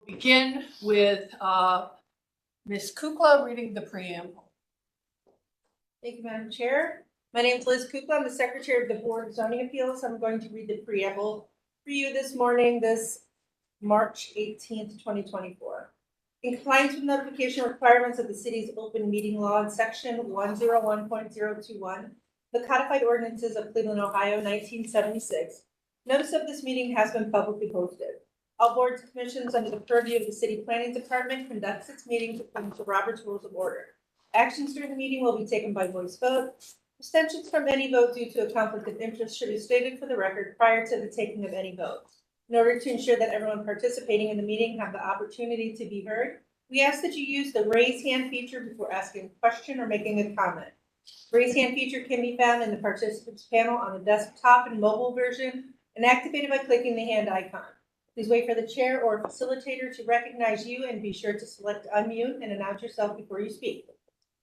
begin with Ms. Kukla reading the preamble. Thank you, Madam Chair. My name is Liz Kukla. I'm the Secretary of the Board of Zoning Appeals. I'm going to read the preamble for you this morning, this March 18th, 2024. In compliance with notification requirements of the city's open meeting law in section 101.021, the codified ordinances of Cleveland, Ohio, 1976, notice of this meeting has been publicly posted. All boards and commissions under the purview of the City Planning Department conducts its meetings according to Robert's Rules of Order. Actions during the meeting will be taken by voice vote. Abstentions from any vote due to a conflict of interest should be stated for the record prior to the taking of any vote. In order to ensure that everyone participating in the meeting have the opportunity to be heard, we ask that you use the raise hand feature before asking a question or making a comment. Raise hand feature can be found in the participants panel on the desktop and mobile version and activated by clicking the hand icon. Please wait for the chair or facilitator to recognize you and be sure to select unmute and announce yourself before you speak.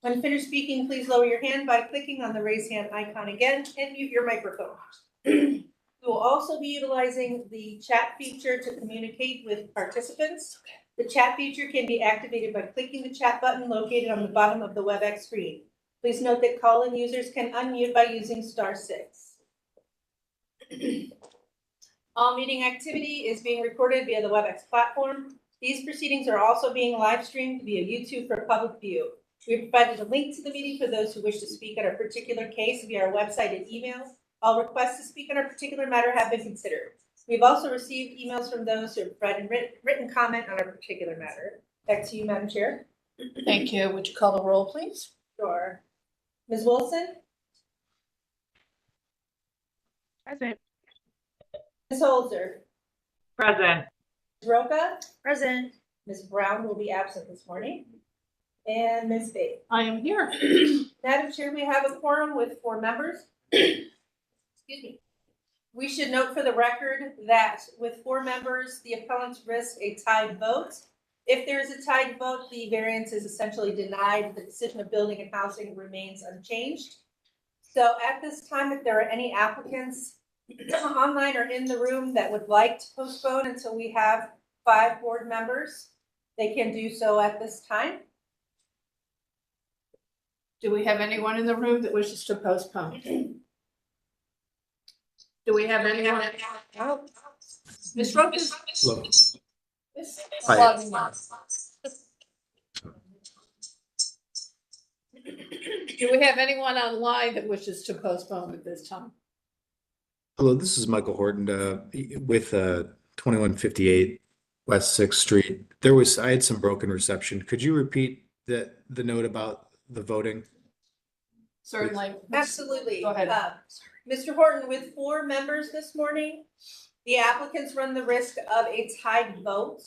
When finished speaking, please lower your hand by clicking on the raise hand icon again and mute your microphone. We will also be utilizing the chat feature to communicate with participants. The chat feature can be activated by clicking the chat button located on the bottom of the WebEx screen. Please note that call-in users can unmute by using *6. All meeting activity is being recorded via the WebEx platform. These proceedings are also being live streamed via YouTube for public view. We have provided a link to the meeting for those who wish to speak on a particular case via our website and email. All requests to speak on a particular matter have been considered. We've also received emails from those who have provided written comment on a particular matter. Back to you, Madam Chair. Thank you. Would you call the roll, please? Sure. Ms. Wilson? Present. Ms. Holzer? Present. Ms. Roca? Present. Ms. Brown will be absent this morning. And Ms. Bates. I am here. Madam Chair, we have a quorum with 4 members. Excuse me. We should note for the record that with 4 members, the appellants risk a tied vote. If there is a tied vote, the variance is essentially denied. The decision of building and housing remains unchanged. So at this time, if there are any applicants online or in the room that would like to postpone until we have 5 board members, they can do so at this time. Do we have anyone in the room that wishes to postpone? Do we have anyone? Ms. Rumpus? Hello. Ms. Hi. Slaughter? Do we have anyone online that wishes to postpone at this time? Hello, this is Michael Horton with 2158 West 6th Street. I had some broken reception. Could you repeat the note about the voting? Certainly. Absolutely. Go ahead. Mr. Horton, with 4 members this morning, the applicants run the risk of a tied vote.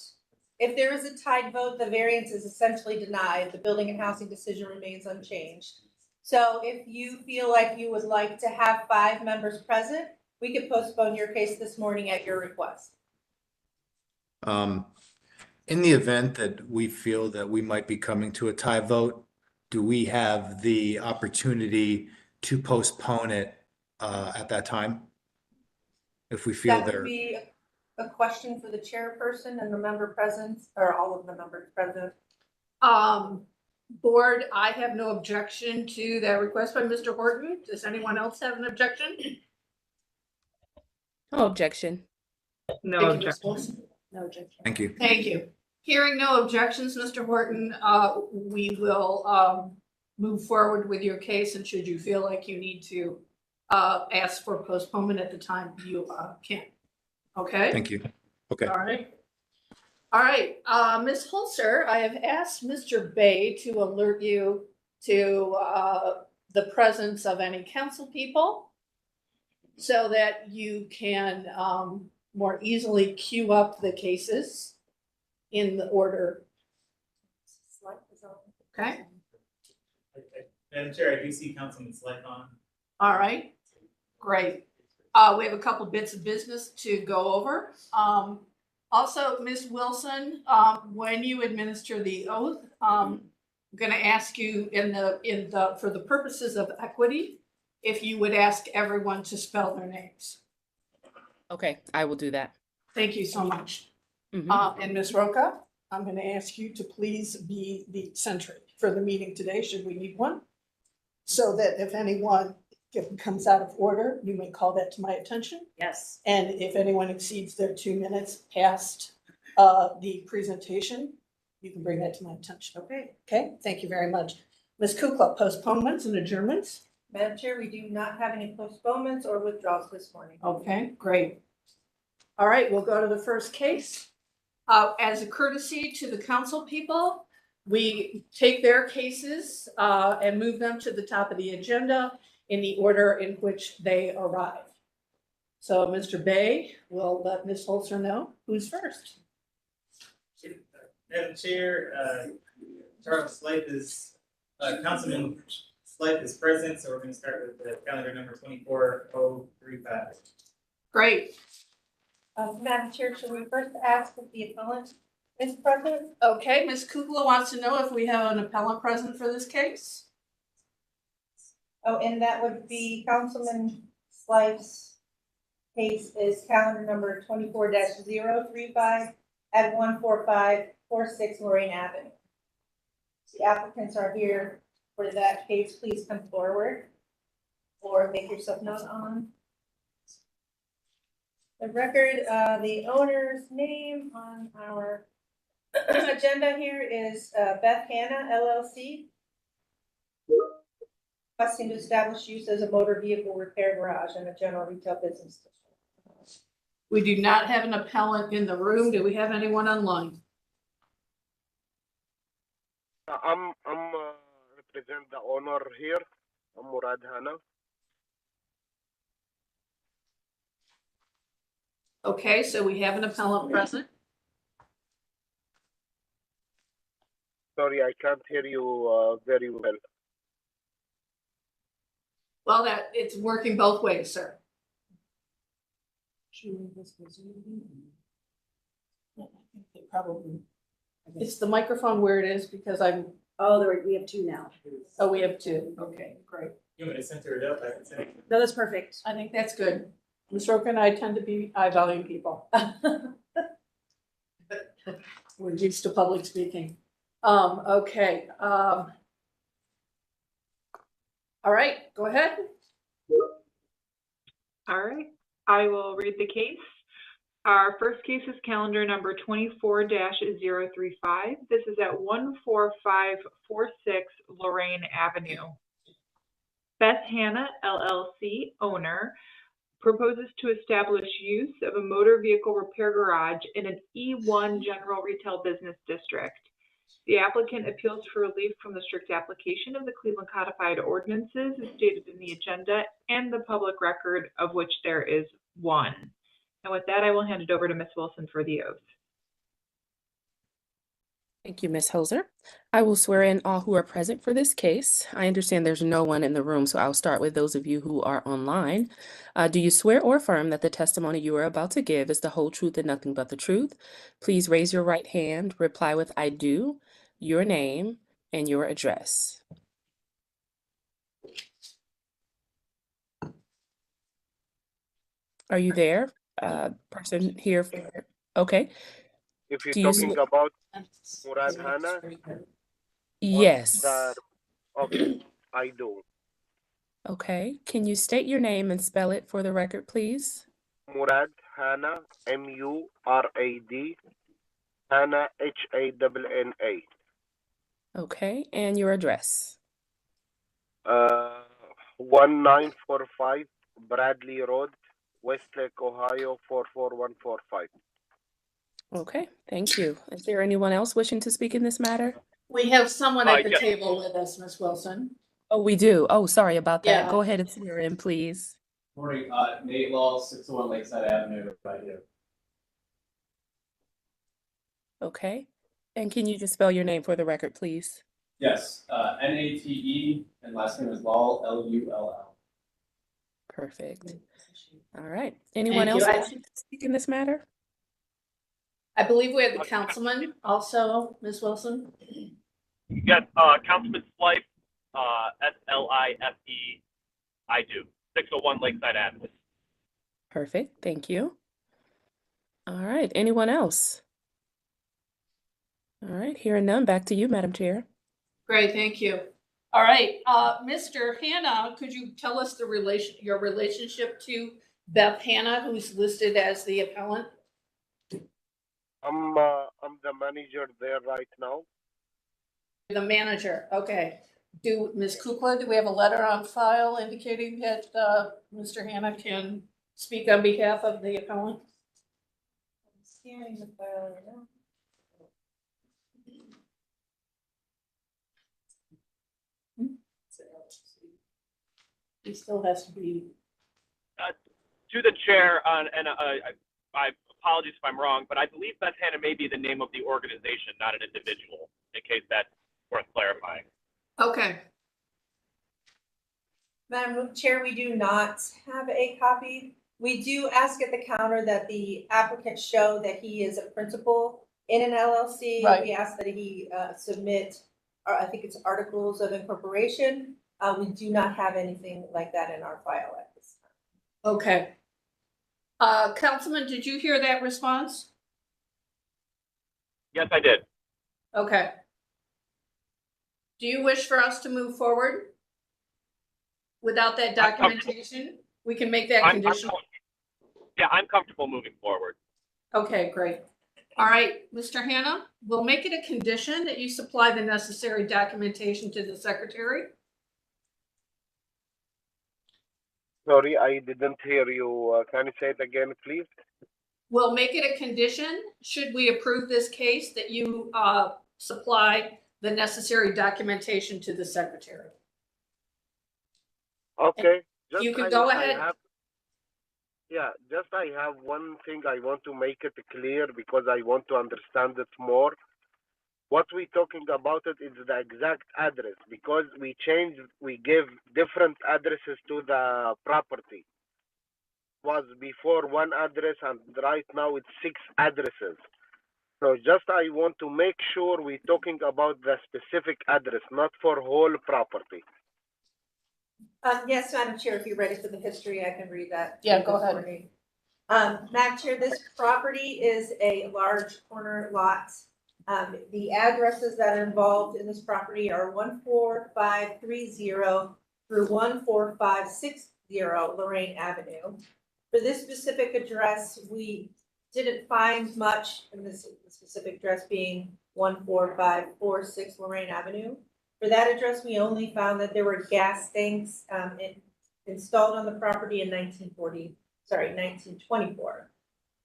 If there is a tied vote, the variance is essentially denied. The building and housing decision remains unchanged. So if you feel like you would like to have 5 members present, we could postpone your case this morning at your request. In the event that we feel that we might be coming to a tie vote, do we have the opportunity to postpone it at that time? If we feel That would there, be a question for the chairperson and the member present, or all of the members present. Board, I have no objection to that request by Mr. Horton. Does anyone else have an objection? No objection. No objection. No objection. thank you. Thank you. Hearing no objections, Mr. Horton, we will move forward with your case, and should you feel like you need to ask for postponement at the time, you can. Okay? Thank you. Okay. All right. All right, Ms. Holzer, I have asked Mr. Bay to alert you to the presence of any council people so that you can more easily queue up the cases in the order. Okay, Madam Chair, I do see Councilman Slick on. all right, great. We have a couple bits of business to go over. Also, Ms. Wilson, when you administer the oath, I'm going to ask you for the purposes of equity, if you would ask everyone to spell their names. Okay, I will do that. Thank you so much. Mhm. And Ms. Roca? I'm going to ask you to please be the centric for the meeting today, should we need one. So that if anyone comes out of order, you may call that to my attention. Yes. And if anyone exceeds their 2 minutes past the presentation, you can bring that to my attention. Okay. Okay, thank you very much. Ms. Kukla, postponements and adjournments? Madam Chair, we do not have any postponements or withdrawals this morning. Okay, great. All right, we'll go to the first case. As a courtesy to the council people, we take their cases and move them to the top of the agenda in the order in which they arrive. So Mr. Bay will let Ms. Holzer know who's first. Madam Chair, Charles Slife is, Councilman Slife is present, so we're gonna start with the calendar number 24035. Great. Madam Chair, should we first ask if the appellant is present? Okay, Ms. Kukla wants to know if we have an appellant present for this case. Oh, and that would be Councilman Slife's case is calendar number 24-035 at 14546 Lorraine Avenue. The applicants are here for that case. Please come forward or make yourself known on the record. The owner's name on our agenda here is Beth Hanna LLC. Requesting to establish use as a motor vehicle repair garage and a general retail business district. We do not have an appellant in the room. Do we have anyone online? I'm represent the owner here. I'm Murad Hanna. Okay, so we have an appellant present. Sorry, I can't hear you very well. Well, that it's working both ways, sir. Probably. It's the microphone where it is because I'm, Oh, we have two now. oh, we have two. Okay, great. You want me to center it up? I can center it. No, that's perfect. I think that's good. Ms. Roca and I tend to be high volume people. We're used to public speaking. Okay. All right, go ahead. All right, I will read the case. Our first case is calendar number 24-035. This is at 14546 Lorraine Avenue. Beth Hanna LLC, owner, proposes to establish use of a motor vehicle repair garage in an E1 general retail business district. The applicant appeals for relief from the strict application of the Cleveland Codified Ordinances as stated in the agenda and the public record, of which there is one. And with that, I will hand it over to Ms. Wilson for the oath. Thank you, Ms. Holzer. I will swear in all who are present for this case. I understand there's no one in the room, so I'll start with those of you who are online. Do you swear or affirm that the testimony you are about to give is the whole truth and nothing but the truth? Please raise your right hand, reply with I do, your name, and your address. Are you there? Person here for, okay. If you're Do you talking about Murad Hanna, yes. okay, I do. Okay. Can you state your name and spell it for the record, please? Murad Hanna, M-U-R-A-D, Hanna, H-A-N-N-A. Okay. And your address? 1945 Bradley Road, Westlake, Ohio, 44145. Okay, thank you. Is there anyone else wishing to speak in this matter? We have someone at the yes. table with us, Ms. Wilson. Oh, we do. Oh, sorry about that. Yeah. Go ahead and swear in, please. Morning, Nate Law, 601 Lakeside Avenue, right here. Okay. And can you just spell your name for the record, please? Yes, N-A-T-E, and last name is Lull, L-U-L-L. Perfect. All right. Anyone Thank else you. wishing to speak in this matter? I believe we have the councilman also, Ms. Wilson. Yes, Councilman Slife, S-L-I-F-E, I do, 601 Lakeside Avenue. Perfect. Thank you. All right. Anyone else? All right, hearing none, back to you, Madam Chair. Great, thank you. All right, Mr. Hannah, could you tell us your relationship to Beth Hannah, who's listed as the appellant? I'm the manager there right now. The manager, okay. Ms. Kukla, do we have a letter on file indicating that, Mr. Hannah can speak on behalf of the appellant? I'm scanning the file right now. He still has to be. To the chair, I apologies if I'm wrong, but I believe Beth Hannah may be the name of the organization, not an individual, in case that's worth clarifying. Okay, Madam Chair, we do not have a copy. We do ask at the counter that the applicant show that he is a principal in an LLC. Right. We ask that he submit, I think it's articles of incorporation. We do not have anything like that in our file at this time. okay. Councilman, did you hear that response? Yes, I did. Okay. Do you wish for us to move forward without that documentation? We can make that condition. I'm comfortable moving forward. Okay, great. All right, Mr. Hannah, we'll make it a condition that you supply the necessary documentation to the secretary. Sorry, I didn't hear you. Can you say it again, please? We'll make it a condition, should we approve this case, that you supply the necessary documentation to the secretary. Okay. You can go ahead. I have one thing I want to make it clear because I want to understand it more. What we're talking about it is the exact address because we give different addresses to the property. Was before one address and right now it's 6 addresses. So I want to make sure we're talking about the specific address, not for whole property. Yes, Madam Chair, if you're ready for the history, I can read that. Yeah, go ahead. Madam Chair, this property is a large corner lot. The addresses that are involved in this property are 14530 through 14560 Lorraine Avenue. For this specific address, we didn't find much in this specific address being 14546 Lorraine Avenue. For that address, we only found that there were gas tanks installed on the property in 1924.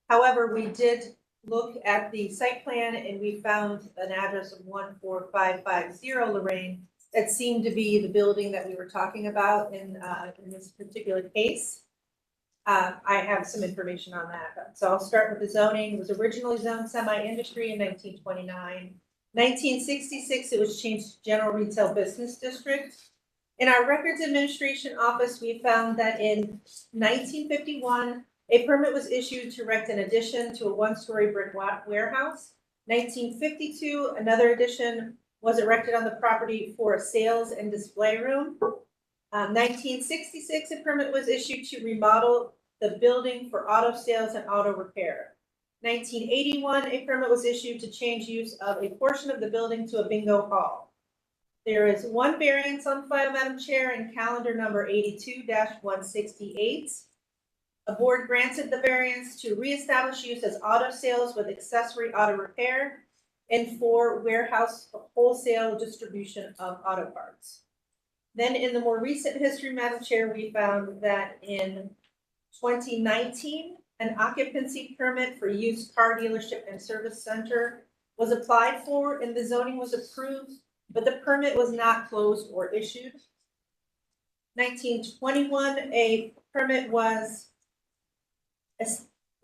However, we did look at the site plan and we found an address of 14550 Lorraine that seemed to be the building that we were talking about in this particular case. I have some information on that. So I'll start with the zoning. It was originally zoned semi-industry in 1929. 1966, it was changed to general retail business district. In our records administration office, we found that in 1951, a permit was issued to erect an addition to a 1-story brick warehouse. 1952, another addition was erected on the property for a sales and display room. 1966, a permit was issued to remodel the building for auto sales and auto repair. 1981, a permit was issued to change use of a portion of the building to a bingo hall. There is one variance on file, Madam Chair, in calendar number 82-168. A board granted the variance to reestablish use as auto sales with accessory auto repair and for warehouse wholesale distribution of auto parts. Then in the more recent history, Madam Chair, we found that in 2019, an occupancy permit for used car dealership and service center was applied for and the zoning was approved, but the permit was not closed or issued. 1921, a permit was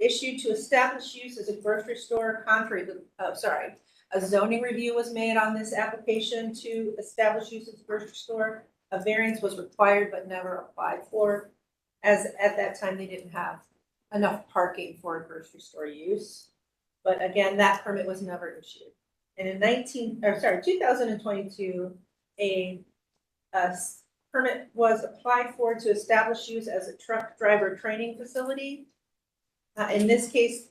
issued to establish use as a grocery store contrary to, a zoning review was made on this application to establish use as a grocery store. A variance was required but never applied for, as at that time they didn't have enough parking for a grocery store use. But again, that permit was never issued. And in 2022, a permit was applied for to establish use as a truck driver training facility. In this case,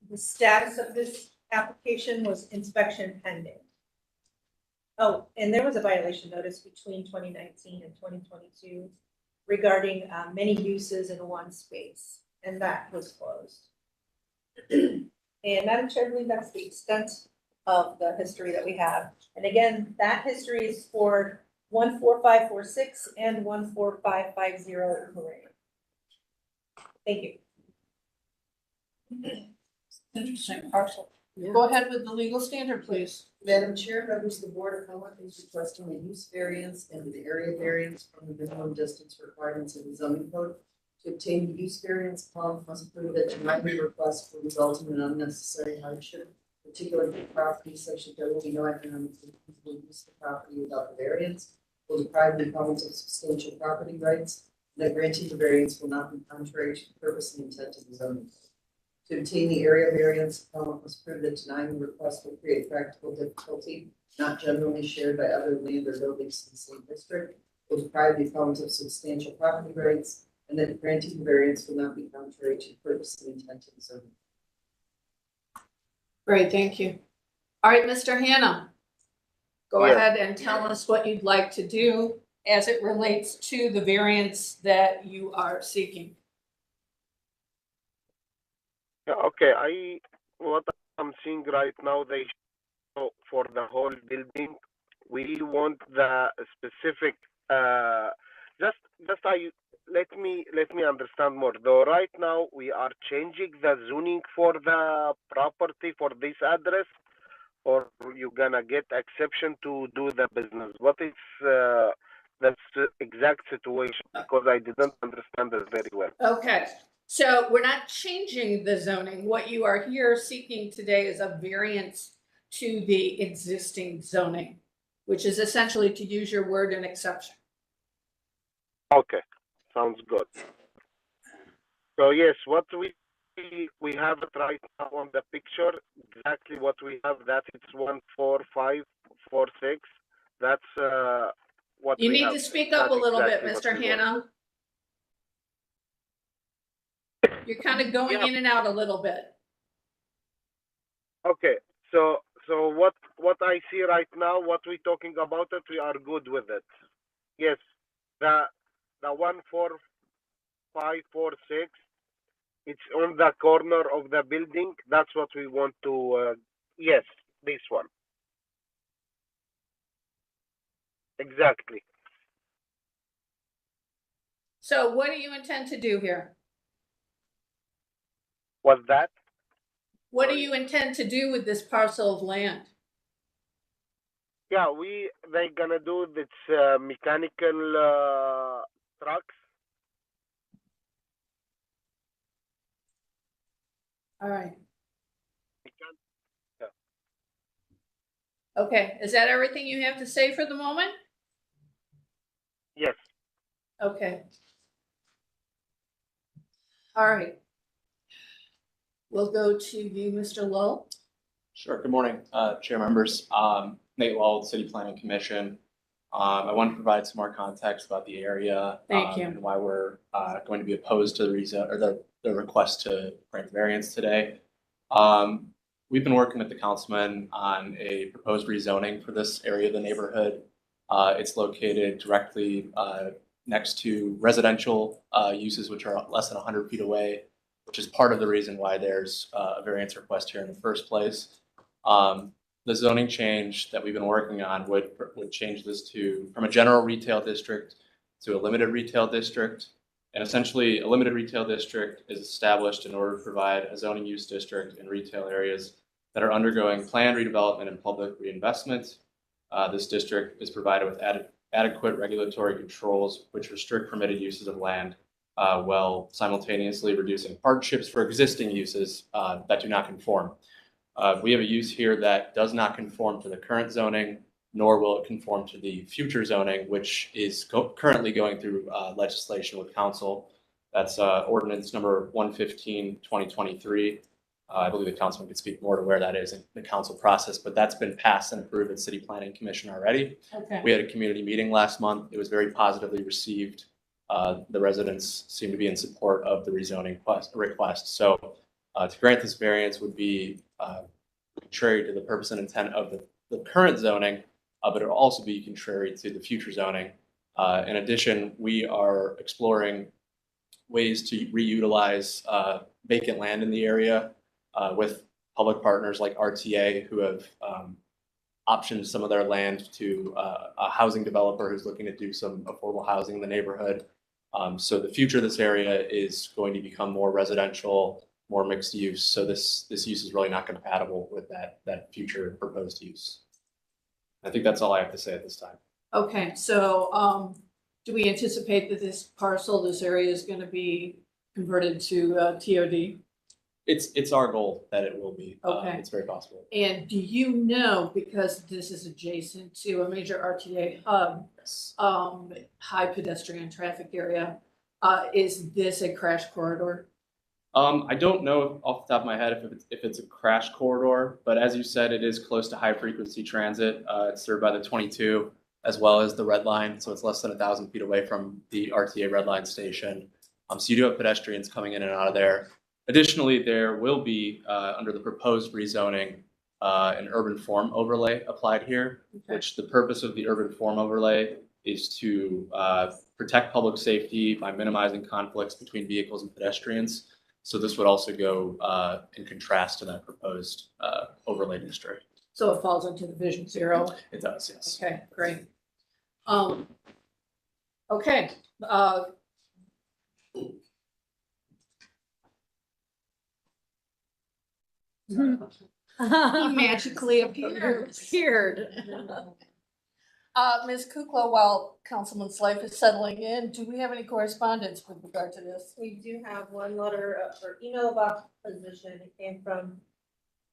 the status of this application was inspection pending. Oh, and there was a violation notice between 2019 and 2022 regarding many uses in one space, and that was closed. And Madam Chair, I believe that's the extent of the history that we have. And again, that history is for 14546 and 14550 Lorraine. Thank you. Interesting parcel. Go ahead with the legal standard, please. Madam Chair, members of the Board of Health is requesting a use variance and the area variance from the minimum distance requirements of the zoning code. To obtain the use variance, Palm must prove that denied the request will result in an unnecessary hardship, particularly for property such that there will be no economic feasible use of the property without the variance, will deprive the appellant of substantial property rights, and that granting the variance will not be contrary to the purpose and intent of the zoning code. To obtain the area variance, appellant must prove that denying the request will create practical difficulty not generally shared by other land or buildings in the same district, will deprive the appellant of substantial property rights, and that granting the variance will not be contrary to the purpose and intent of the zoning. Great, thank you. All right, Mr. Hannah, go Yeah. ahead and tell us what you'd like to do as it relates to the variance that you are seeking. Yeah, okay, what I'm seeing right now, they show for the whole building, we want the specific, let me understand more. Though right now, we are changing the zoning for the property for this address, or you gonna get exception to do the business? What is, the exact situation? Because I didn't understand this very well. Okay, so we're not changing the zoning. What you are here seeking today is a variance to the existing zoning, which is essentially, to use your word, an exception. Okay, sounds good. So yes, what we have it right now on the picture, exactly what we have, that it's 14546. That's what You we need have. to speak up a That's little bit, exactly what Mr. we want. Hannah. You're kind of going Yeah. in and out a little bit. Okay, so what I see right now, what we talking about it, we are good with it. Yes, the 14546, it's on the corner of the building. That's what we want to. Yes, this one. Exactly. So what do you intend to do here? Was that? What do you intend to do with this parcel of land? Yeah, they gonna do this mechanical trucks. All right. Yeah. Okay, is that everything you have to say for the moment? Yes. Okay. All right. We'll go to you, Mr. Lull. Sure. Good morning, Chair members. Nate Lull, City Planning Commission. I want to provide some more context about the area. Thank you. And why we're going to be opposed to the request to grant variance today. We've been working with the councilman on a proposed rezoning for this area of the neighborhood. It's located directly next to residential uses, which are less than 100 feet away, which is part of the reason why there's a variance request here in the first place. The zoning change that we've been working on would change this from a general retail district to a limited retail district. And essentially, a limited retail district is established in order to provide a zoning use district in retail areas that are undergoing planned redevelopment and public reinvestment. This district is provided with adequate regulatory controls which restrict permitted uses of land while simultaneously reducing hardships for existing uses that do not conform. We have a use here that does not conform to the current zoning, nor will it conform to the future zoning, which is currently going through legislation with council. That's ordinance number 115/2023. I believe the councilman could speak more to where that is in the council process, but that's been passed and approved at City Planning Commission already. Okay. We had a community meeting last month. It was very positively received. The residents seem to be in support of the rezoning request. So to grant this variance would be contrary to the purpose and intent of the current zoning, but it'll also be contrary to the future zoning. In addition, we are exploring ways to reutilize vacant land in the area with public partners like RTA, who have optioned some of their land to a housing developer who's looking to do some affordable housing in the neighborhood. So the future of this area is going to become more residential, more mixed use. So this use is really not compatible with that future proposed use. I think that's all I have to say at this time. Okay, so, do we anticipate that this parcel, this area is gonna be converted to, TOD? It's our goal that it will be. Okay. It's very possible. And do you know, because this is adjacent to a major RTA hub, Yes. high pedestrian traffic area, is this a crash corridor? I don't know off the top of my head if it's a crash corridor, but as you said, it is close to high frequency transit. It's served by the 22 as well as the Red Line, so it's less than 1,000 feet away from the RTA Red Line station. So you do have pedestrians coming in and out of there. Additionally, there will be under the proposed rezoning an urban form overlay applied here, which the purpose of the urban form overlay is to protect public safety by minimizing conflicts between vehicles and pedestrians. So this would also go in contrast to that proposed overlay district. So it falls into the Vision Zero. It does, yes. Okay, great. Okay, he magically appeared. Ms. Kukla, while Councilman Slife is settling in, do we have any correspondence with regard to this? We do have one letter or email about position. It came from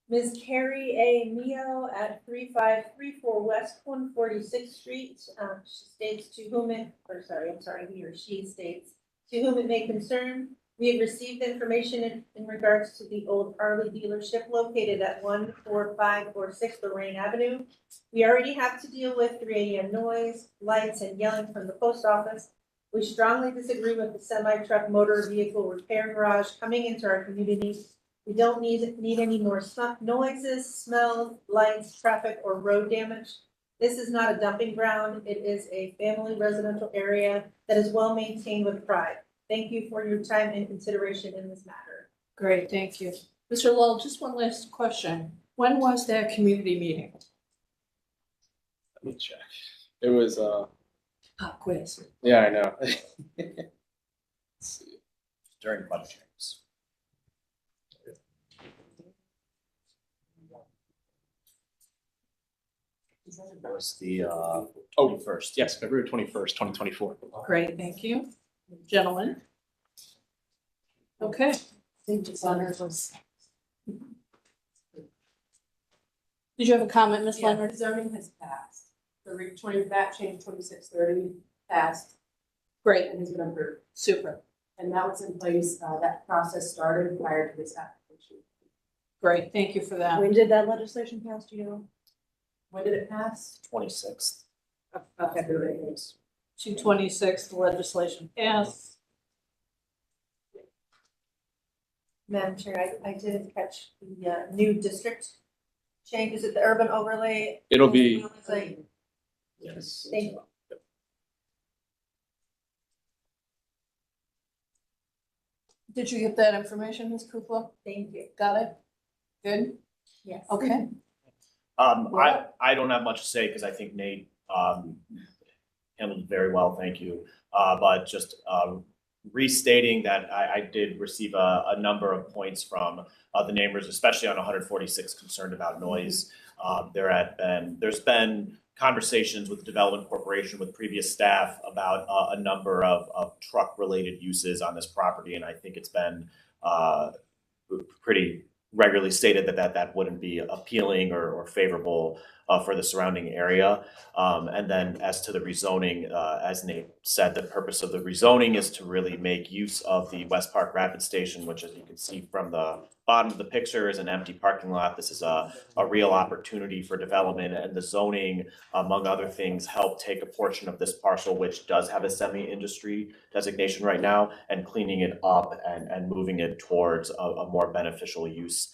Ms. Carrie A. Mio at 3534 West 146th Street. She states he or she states, to whom it may concern, we have received information in regards to the old Harley dealership located at 14546 Lorraine Avenue. We already have to deal with 3 a.m. noise, lights, and yelling from the post office. We strongly disagree with the semi-truck motor vehicle repair garage coming into our community. We don't need any more noises, smells, lights, traffic, or road damage. This is not a dumping ground. It is a family residential area that is well maintained with pride. Thank you for your time and consideration in this matter. Great, thank you. Mr. Lowell, just one last question. When was that community meeting? Let me check. It was Pop quiz. yeah, I know. Let's see. During budget hearings. That was the 21st. Yes, February 21st, 2024. Great, thank you. Gentlemen. Okay. Did you have a comment, Ms. Leonard? Zoning has passed. That change 2630 passed Great, and has been approved. super, And that was in place, that process started prior to this application. great, thank you for that. When did that legislation pass, do you know? When did it pass? 26th. February. 226, the legislation passed. Madam Chair, I didn't catch the new district change. Is it the urban overlay? It'll be Like, yes. thank you. Did you get that information, Ms. Kukla? Thank you. Got it? Good? Yes. Okay. I don't have much to say because I think Nate handled it very well, thank you. But just restating that I did receive a number of points from the neighbors, especially on 146 concerned about noise. There's been conversations with the Development Corporation with previous staff about a number of truck related uses on this property, and I think it's been pretty regularly stated that wouldn't be appealing or favorable for the surrounding area. And then as to the rezoning, as Nate said, the purpose of the rezoning is to really make use of the West Park Rapid Station, which, as you can see from the bottom of the picture, is an empty parking lot. This is a real opportunity for development, and the zoning, among other things, help take a portion of this parcel, which does have a semi-industry designation right now, and cleaning it up and moving it towards a more beneficial use.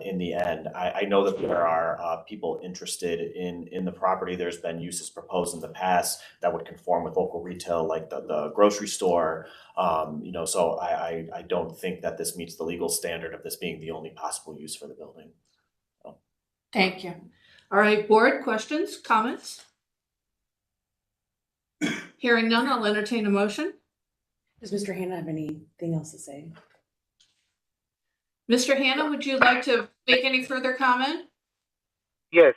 in the end. I know that there are people interested in the property. There's been uses proposed in the past that would conform with local retail, like the grocery store. So I don't think that this meets the legal standard of this being the only possible use for the building. Thank you. All right, board, questions, comments? Hearing none, I'll entertain a motion. Does Mr. Hannah have anything else to say? Mr. Hannah, would you like to make any further comment? Yes.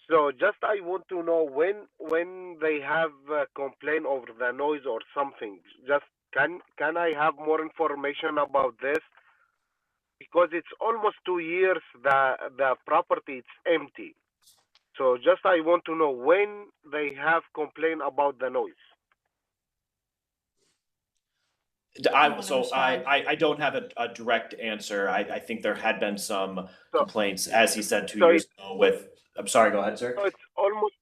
So just I want to know when they have a complaint over the noise or something. Just can I have more information about this? Because it's almost 2 years the property is empty. So just I want to know when they have complained about the noise. I don't have a direct answer. I think there had been some complaints, as he said, 2 years ago with, I'm sorry, go ahead, sir. So it's almost,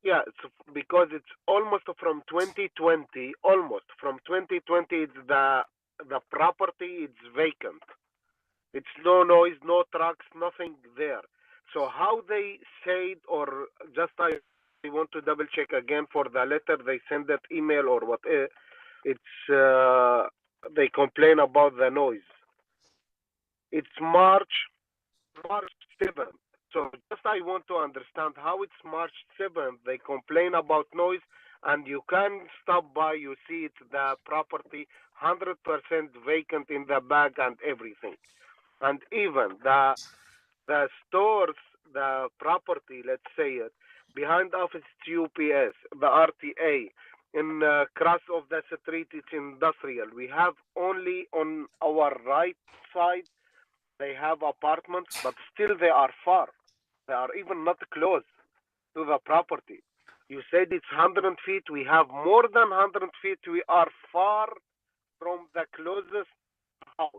yeah, it's because it's almost from 2020, it's the property is vacant. It's no noise, no trucks, nothing there. So how they said, or just I want to double check again for the letter they send that email or what, it's they complain about the noise. It's March 7th. So just I want to understand how it's March 7th. They complain about noise, and you can stop by. You see it's the property 100% vacant in the back and everything, and even the stores, the property, let's say it behind office UPS, the RTA. In cross of the street, it's industrial. We have only on our right side, they have apartments, but still they are far. They are even not close to the property. You said it's 100 feet. We have more than 100 feet. We are far from the closest house,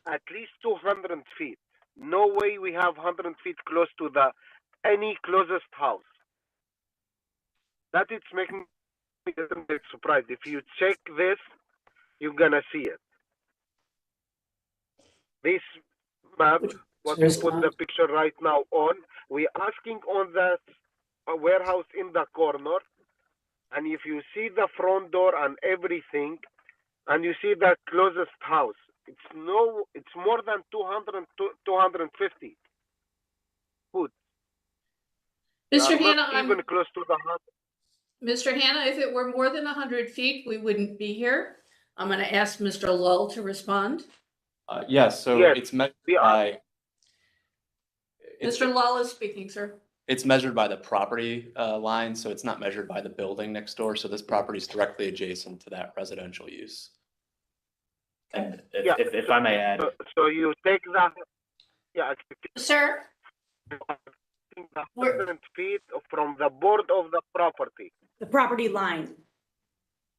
at least 200 feet. No way we have 100 feet close to any closest house. That it's making me a little bit surprised. If you check this, you're gonna see it. This map, what we put the picture right now on, we asking on the warehouse in the corner, and if you see the front door and everything, and you see the closest house, it's more than 250 foot. Mr. Hannah, even close to the house. Mr. Hannah, if it were more than 100 feet, we wouldn't be here. I'm going to ask Mr. Lull to respond. Yes, so Yes, it's measured by. Mr. Lull is speaking, sir. It's measured by the property line, so it's not measured by the building next door. So this property is directly adjacent to that residential use. And if I may add. So you take that, yeah. Sir? 100 feet from the board of the property. The property line.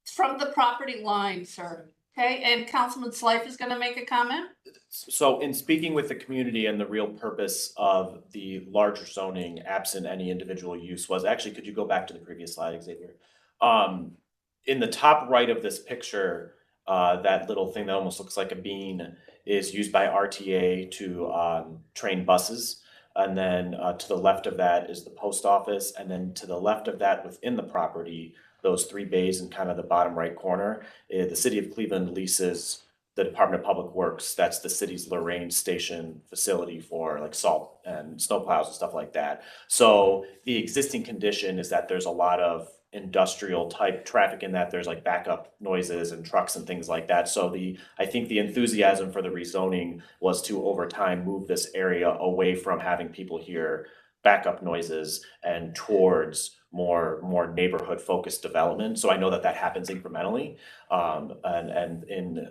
It's from the property line, sir. Okay, and Councilman Slife is going to make a comment. So in speaking with the community, and the real purpose of the larger zoning, absent any individual use, was actually, could you go back to the previous slide, Xavier? In the top right of this picture, that little thing that almost looks like a bean is used by RTA to train buses. And then to the left of that is the post office. And then to the left of that, within the property, those 3 bays in kind of the bottom right corner, the city of Cleveland leases the Department of Public Works. That's the city's Lorraine Station facility for like salt and snowplows and stuff like that. So the existing condition is that there's a lot of industrial type traffic in that. There's like backup noises and trucks and things like that. So I think the enthusiasm for the rezoning was to, over time, move this area away from having people hear backup noises and towards more neighborhood focused development. So I know that happens incrementally, and in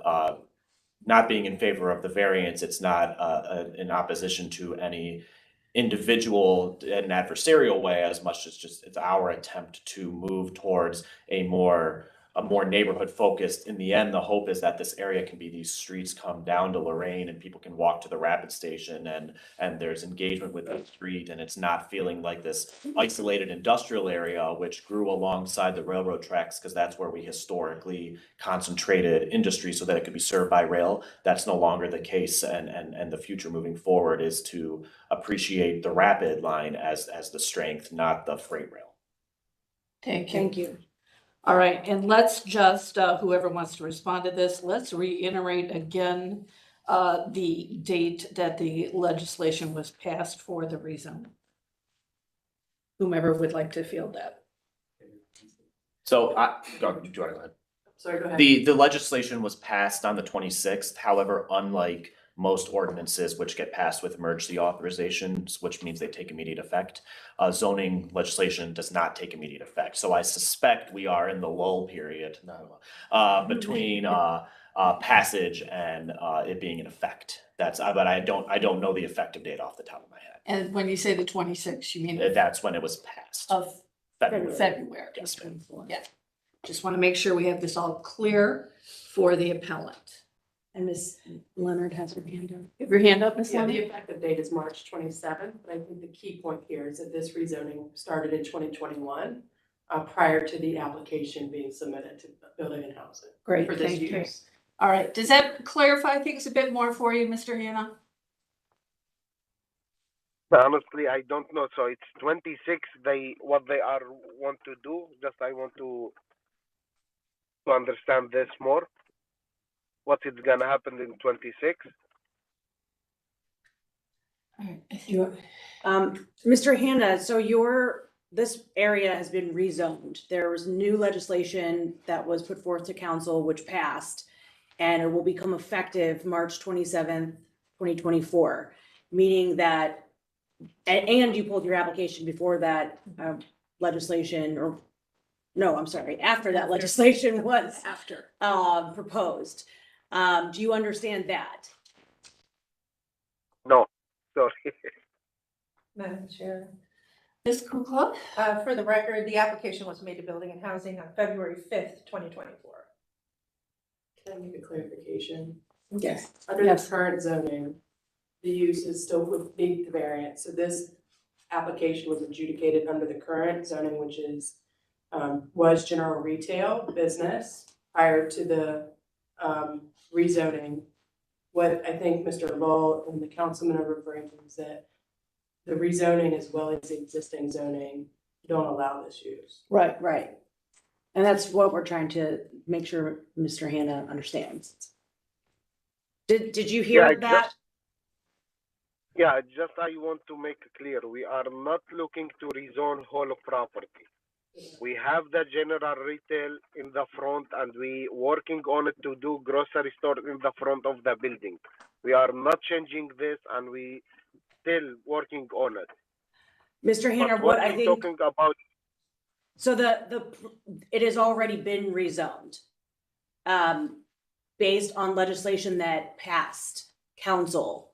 not being in favor of the variance, it's not in opposition to any individual in an adversarial way, as much as just it's our attempt to move towards a more more neighborhood focused. In the end, the hope is that this area can be, these streets come down to Lorraine and people can walk to the rapid station and there's engagement with the street and it's not feeling like this isolated industrial area which grew alongside the railroad tracks because that's where we historically concentrated industry so that it could be served by rail. That's no longer the case, and the future moving forward is to appreciate the rapid line as the strength, not the freight rail. Thank you. Thank you. All right, and let's just, whoever wants to respond to this, let's reiterate again the date that the legislation was passed for the rezone. Whomever would like to field that. So do you want to go ahead? Sorry, go ahead. The legislation was passed on the 26th. However, unlike most ordinances which get passed with emergency authorizations, which means they take immediate effect, zoning legislation does not take immediate effect. So I suspect we are in the lull period between passage and it being in effect. But I don't know the effective date off the top of my head. And when you say the 26th, you mean That's when it was passed. of February? Yes, ma'am. Yeah. Just want to make sure we have this all clear for the appellant. And Ms. Leonard has her hand up. Give your hand up, Ms. Yeah, the Leonard. effective date is March 27th, but I think the key point here is that this rezoning started in 2021, prior to the application being submitted to Building and Housing Great, for this thank you. use. All right, does that clarify things a bit more for you, Mr. Hannah? Honestly, I don't know. So it's 26. What they want to do. Just I want to understand this more. What is gonna happen in 26? Mr. Handa, so this area has been rezoned. There was new legislation that was put forth to council, which passed, and it will become effective March 27th, 2024, meaning that, and you pulled your application before that legislation, or, no, I'm sorry, after that legislation was proposed. Do you understand that? No, sorry. Madam Chair, Ms. Kukla? for the record, the application was made to Building and Housing on February 5th, 2024. Can I make a clarification? Yes. Under the current zoning, the use is still would need the variance. So this application was adjudicated under the current zoning, which is, was general retail business prior to the rezoning. What I think Mr. Lowell and the councilman are referring to is that the rezoning as well as the existing zoning don't allow this use. Right, right. And that's what we're trying to make sure Mr. Hannah understands. Did you hear that? Just I want to make it clear. We are not looking to rezone whole property. We have the general retail in the front and we working on it to do grocery store in the front of the building. We are not changing this and we still working on it. Mr. Hannah, But what I we're think, talking about, so it has already been rezoned. Based on legislation that passed council.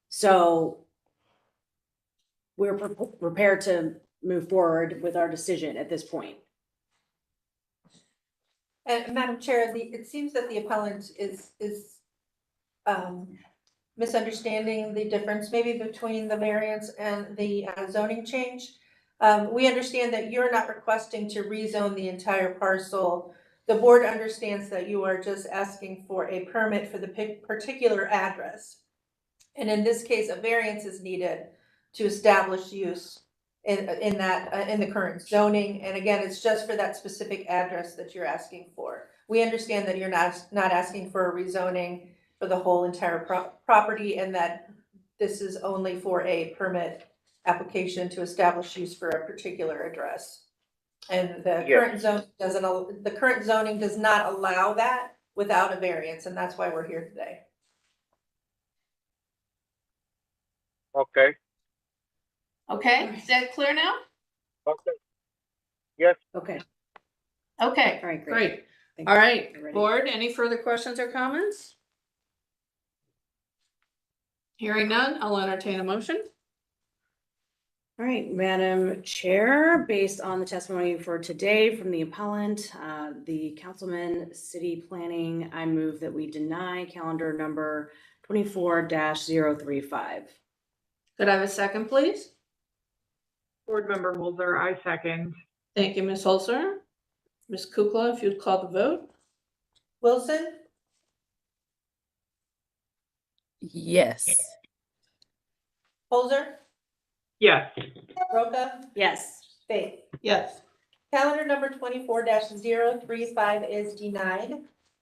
So we're prepared to move forward with our decision at this point. And Madam Chair, it seems that the appellant is misunderstanding the difference maybe between the variance and the zoning change. We understand that you're not requesting to rezone the entire parcel. The board understands that you are just asking for a permit for the particular address. And in this case, a variance is needed to establish use in the current zoning. And again, it's just for that specific address that you're asking for. We understand that you're not asking for a rezoning for the whole entire property and that this is only for a permit application to establish use for a particular address. And the current zoning does not allow that without a variance, and that's why we're here today. okay. Okay, is that clear now? Okay. Yes. Okay. Okay, All right, great. great. Thank All you. right, You're ready. board, any further questions or comments? Hearing none, I'll entertain a motion. All right, Madam Chair, based on the testimony for today from the appellant, the councilman, city planning, I move that we deny calendar number 24-035. Could I have a second, please? Board Member Holzer, I second. Thank you, Ms. Holzer. Ms. Kukla, if you'd call the vote. Wilson, Yes. Holzer, Yes. Roca, Yes. Faith. Yes. Calendar number 24-035 is denied.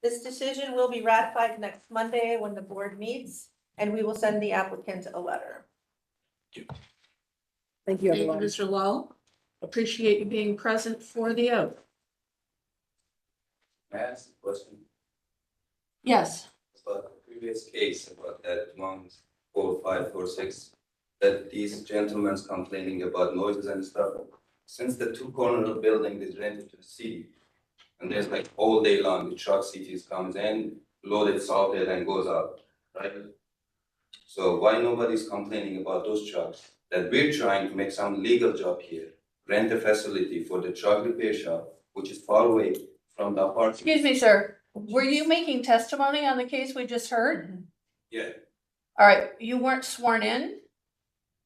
This decision will be ratified next Monday when the board meets, and we will send the applicant a letter. Thank you, Thank you, everyone. Mr. Lowe. Appreciate you being present for the oath. May I ask a question Yes. about the previous case about that 14546, that these gentlemen complaining about noises and stuff? Since the two corner of building is rented to the city, and there's like all day long, the truck cities comes in, loaded, salted, and goes out, right? So why nobody's complaining about those trucks? That we're trying to make some legal job here, rent a facility for the truck repair shop, which is far away from the apartment. Excuse me, sir. Were you making testimony on the case we just heard? Yeah, All right, you weren't sworn in?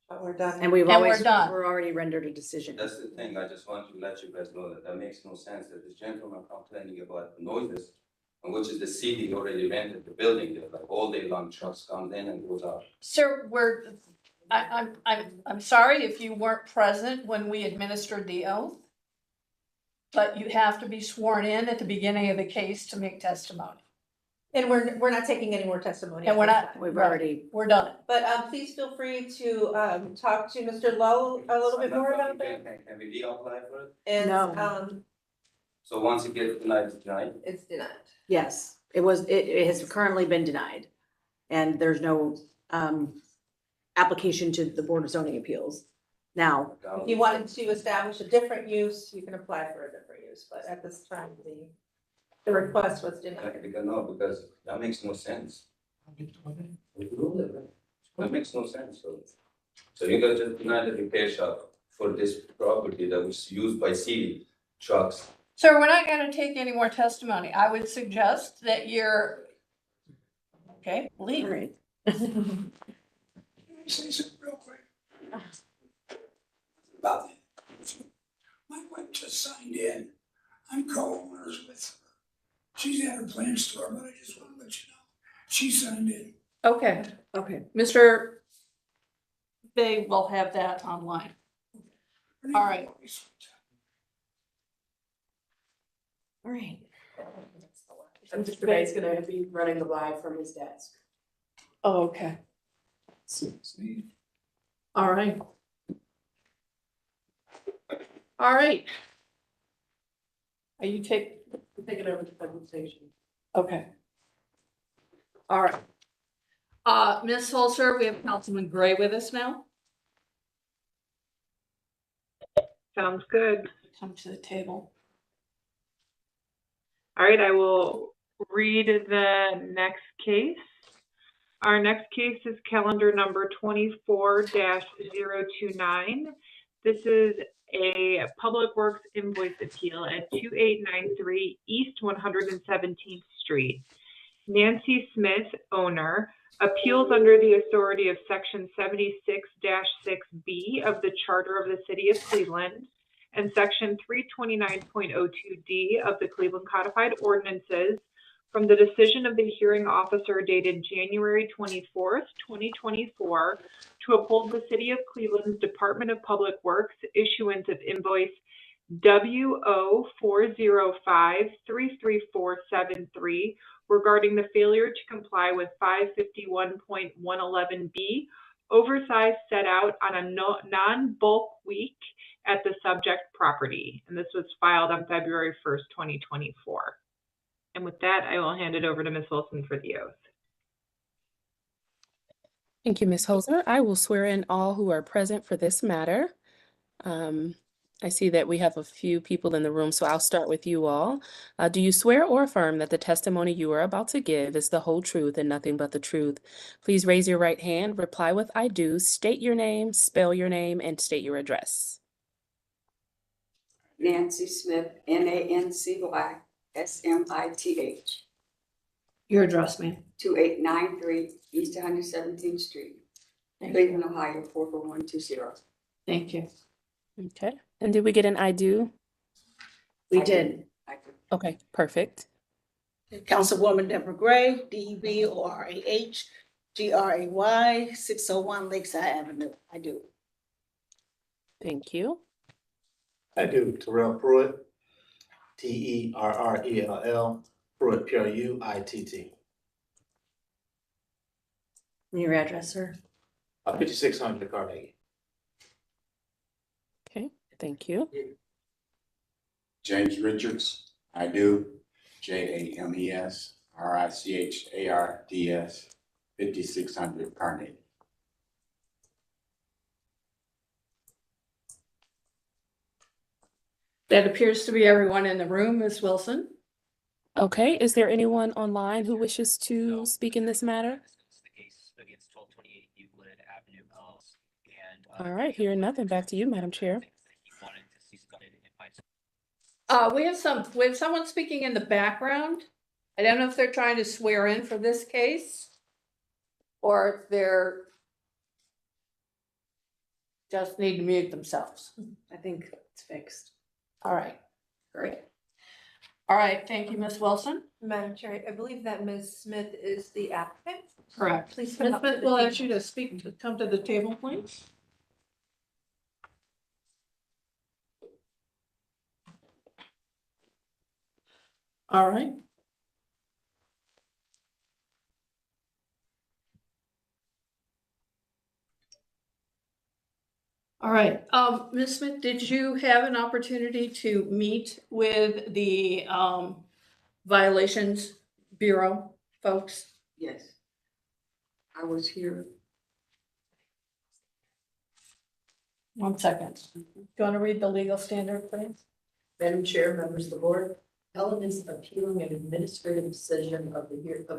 But we're done. And we're done. already rendered a decision. that's the thing. I just want to let you guys know that that makes no sense that this gentleman complaining about noises, and which is the city already rented the building there, like all day long trucks come in and goes out. Sir, I'm sorry if you weren't present when we administered the oath. But you have to be sworn in at the beginning of the case to make testimony. And we're not taking any more testimony. And we're not, We've already, we're done. But please feel free to talk to Mr. Lowe a little bit more about that. Can we reapply for it? And No. So once it gets denied, it's denied? it's denied. yes, it has currently been denied. And there's no application to the Board of Zoning Appeals. Now, If you wanted to establish a different use, you can apply for a different use, but at this time, the request was denied. No, because that makes no sense. That makes no sense, so you guys just denied the repair shop for this property that was used by city trucks. Sir, we're not gonna take any more testimony. I would suggest that you're, okay, all leave. right. Say something real quick. About it. My wife just signed in. I'm co-owners with her. She's at her plant store, but I just want to let you know, she signed in. Okay, Okay. Mr. They will have that online. All right. All right. And Mr. Bay's gonna be running the live from his desk. Oh, okay. All right. All right. Are you taking over the presentation. Okay. All right. Ms. Holzer, we have Councilman Gray with us now. Sounds good. Come to the table. All right, I will read the next case. Our next case is calendar number 24-029. This is a Public Works invoice appeal at 2893 East 117th Street. Nancy Smith, owner, appeals under the authority of Section 76-6B of the Charter of the City of Cleveland and Section 329.02D of the Cleveland Codified Ordinances from the decision of the hearing officer dated January 24th, 2024, to uphold the City of Cleveland's Department of Public Works issuance of invoice WO 405-33473 regarding the failure to comply with 551.111B, oversized set out on a non-bulk week at the subject property. And this was filed on February 1st, 2024. And with that, I will hand it over to Ms. Wilson for the oath. Thank you, Ms. Holzer. I will swear in all who are present for this matter. I see that we have a few people in the room, so I'll start with you all. Do you swear or affirm that the testimony you are about to give is the whole truth and nothing but the truth? Please raise your right hand, reply with I do, state your name, spell your name, and state your address. Nancy Smith, NancySmith. Your address, ma'am. 2893 East 117th Street, Thank Cleveland, you. Ohio, 44120. Thank you. Okay. And did we get an I do? We did. Okay, perfect. Councilwoman Deborah Gray, DEBORAH, GRAY, 601 Lakeside Avenue. I do. Thank you. I do. Terrell Pruitt, TERRELL, Pruitt, PRUITT. Your address, sir? 5600 Carnegie. Okay, thank you. James Richards, I do. JAMESRICHARDS, 5600 Carnegie. That appears to be everyone in the room, Ms. Wilson. Okay, is there anyone online who wishes to speak in this matter? All right, hearing nothing, back to you, Madam Chair. We have someone speaking in the background. I don't know if they're trying to swear in for this case or if they're just need to mute themselves. I think it's fixed. All right, great. All right, thank you, Ms. Wilson. Madam Chair, I believe that Ms. Smith is the applicant. Correct. Please Ms. come up to Smith, the we'll table. ask you to come to the table, please. All right. All right, Ms. Smith, did you have an opportunity to meet with the Violations Bureau folks? Yes. I was here. 1 second. Do you want to read the legal standard, please? Madam Chair, members of the board, Helen is appealing an administrative decision of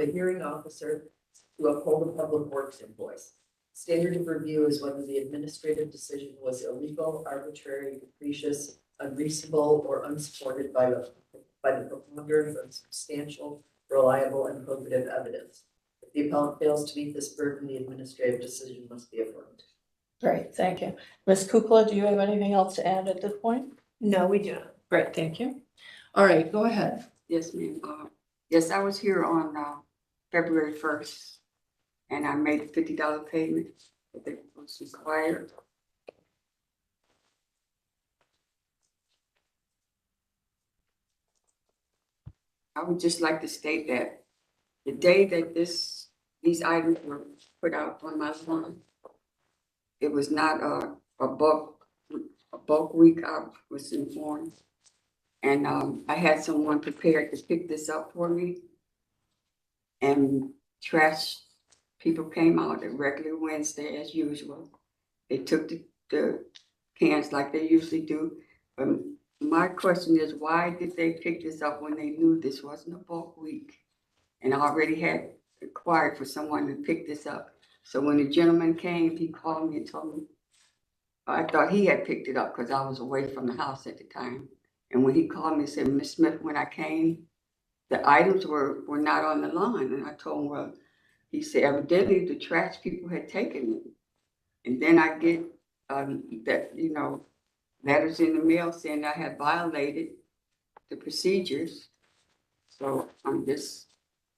a hearing officer to uphold a public works invoice. Standard of review is whether the administrative decision was illegal, arbitrary, capricious, unreasonable, or unsupported by the preponderance of substantial, reliable, and probative evidence. If the appellant fails to meet this burden, the administrative decision must be affirmed. Great, thank you. Ms. Kukla, do you have anything else to add at this point? No, we do not. Great, thank you. All right, go ahead. Yes, ma'am. Yes, I was here on February 1st, and I made a $50 payment that was required. I would just like to state that the day that these items were put out on my lawn, it was not a bulk week, I was informed. And I had someone prepared to pick this up for me. And trash people came out at regular Wednesday as usual. They took the cans like they usually do. My question is, why did they pick this up when they knew this wasn't a bulk week? And I already had inquired for someone to pick this up. So when the gentleman came, he called me and told me, I thought he had picked it up because I was away from the house at the time. And when he called me and said, Ms. Smith, when I came, the items were not on the line. And I told him, well, he said, evidently the trash people had taken it. And then I get that, letters in the mail saying I had violated the procedures. So I'm just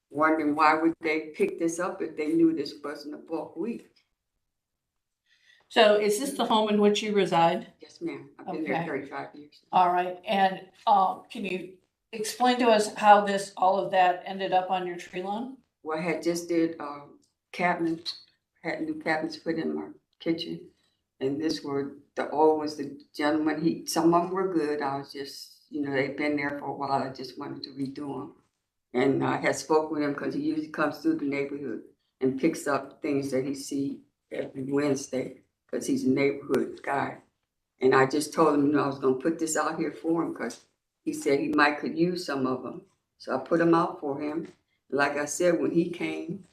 wondering, why would they pick this up if they knew this wasn't a bulk week? So is this the home in which you reside? Yes, ma'am. I've been there 35 years. All right, and can you explain to us how all of that ended up on your tree lawn? Well, I had just did cabinets, had new cabinets put in my kitchen. And the old was the gentleman, some of them were good. I was just, they've been there for a while. I just wanted to redo them. And I had spoke with him because he usually comes through the neighborhood and picks up things that he see every Wednesday because he's a neighborhood guy. And I just told him, I was gonna put this out here for him, cause he said he might could use some of them. So I put them out for him. Like I said, when he came,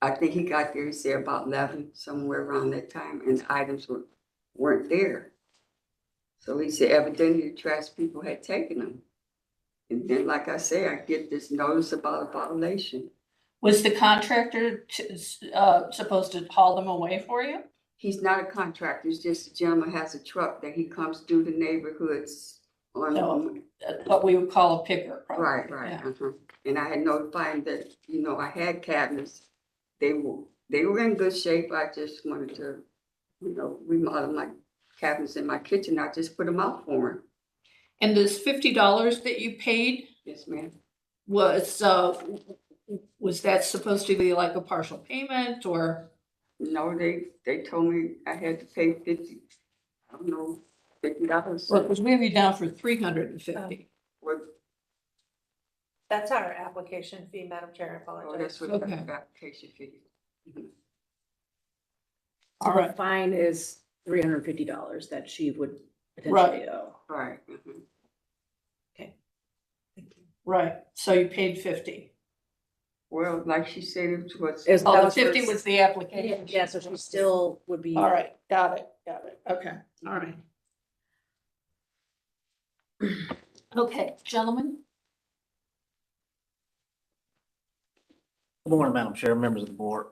I think he got there, he said about 11, somewhere around that time, and the items weren't there. So he said evidently the trash people had taken them. And then, like I say, I get this notice about a violation. Was the contractor supposed to haul them away for you? He's not a contractor, it's just a gentleman has a truck that he comes through the neighborhoods on. No, what we would call a picker, probably. Right, Yeah. And I had notified him that, I had cabinets. They were in good shape. I just wanted to, remodel my cabinets in my kitchen. I just put them out for him. And this $50 that you paid Yes, ma'am. was that supposed to be like a partial payment or? No, they told me I had to pay $50. Well, it was maybe down for $350. That's our application fee, Madam Chair, I apologize. Oh, that's what Okay. the application fee. So All the right. fine is $350 that she would Right. potentially owe. Right. Right, so you paid 50. Well, like she said, it was. Oh, the 50 was the application. Yeah, so she still would be. All right, got it, okay, all right. Okay, gentlemen, Good morning, Madam Chair, members of the board.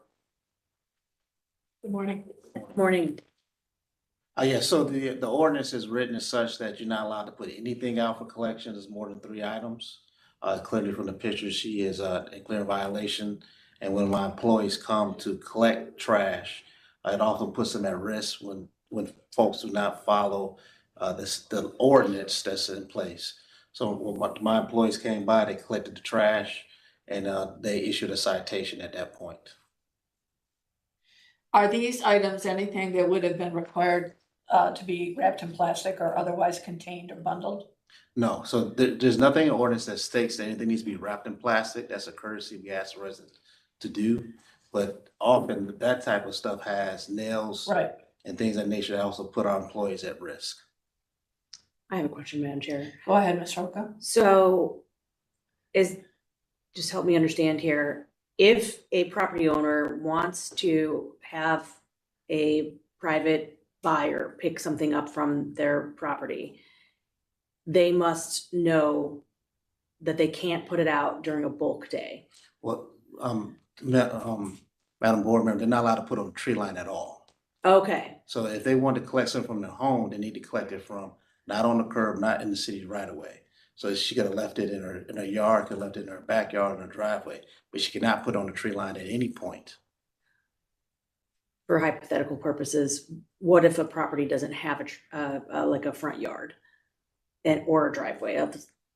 good morning. Morning. Yeah, so the ordinance is written as such that you're not allowed to put anything out for collection that's more than 3 items. Clearly from the picture, she is in clear violation. And when my employees come to collect trash, it often puts them at risk when folks do not follow the ordinance that's in place. So when my employees came by, they collected the trash and they issued a citation at that point. Are these items anything that would have been required to be wrapped in plastic or otherwise contained or bundled? No, so there's nothing in the ordinance that states that anything needs to be wrapped in plastic. That's a courtesy we ask residents to do. But often that type of stuff has nails Right. and things of that nature that also put our employees at risk. I have a question, Madam Chair. Go ahead, Ms. Roca. So just help me understand here. If a property owner wants to have a private buyer pick something up from their property, they must know that they can't put it out during a bulk day. Well, Madam Board Member, they're not allowed to put on the tree line at all. Okay, So if they want to collect something from their home, they need to collect it from, not on the curb, not in the city right away. So she could have left it in her yard, could have left it in her backyard, in her driveway, but she cannot put it on the tree line at any point. for hypothetical purposes, what if a property doesn't have like a front yard or a driveway?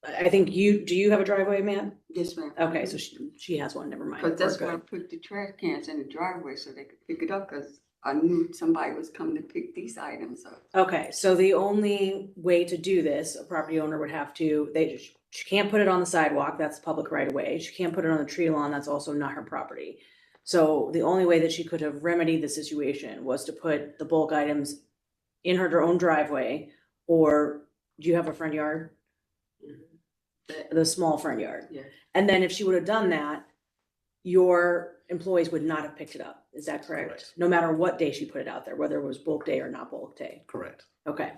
I think do you have a driveway, ma'am? Yes, ma'am. Okay, so she has one, never mind. Cause that's We're why I good. put the trash cans in the driveway so they could pick it up, cause I knew somebody was coming to pick these items up. Okay, so the only way to do this, a property owner would have to, she can't put it on the sidewalk, that's public right of way. She can't put it on the tree lawn, that's also not her property. So the only way that she could have remedied the situation was to put the bulk items in her own driveway, or do you have a front yard? The small front yard. Yeah. And then if she would have done that, your employees would not have picked it up. Is that correct? Correct. No matter what day she put it out there, whether it was bulk day or not bulk day. Correct. Okay.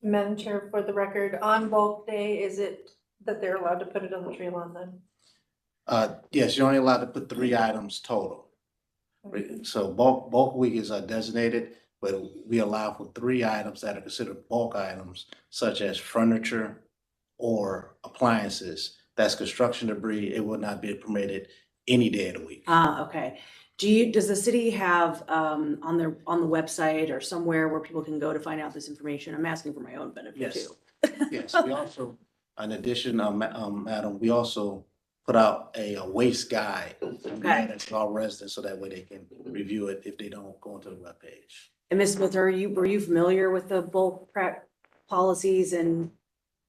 Madam Chair, for the record, on bulk day, is it that they're allowed to put it on the tree lawn then? Yes, you're only allowed to put 3 items total. So bulk week is designated, but we allow for 3 items that are considered bulk items, such as furniture or appliances. That's construction debris. It will not be permitted any day of the week. Okay. Does the city have on the website or somewhere where people can go to find out this information? I'm asking for my own benefit Yes. too. Yes, we also, in addition, Madam, we also put out a waste guide. To all residents, so that way they can review it if they don't go into the webpage. And Ms. Smith, were you familiar with the bulk policies and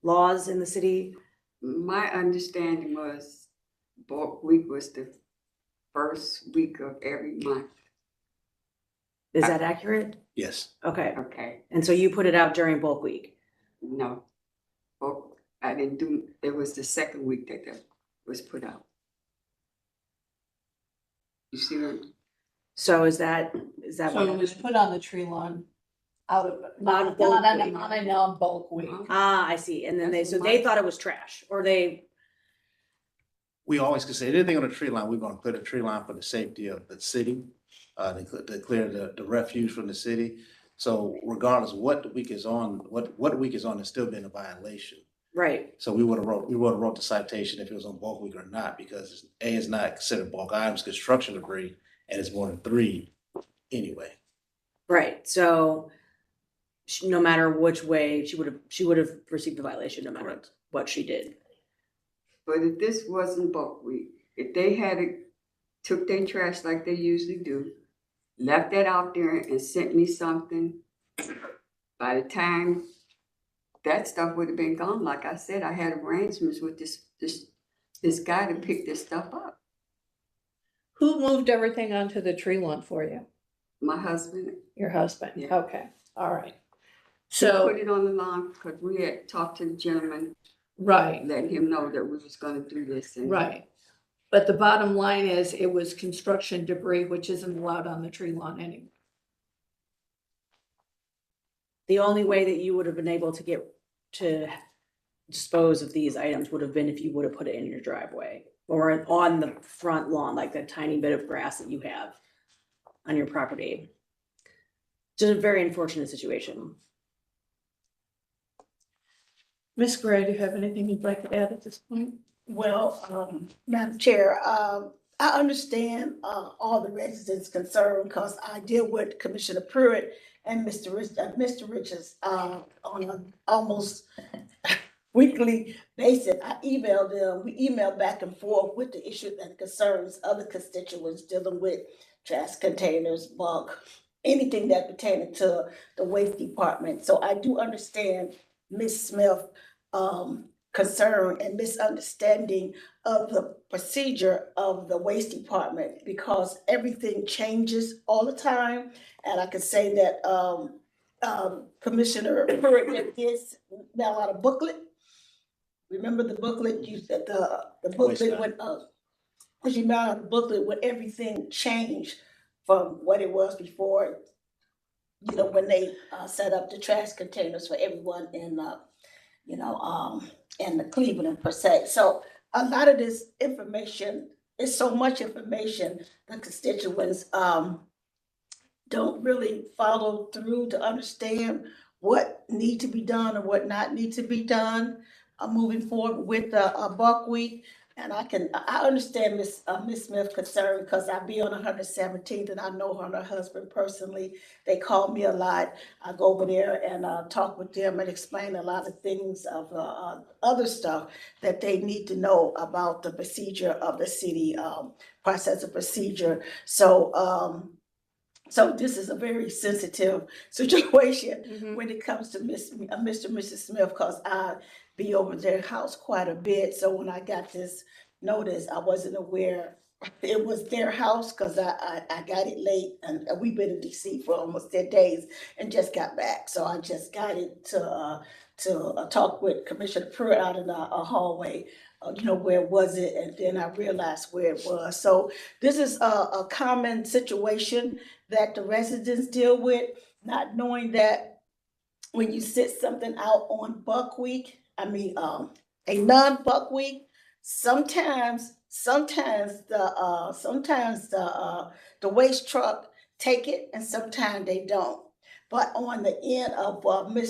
laws in the city? My understanding was bulk week was the first week of every month. Is that accurate? Yes. Okay. Okay, And so you put it out during bulk week? no. Oh, I didn't do, it was the second week that that was put out. You see what? So is that So what? it was put on the tree lawn out of, Not not bulk on week. a non-bulk week. Ah, I see. And then That's so what they my- thought it was trash, or they, We always consider anything on the tree line, we're gonna put a tree line for the safety of the city, to clear the refuse from the city. So regardless of what the week is on, what week is on, it's still been a violation. right, So we would have wrote the citation if it was on bulk week or not, because it's not considered bulk items, construction debris, and it's more than 3 anyway. right. So no matter which way, she would have received a violation no matter what she did. But if this wasn't bulk week, if they had it, took their trash like they usually do, left that out there and sent me something, by the time that stuff would have been gone, like I said, I had arrangements with this guy to pick this stuff up. Who moved everything onto the tree lawn for you? My husband. Your husband? Yeah. Okay, all right. So So, put it on the lawn because we had talked to the gentleman, right, letting him know that we was gonna do this. And right. But the bottom line is it was construction debris, which isn't allowed on the tree lawn anymore. The only way that you would have been able to get to dispose of these items would have been if you would have put it in your driveway or on the front lawn, like that tiny bit of grass that you have on your property. Just a very unfortunate situation. Ms. Gray, do you have anything you'd like to add at this point? Well, Madam Chair, I understand all the residents' concern because I deal with Commissioner Pruitt and Mr. Richards on an almost weekly basis. I emailed them, we emailed back and forth with the issues and concerns of the constituents dealing with trash containers, bulk, anything that pertaining to the waste department. So I do understand Ms. Smith concern and misunderstanding of the procedure of the waste department because everything changes all the time. And I can say that Commissioner Pruitt did mail out a booklet. Remember the booklet? You said the booklet went up. She mailed out a booklet with everything changed from what it was before. You know, when they set up the trash containers for everyone in in the Cleveland per se. So a lot of this information is so much information the constituents don't really follow through to understand what need to be done or what not need to be done moving forward with Buck Week. And I understand Miss Smith's concern because I be on 117th and I know her and her husband personally. They call me a lot. I go over there and talk with them and explain a lot of things of other stuff that they need to know about the procedure of the city, process of procedure. So this is a very sensitive situation when it comes to Mr. and Mrs. Smith, because I be over their house quite a bit. So when I got this notice, I wasn't aware it was their house because I got it late and we've been in DC for almost 10 days and just got back. So I just got it to talk with Commissioner Pruitt out in a hallway. Where was it? And then I realized where it was. So this is a common situation that the residents deal with, not knowing that when you sit something out on Buck Week, a non-Buck Week, sometimes the waste truck take it and sometimes they don't. But on the end of on the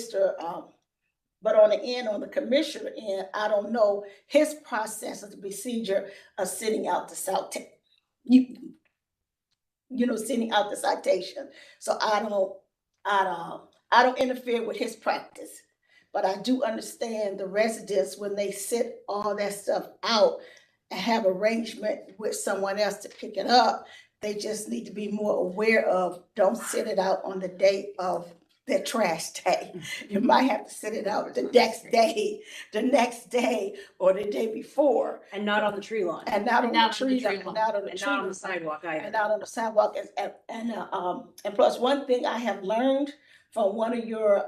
commissioner end, I don't know his process of the procedure of sending out the sending out the citation. So I don't interfere with his practice. But I do understand the residents when they sit all that stuff out and have arrangement with someone else to pick it up, they just need to be more aware of, don't sit it out on the date of their trash day. You might have to send it out the next day, or the day before. And not on the tree lawn. And not on the tree, lawn. and not on the And tree. not on the sidewalk either. And out on the sidewalk, and plus, one thing I have learned from one of your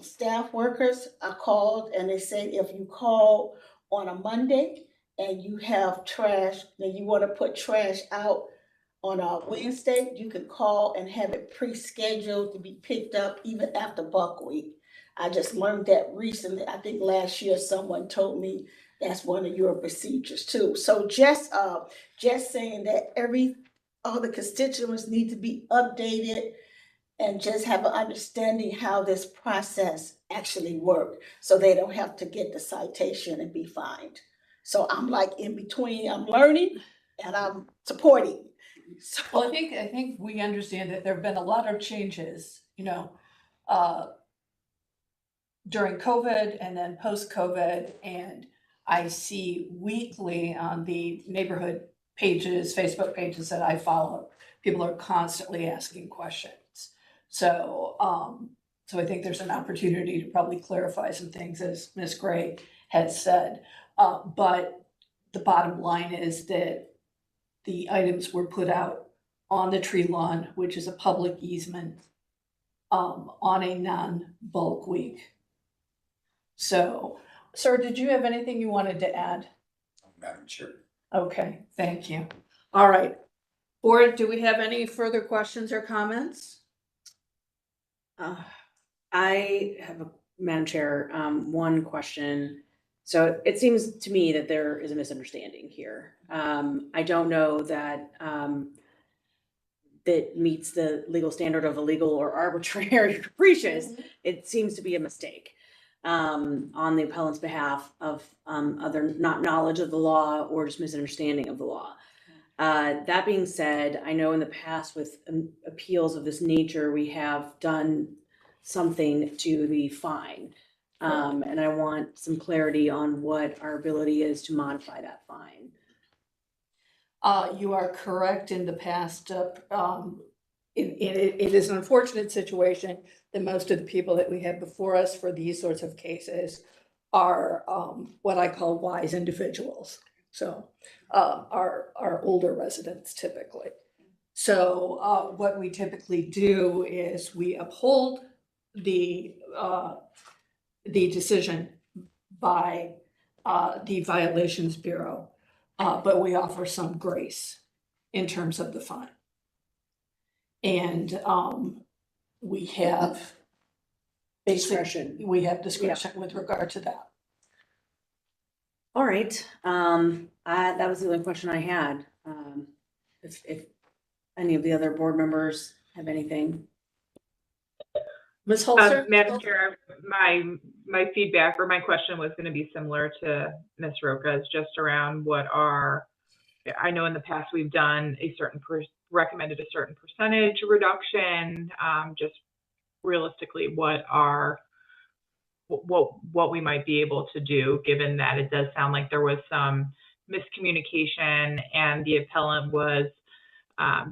staff workers, I called and they said if you call on a Monday and you have trash, then you want to put trash out on a Wednesday, you can call and have it pre-scheduled to be picked up even after Buck Week. I just learned that recently. I think last year someone told me that's one of your procedures too. So just saying that all the constituents need to be updated and just have an understanding how this process actually worked, so they don't have to get the citation and be fined. So I'm like in between, I'm learning and I'm supporting. So, Well, I think we understand that there have been a lot of changes, during COVID and then post-COVID, and I see weekly on the neighborhood pages, Facebook pages that I follow, people are constantly asking questions. So, so I think there's an opportunity to probably clarify some things, as Ms. Gray has said. But the bottom line is that the items were put out on the tree lawn, which is a public easement, on a non-bulk week. So, sir, did you have anything you wanted to add? Madam Chair. Okay, thank you. All right. Board, do we have any further questions or comments? I have Madam Chair, one question. So it seems to me that there is a misunderstanding here. I don't know that that meets the legal standard of illegal or arbitrary or capricious. It seems to be a mistake on the appellant's behalf of other not knowledge of the law or just misunderstanding of the law. That being said, I know in the past with appeals of this nature, we have done something to the fine. And I want some clarity on what our ability is to modify that fine. You are correct. In the past, it is an unfortunate situation that most of the people that we have before us for these sorts of cases are what I call wise individuals. So are older residents typically. So what we typically do is we uphold the decision by the Violations Bureau, but we offer some grace in terms of the fine. And we have discretion. We have discretion with regard to that. All right. That was the only question I had. If any of the other board members have anything. Ms. Holzer? Madam Chair, my feedback or my question was going to be similar to Ms. Roca's, just around I know in the past we've done recommended a certain percentage reduction, just realistically what we might be able to do, given that it does sound like there was some miscommunication and the appellant was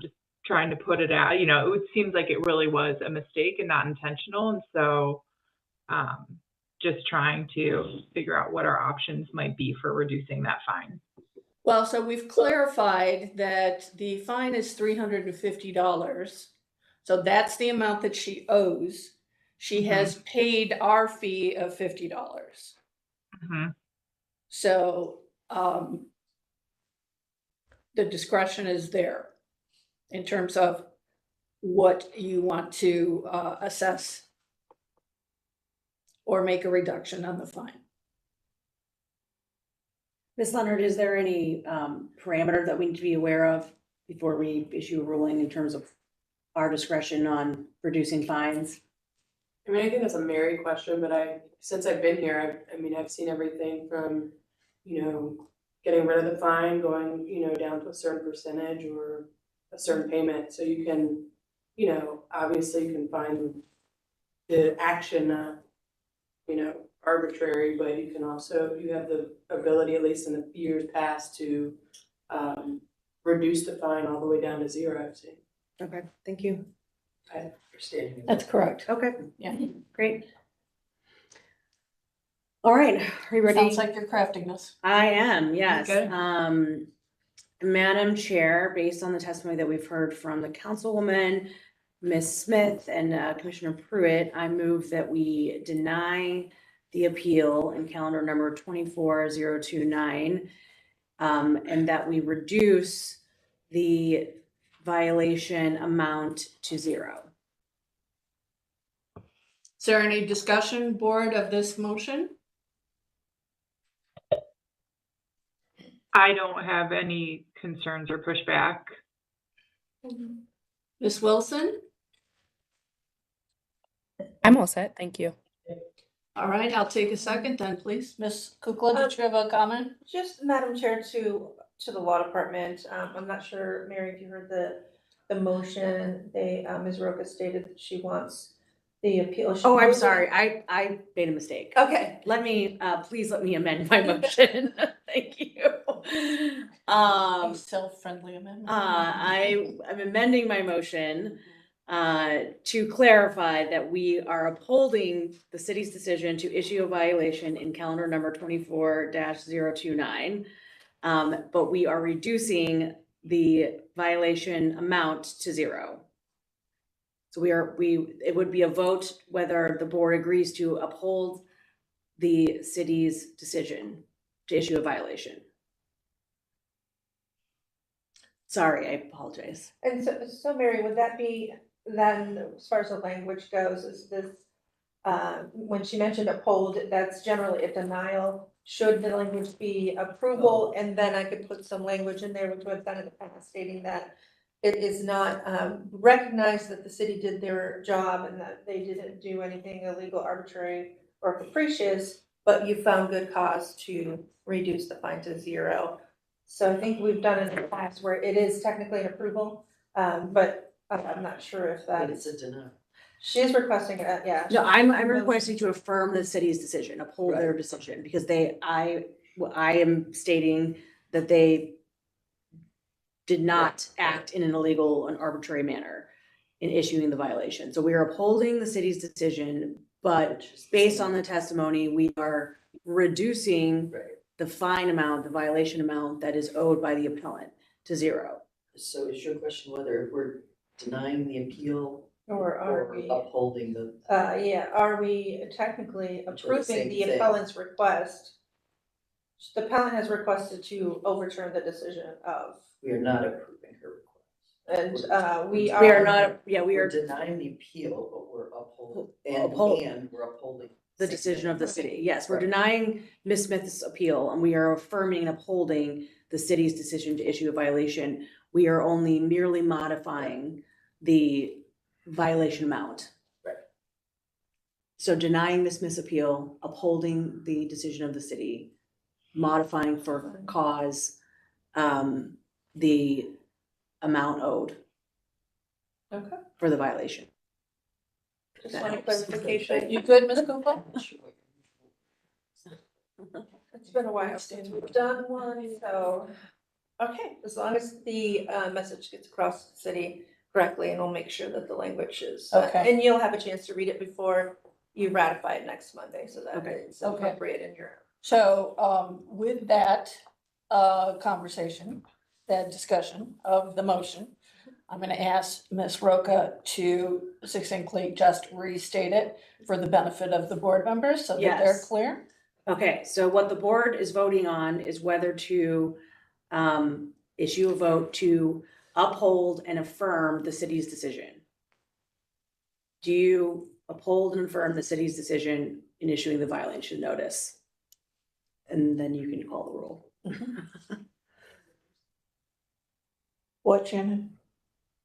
just trying to put it out. It seems like it really was a mistake and not intentional. And so just trying to figure out what our options might be for reducing that fine. Well, so we've clarified that the fine is $350. So that's the amount that she owes. She has paid our fee of $50. So the discretion is there in terms of what you want to assess or make a reduction on the fine. Ms. Leonard, is there any parameter that we need to be aware of before we issue a ruling in terms of our discretion on reducing fines? I mean, I think that's a Mary question, but since I've been here, I've seen everything from, getting rid of the fine, going, down to a certain percentage or a certain payment. So you can, obviously you can find the action, arbitrary, but you have the ability, at least in the years past, to reduce the fine all the way down to zero, I've seen. Okay, thank you. I understand. That's correct. Okay, Yeah. great. All right, are you ready? Sounds like you're crafting this. I am, yes. Okay. Madam Chair, based on the testimony that we've heard from the councilwoman, Ms. Smith and Commissioner Pruitt, I move that we deny the appeal in calendar number 24029, and that we reduce the violation amount to 0. Is there any discussion, board, of this motion? I don't have any concerns or pushback. Ms. Wilson? I'm all set, thank you. All right, I'll take a second then, please. Ms. Kukla, did you have a comment? Just, Madam Chair, to the law department, I'm not sure, Mary, if you heard the motion, Ms. Roca stated that she wants the appeal. Oh, I'm sorry, I made a mistake. Okay. Let me, please let me amend my motion. Thank you. Self-friendly amendment. I'm amending my motion to clarify that we are upholding the city's decision to issue a violation in calendar number 24-029. But we are reducing the violation amount to 0. So it would be a vote whether the board agrees to uphold the city's decision to issue a violation. Sorry, I apologize. And so Mary, would that be then, as far as the language goes, is this, when she mentioned uphold, that's generally a denial? Should the language be approval? And then I could put some language in there, which I've done in the past, stating that it is not recognized that the city did their job and that they didn't do anything illegal, arbitrary, or capricious, but you found good cause to reduce the fine to 0. So I think we've done it in the past where it is technically an approval, but I'm not sure if that. It's a denial. She's requesting it, yeah. No, I'm requesting to affirm the city's decision, uphold their decision, because I am stating that they did not act in an illegal and arbitrary manner in issuing the violation. So we are upholding the city's decision, but based on the testimony, we are reducing the fine amount, the violation amount that is owed by the appellant to 0. So is your question whether we're denying the appeal Or are we upholding the? Are we technically approving same the thing. appellant's request? The appellant has requested to overturn the decision of. We are not approving her request. And we are not, we We're are denying the appeal, but we're upholding, and we're upholding. the decision of the city. Yes, we're denying Ms. Smith's appeal, and we are affirming and upholding the city's decision to issue a violation. We are only merely modifying the violation amount. Right. So denying Ms. Smith's appeal, upholding the decision of the city, modifying for cause the amount owed Okay. for the violation. Just want a clarification. You good, Ms. Kukla? It's been a while since we've done one, so, okay, as long as the message gets across to the city correctly, and we'll make sure that the language is. Okay. And you'll have a chance to read it before you ratify it next Monday, so that Okay. it's appropriate in your. So, with that, conversation, that discussion of the motion, I'm gonna ask Ms. Roca to succinctly just restate it for the benefit of the board members so that they're Yes. clear. Okay, so what the board is voting on is whether to issue a vote to uphold and affirm the city's decision. Do you uphold and affirm the city's decision in issuing the violation notice? And then you can call the roll. What, Shannon?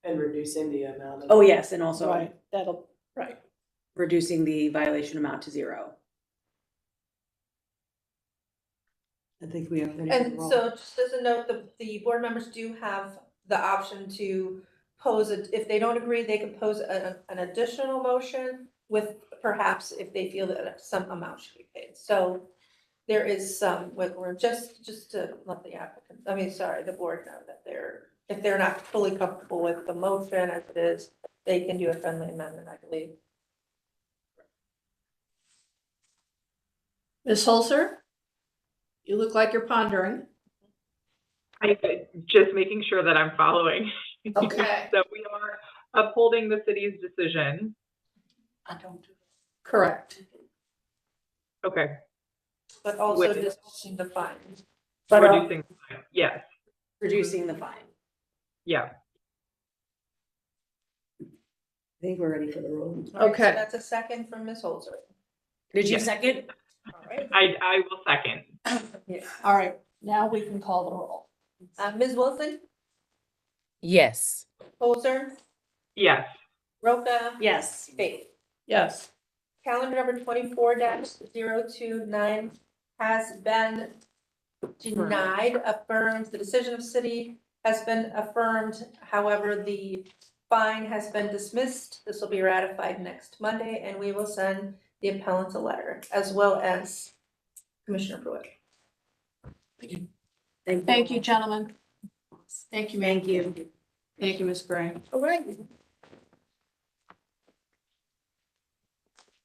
And reducing the amount of. Oh, yes, and also Right, that'll, right. reducing the violation amount to 0. I think we have. And so just as a note, the board members do have the option to pose if they don't agree, they can pose an additional motion with perhaps if they feel that some amount should be paid. So there is some wiggle room, just to let the the board know that if they're not fully comfortable with the motion as it is, they can do a friendly amendment, I believe. Ms. Holzer? You look like you're pondering. Just making sure that I'm following. Okay. So we are upholding the city's decision. I don't do. Correct. Okay. But also With- discussing the fine. But Reducing, yes, reducing the fine. yeah. I think we're ready for the roll. All right, Okay. so that's a second from Ms. Holzer. Did you Yes. second? All right. I will second. All right, now we can call the roll. Ms. Wilson, Yes. Holzer, Yes. Roca, Yes. Faith. Yes. Calendar number 24-029 has been denied, affirmed. The decision of city has been affirmed. However, the fine has been dismissed. This will be ratified next Monday, and we will send the appellant a letter, as well as Commissioner Pruitt. Thank you, gentlemen. Thank you, ma'am. Thank you. Thank you, Ms. Gray. All right.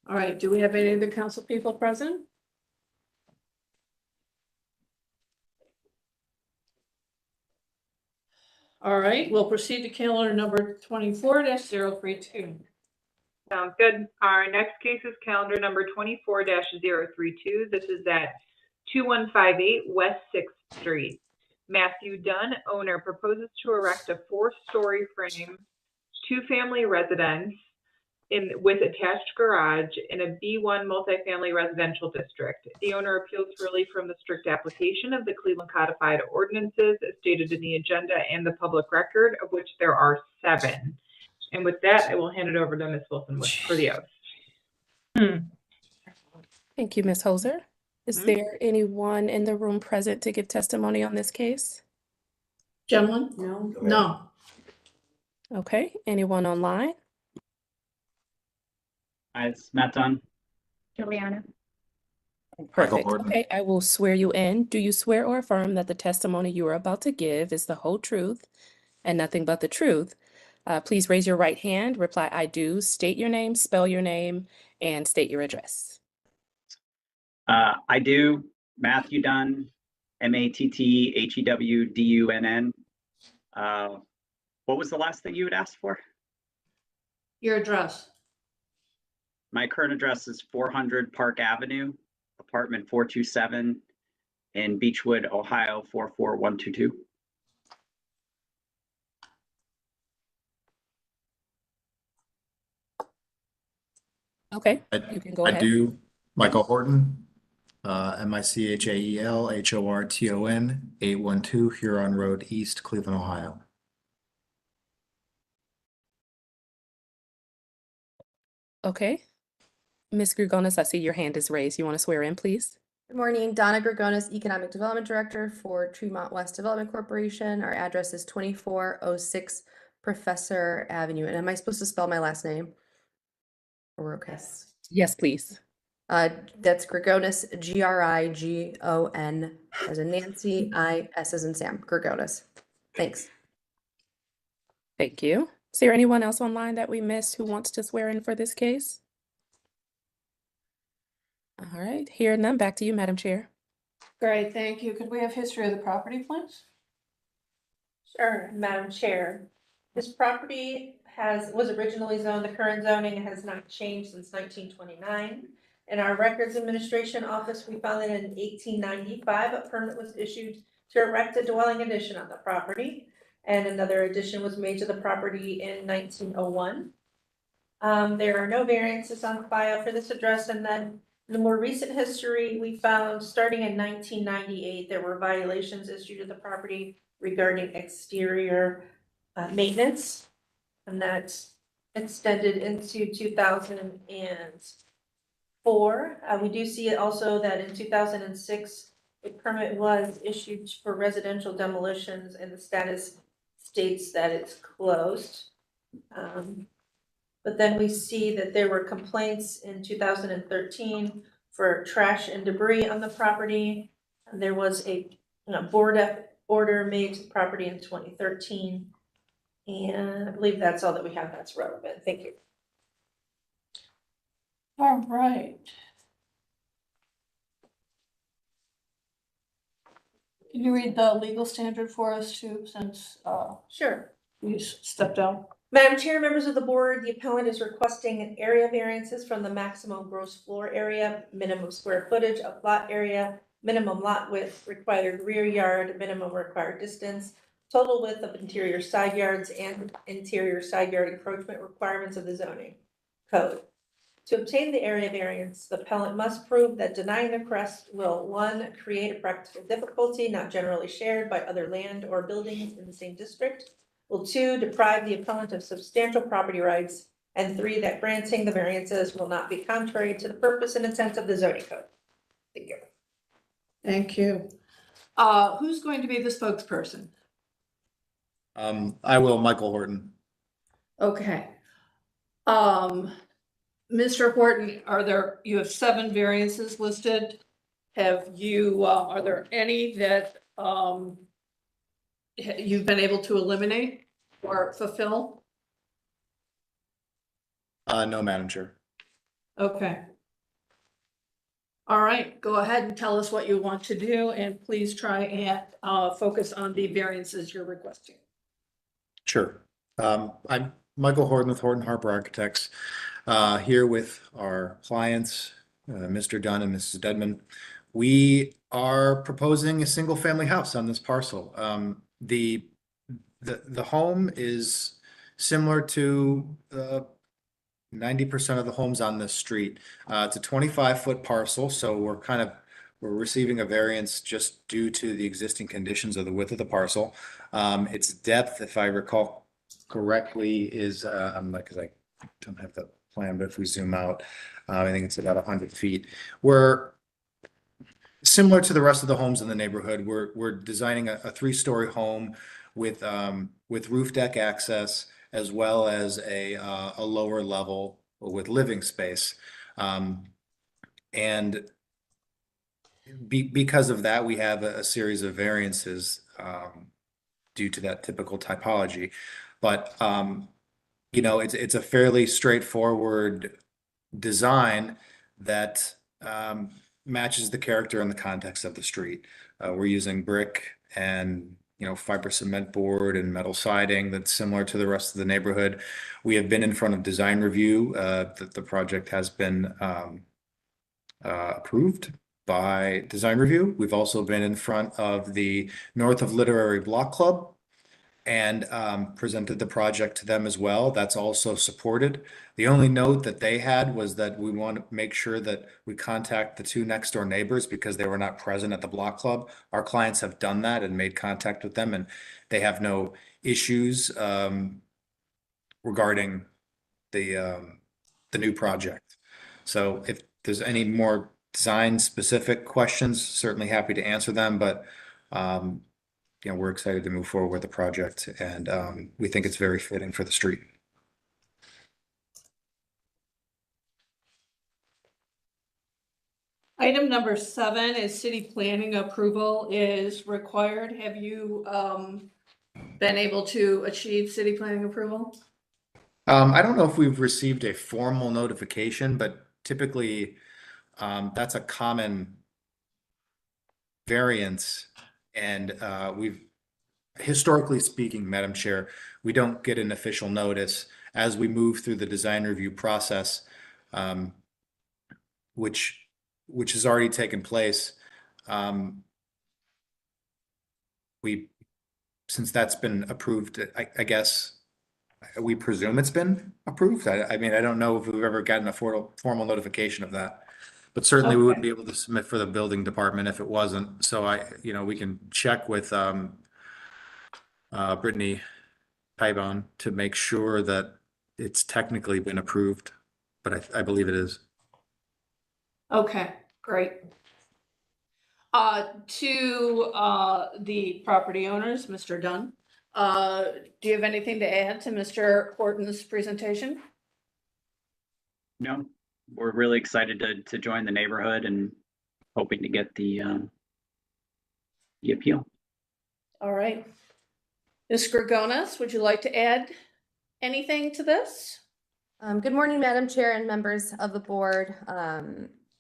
All right, do we have any other council people present? All right, we'll proceed to calendar number 24-032. Sounds good. Our next case is calendar number 24-032. This is at 2158 West 6th Street. Matthew Dunn, owner, proposes to erect a 4-story frame, 2-family residence with attached garage in a B1 multifamily residential district. The owner appeals for relief from the strict application of the Cleveland Codified Ordinances as stated in the agenda and the public record, of which there are 7. And with that, I will hand it over to Ms. Wilson for the oath. Thank you, Ms. Holzer. Is Mhm. there anyone in the room present to give testimony on this case? Gentlemen? No. No. Okay, anyone online? Hi, it's Matt Dunn. Juliana. Perfect. Horton. Okay, I will swear you in. Do you swear or affirm that the testimony you are about to give is the whole truth and nothing but the truth? Please raise your right hand, reply, I do, state your name, spell your name, and state your address. I do. Matthew Dunn, MATTHEWDUNN. What was the last thing you had asked for? Your address. My current address is 400 Park Avenue, apartment 427 in Beechwood, Ohio, 44122. Okay, I you can go I ahead. do. Michael Horton, MICHAELHORTON, 812 Huron Road East, Cleveland, Ohio. Okay. Ms. Grigonis, I see your hand is raised. You want to swear in, please? Good morning, Donna Grigonis, Economic Development Director for Tremont West Development Corporation. Our address is 2406 Professor Avenue. And am I supposed to spell my last name? Or we're okay? Yes, please. That's Grigonis, Grigon as in Nancy, S as in Sam, Grigonis. Thanks. Thank you. Is there anyone else online that we missed who wants to swear in for this case? All right, here none. Back to you, Madam Chair. Great, thank you. Could we have history of the property, please? Sure, Madam Chair. This property was originally zoned, the current zoning has not changed since 1929. In our Records Administration Office, we found that in 1895, a permit was issued to erect a dwelling addition on the property. And another addition was made to the property in 1901. There are no variances on file for this address. And then in the more recent history, we found starting in 1998, there were violations issued to the property regarding exterior maintenance. And that extended into 2004. We do see also that in 2006, a permit was issued for residential demolitions and the status states that it's closed. But then we see that there were complaints in 2013 for trash and debris on the property. And there was a board order made to the property in 2013. And I believe that's all that we have that's relevant. Thank you. All right. Can you read the legal standard for us too, since Sure. you stepped out? Madam Chair, members of the board, the appellant is requesting an area variances from the maximum gross floor area, minimum square footage of lot area, minimum lot width, required rear yard, minimum required distance, total width of interior side yards, and interior side yard encroachment requirements of the zoning code. To obtain the area variance, the appellant must prove that denying the request will, 1, create a practical difficulty not generally shared by other land or buildings in the same district, will 2, deprive the appellant of substantial property rights, and 3, that granting the variances will not be contrary to the purpose and intent of the zoning code. Thank you. Thank you. Who's going to be the spokesperson? I will, Michael Horton. Okay. Mr. Horton, you have 7 variances listed. Have you, are there any that, you've been able to eliminate or fulfill? No, Madam Chair. Okay. All right, go ahead and tell us what you want to do, and please try and focus on the variances you're requesting. Sure. I'm Michael Horton with Horton Harper Architects, here with our clients, Mr. Dunn and Mrs. Dedman. We are proposing a single family house on this parcel. The home is similar to 90% of the homes on this street. It's a 25-foot parcel, so we're receiving a variance just due to the existing conditions of the width of the parcel. Its depth, if I recall correctly, is because I don't have the plan, but if we zoom out, I think it's about 100 feet. We're similar to the rest of the homes in the neighborhood. We're designing a 3-story home with roof deck access, as well as a lower level with living space. And because of that, we have a series of variances due to that typical typology. But it's a fairly straightforward design that matches the character and the context of the street. We're using brick and fiber cement board and metal siding that's similar to the rest of the neighborhood. We have been in front of design review. The project has been approved by design review. We've also been in front of the North of Literary Block Club and presented the project to them as well. That's also supported. The only note that they had was that we want to make sure that we contact the 2 next door neighbors because they were not present at the block club. Our clients have done that and made contact with them, and they have no issues regarding the new project. So if there's any more design specific questions, certainly happy to answer them, but we're excited to move forward with the project, and we think it's very fitting for the street. Item number 7 is city planning approval is required. Have you been able to achieve city planning approval? I don't know if we've received a formal notification, but typically that's a common variance. And we've, historically speaking, Madam Chair, we don't get an official notice as we move through the design review process, which has already taken place. Since that's been approved, I guess we presume it's been approved. I mean, I don't know if we've ever gotten a formal notification of that. But certainly we would be able to submit for the building department if it wasn't. So we can check with Brittany Pybon to make sure that it's technically been approved, but I believe it is. Okay, great. To the property owners, Mr. Dunn, do you have anything to add to Mr. Horton's presentation? No, we're really excited to join the neighborhood and hoping to get the appeal. All right. Ms. Gregonis, would you like to add anything to this? Good morning, Madam Chair and members of the board.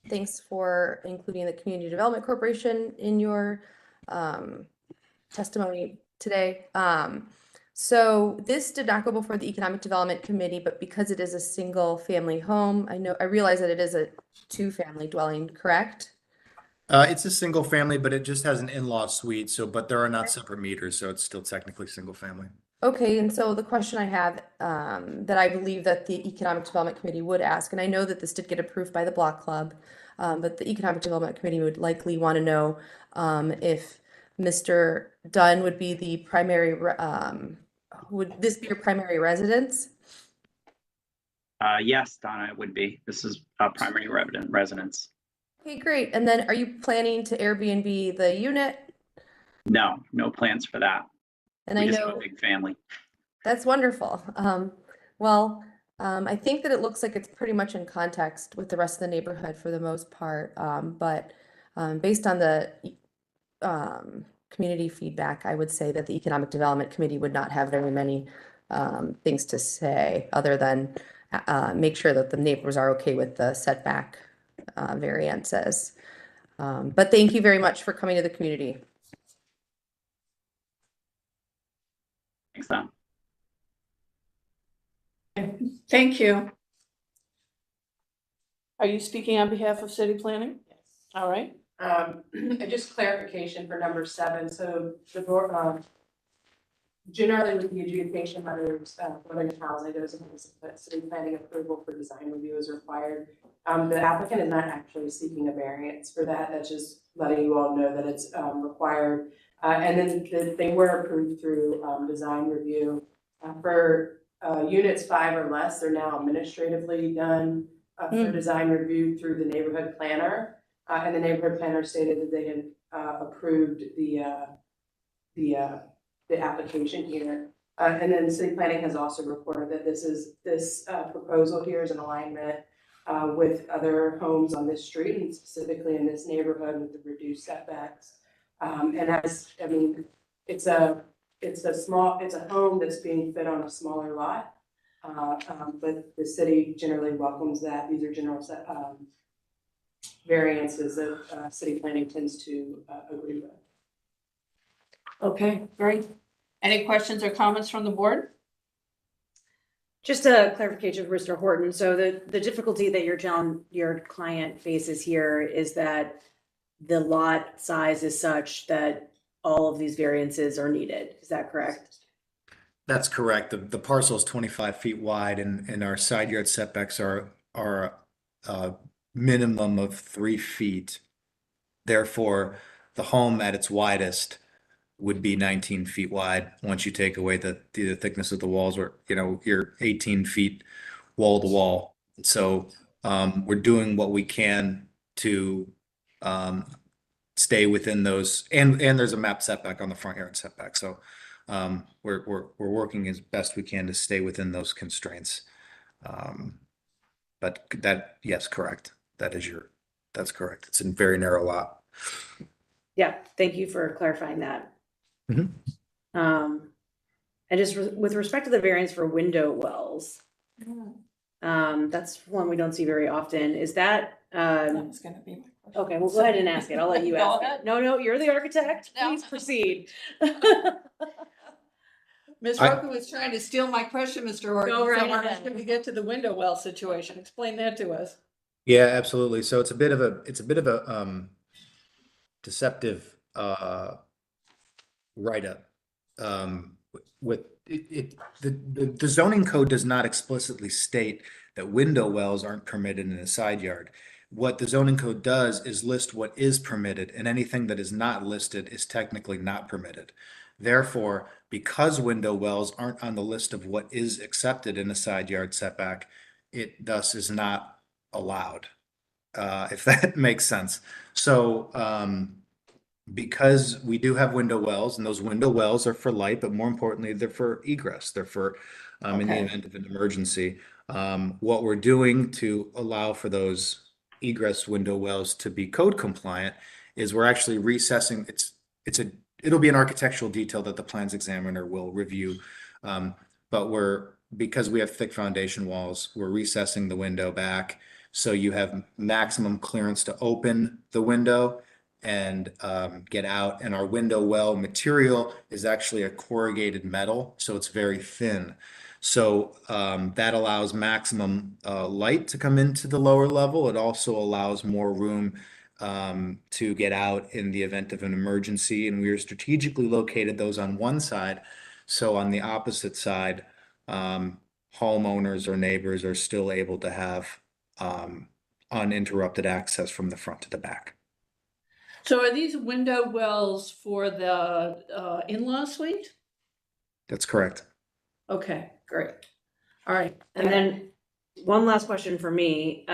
Thanks for including the Community Development Corporation in your testimony today. So this did not go before the Economic Development Committee, but because it is a single family home, I realize that it is a 2-family dwelling, correct? It's a single family, but it just has an in-law suite. So, but there are not separate meters, so it's still technically single family. Okay, and so the question I have that I believe that the Economic Development Committee would ask, and I know that this did get approved by the Block Club, but the Economic Development Committee would likely want to know if Mr. Dunn would be the primary, would this be your primary residence? Yes, Donna, it would be. This is a primary residence. Okay, great. And then are you planning to Airbnb the unit? No, no plans for that. And We I just have know a big family. that's wonderful. I think that it looks like it's pretty much in context with the rest of the neighborhood for the most part. But based on the community feedback, I would say that the Economic Development Committee would not have very many things to say other than make sure that the neighbors are okay with the setback variances. But thank you very much for coming to the community. Thanks, Don. Thank you. Are you speaking on behalf of city planning? Yes. All right. And just clarification for number 7, so the board, generally with the adjudication matters, building and housing, there's a city planning approval for design review is required. The applicant is not actually seeking a variance for that, that's just letting you all know that it's required. And then they were approved through design review. For units 5 or less, they're now administratively done for design review through the neighborhood planner. And the neighborhood planner stated that they had approved the application here. And then city planning has also reported that this proposal here is in alignment with other homes on this street and specifically in this neighborhood with the reduced setbacks. It's a home that's being fit on a smaller lot. But the city generally welcomes that. These are general variances that city planning tends to agree with. Okay, great. Any questions or comments from the board? Just a clarification for Mr. Horton. So the difficulty that your client faces here is that the lot size is such that all of these variances are needed. Is that correct? That's correct. The parcel is 25 feet wide and our side yard setbacks are a minimum of 3 feet. Therefore, the home at its widest would be 19 feet wide once you take away the thickness of the walls, or you're 18 feet wall to wall. So we're doing what we can to stay within those, and there's a map setback on the front yard setback. So we're working as best we can to stay within those constraints. But yes, correct. That's correct. It's a very narrow lot. Yeah, thank you for clarifying that. Mm-hmm. And just with respect to the variance for window wells, that's one we don't see very often. Is that That's gonna be my question. okay? Well, go ahead and ask it. I'll let you Go ask ahead. it. No, you're the architect. No. Please proceed. Ms. Roca was trying to steal my question, Mr. Horton. Go right So we're ahead. going to get to the window well situation. Explain that to us. Yeah, absolutely. So it's a bit of a deceptive write-up. With it, the zoning code does not explicitly state that window wells aren't permitted in a side yard. What the zoning code does is list what is permitted, and anything that is not listed is technically not permitted. Therefore, because window wells aren't on the list of what is accepted in a side yard setback, it thus is not allowed, if that makes sense. So because we do have window wells, and those window wells are for light, but more importantly, they're for egress. They're for in the event of an emergency. What we're doing to allow for those egress window wells to be code compliant is we're actually recessing. it'll be an architectural detail that the plans examiner will review. But because we have thick foundation walls, we're recessing the window back. So you have maximum clearance to open the window and get out. And our window well material is actually a corrugated metal, so it's very thin. So that allows maximum light to come into the lower level. It also allows more room to get out in the event of an emergency. And we are strategically located those on one side. So on the opposite side, homeowners or neighbors are still able to have uninterrupted access from the front to the back. So are these window wells for the in-law suite? That's correct. Okay, great. All right. And then one last question for me,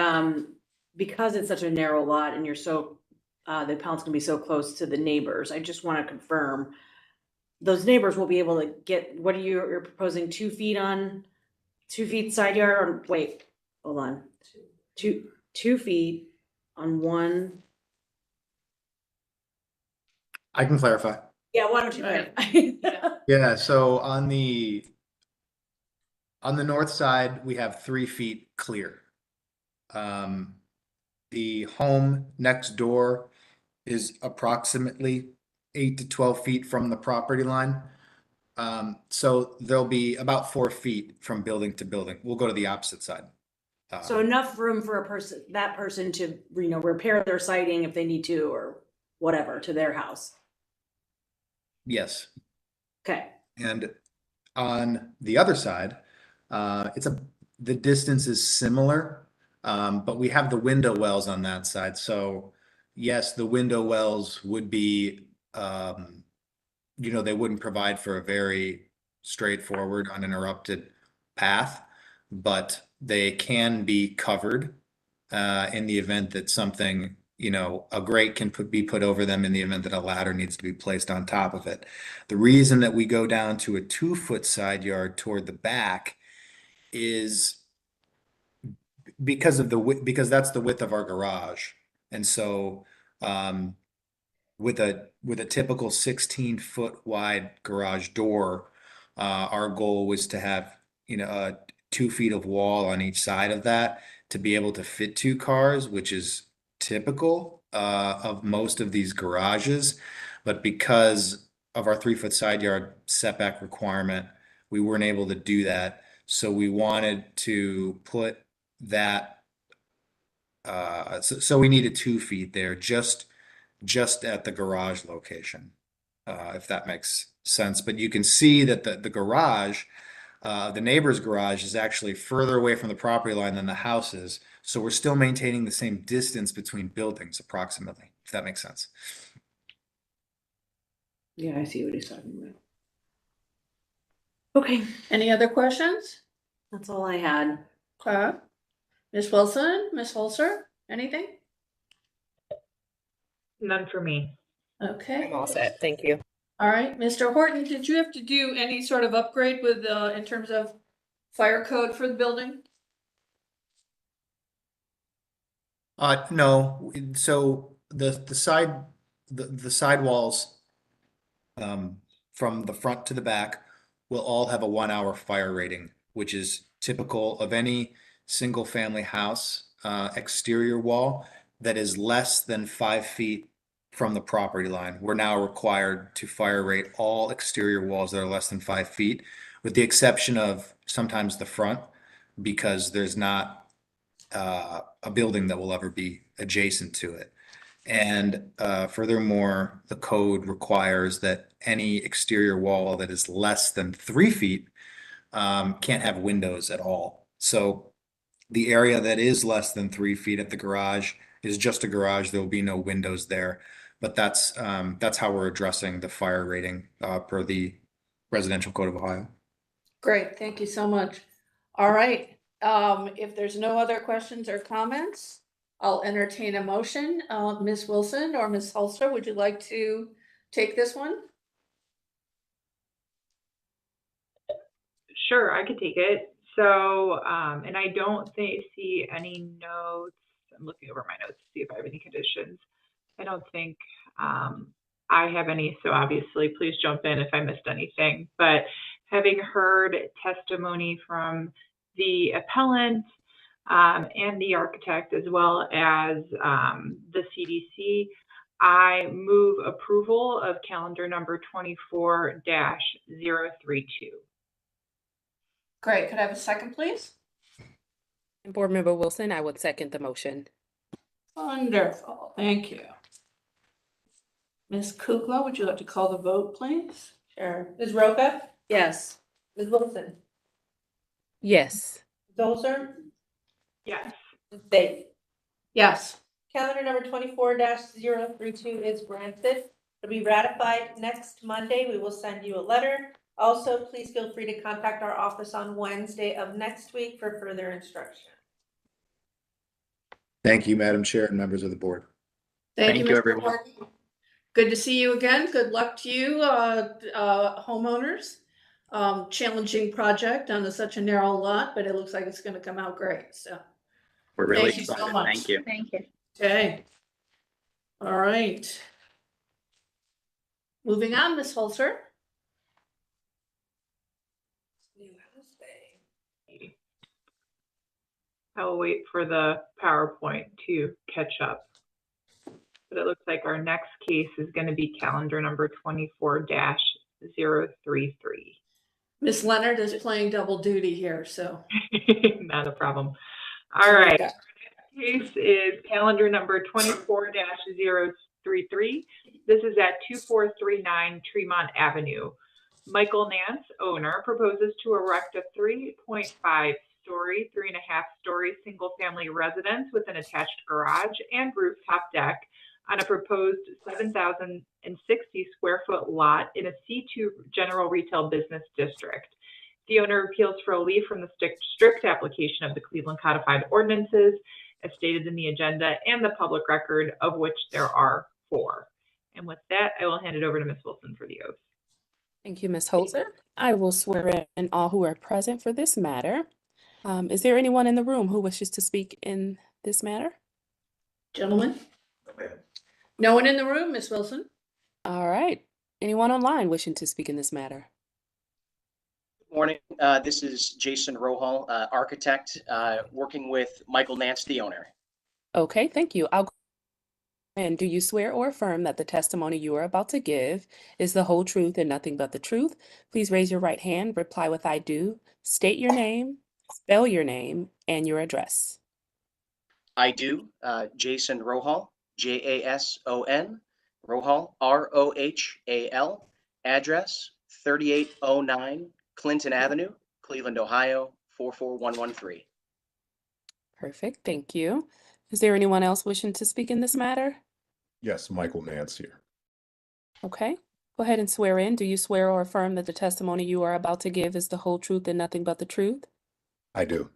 because it's such a narrow lot and you're so, the appellant's gonna be so close to the neighbors, I just wanna confirm those neighbors will be able to get, what are you, you're proposing 2 feet on, 2 feet side yard, or wait, hold on. 2 feet on one. I can clarify. Yeah, why don't you clarify? Yeah, so on the north side, we have 3 feet clear. The home next door is approximately 8 to 12 feet from the property line. So there'll be about 4 feet from building to building. We'll go to the opposite side. So enough room for that person to, repair their siding if they need to, or whatever, to their house. Yes. Okay. And on the other side, the distance is similar, but we have the window wells on that side. So yes, the window wells would be, they wouldn't provide for a very straightforward, uninterrupted path, but they can be covered in the event that something, a grate can be put over them in the event that a ladder needs to be placed on top of it. The reason that we go down to a 2-foot side yard toward the back is because that's the width of our garage. And so with a typical 16-foot wide garage door, our goal was to have 2 feet of wall on each side of that to be able to fit 2 cars, which is typical of most of these garages. But because of our 3-foot side yard setback requirement, we weren't able to do that. So we wanted to put that, so we needed 2 feet there just at the garage location, if that makes sense. But you can see that the garage, the neighbor's garage, is actually further away from the property line than the house is. So we're still maintaining the same distance between buildings approximately, if that makes sense. Yeah, I see what he's talking about. Okay. Any other questions? That's all I had. Ms. Wilson, Ms. Holzer, anything? None for me. Okay. I'm all set. Thank you. All right, Mr. Horton, did you have to do any sort of upgrade with, in terms of fire code for the building? No. So the side walls from the front to the back will all have a 1-hour fire rating, which is typical of any single family house exterior wall that is less than 5 feet from the property line. We're now required to fire rate all exterior walls that are less than 5 feet, with the exception of sometimes the front, because there's not a building that will ever be adjacent to it. And furthermore, the code requires that any exterior wall that is less than 3 feet can't have windows at all. So the area that is less than 3 feet at the garage is just a garage. There will be no windows there. But that's how we're addressing the fire rating per the Residential Code of Ohio. Great, thank you so much. All right, if there's no other questions or comments, I'll entertain a motion. Ms. Wilson or Ms. Holster, would you like to take this one? Sure, I could take it. So, and I don't see any notes. I'm looking over my notes to see if I have any conditions. I don't think I have any, so obviously please jump in if I missed anything. But having heard testimony from the appellant and the architect, as well as the CDC, I move approval of calendar number 24-032. Great. Could I have a second, please? And Board Member Wilson, I would second the motion. Wonderful. Thank you. Ms. Kukla, would you like to call the vote, please? Sure. Ms. Roca? Yes. Ms. Wilson? Yes. Dolzer? Yes. Ms. Day? Yes. Calendar number 24-032 is granted. It'll be ratified next Monday. We will send you a letter. Also, please feel free to contact our office on Wednesday of next week for further instruction. Thank you, Madam Chair and members of the board. Thank you, Thank you, Mr. everyone. Horton. Good to see you again. Good luck to you, homeowners. Challenging project on such a narrow lot, but it looks like it's going to come out great. So We're really thank you so excited. much. Thank you. Thank you. Okay. All right. Moving on, Ms. Holzer. I'll wait for the PowerPoint to catch up. But it looks like our next case is going to be calendar number 24-033. Ms. Leonard is playing double duty here, so. Not a problem. All right. Our next case is calendar number 24-033. This is at 2439 Tremont Avenue. Michael Nance, owner, proposes to erect a 3.5-story, 3.5-story single-family residence with an attached garage and rooftop deck on a proposed 7,060 square foot lot in a C2 general retail business district. The owner appeals for relief from the strict application of the Cleveland Codified Ordinances as stated in the agenda and the public record, of which there are 4. And with that, I will hand it over to Ms. Wilson for the oath. Thank you, Ms. Holzer. I will swear in all who are present for this matter. Is there anyone in the room who wishes to speak in this matter? Gentlemen? No one in the room, Ms. Wilson? All right. Anyone online wishing to speak in this matter? Morning. This is Jason Rohal, architect, working with Michael Nance, the owner. Okay, thank you. And do you swear or affirm that the testimony you are about to give is the whole truth and nothing but the truth? Please raise your right hand, reply with I do, state your name, spell your name, and your address. I do. Jason Rohal, Jason, Rohal, Rohal, address 3809 Clinton Avenue, Cleveland, Ohio, 44113. Perfect, thank you. Is there anyone else wishing to speak in this matter? Yes, Michael Nance here. Okay, go ahead and swear in. Do you swear or affirm that the testimony you are about to give is the whole truth and nothing but the truth? I do.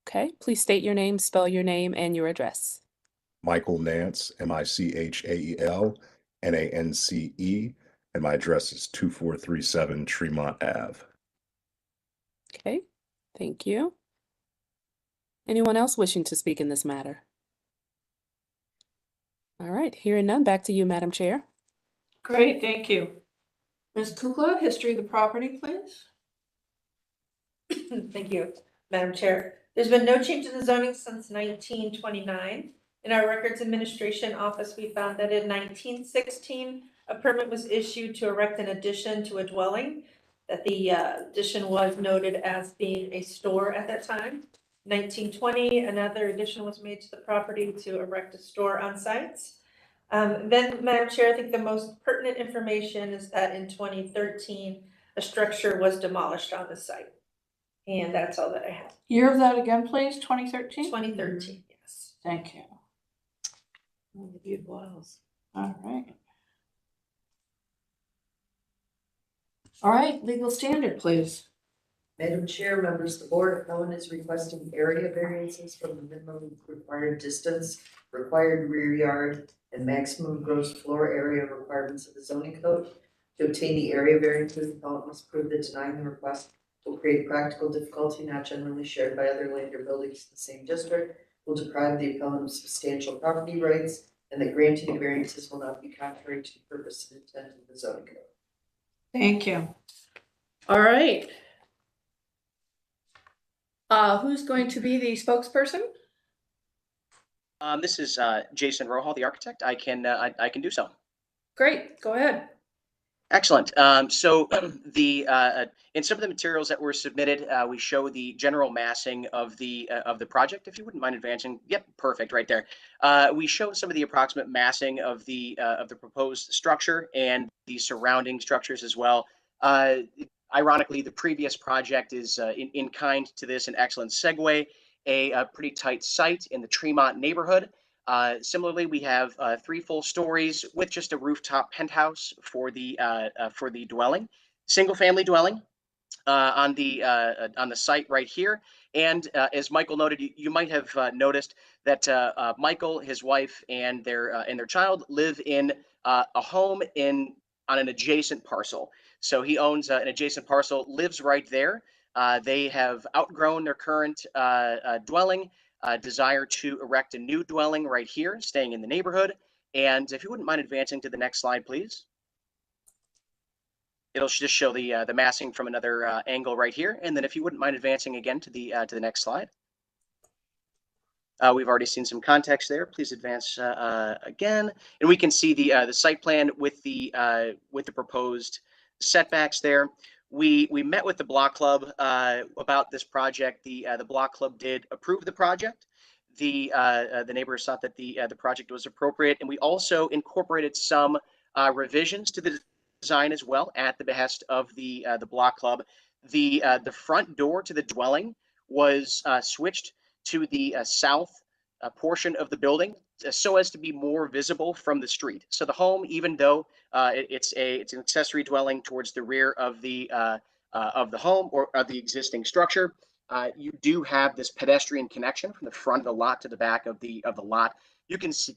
Okay, please state your name, spell your name, and your address. Michael Nance, Michael Nance, and my address is 2437 Tremont Ave. Okay, thank you. Anyone else wishing to speak in this matter? All right, hearing none, back to you, Madam Chair. Great, thank you. Ms. Kukla, history of the property, please. Thank you, Madam Chair. There's been no change in the zoning since 1929. In our Records Administration Office, we found that in 1916, a permit was issued to erect an addition to a dwelling, that the addition was noted as being a store at that time. 1920, another addition was made to the property to erect a store on site. Then, Madam Chair, I think the most pertinent information is that in 2013, a structure was demolished on the site. And that's all that I have. Year of that again, please, 2013? 2013, yes. Thank you. All right. All right, legal standard, please. Madam Chair, members of the board, appellant is requesting area variances from the minimum required distance, required rear yard, and maximum gross floor area requirements of the zoning code. To obtain the area variances, the appellant must prove that denying the request will create practical difficulty not generally shared by other land or buildings in the same district, will deprive the appellant of substantial property rights, and that granting of variances will not be contrary to the purpose and intent of the zoning code. Thank you. All right. Who's going to be the spokesperson? This is Jason Rohal, the architect. I can do so. Great, go ahead. Excellent. So in some of the materials that were submitted, we show the general massing of the project. If you wouldn't mind advancing, yep, perfect, right there. We show some of the approximate massing of the proposed structure and the surrounding structures as well. Ironically, the previous project is in kind to this, an excellent segue, a pretty tight site in the Tremont neighborhood. Similarly, we have 3 full stories with just a rooftop penthouse for the dwelling, single family dwelling on the site right here. And as Michael noted, you might have noticed that Michael, his wife, and their child live in a home on an adjacent parcel. So he owns an adjacent parcel, lives right there. They have outgrown their current dwelling. Desire to erect a new dwelling right here, staying in the neighborhood. And if you wouldn't mind advancing to the next slide, please. It'll just show the massing from another angle right here. And then if you wouldn't mind advancing again to the next slide. We've already seen some context there. Please advance again, and we can see the site plan with the proposed setbacks there. We met with the Block Club about this project. The Block Club did approve the project. The neighbors thought that the project was appropriate, and we also incorporated some revisions to the design as well at the behest of the Block Club. The front door to the dwelling was switched to the south portion of the building so as to be more visible from the street. So the home, even though it's an accessory dwelling towards the rear of the home or of the existing structure, you do have this pedestrian connection from the front of the lot to the back of the lot. You can see,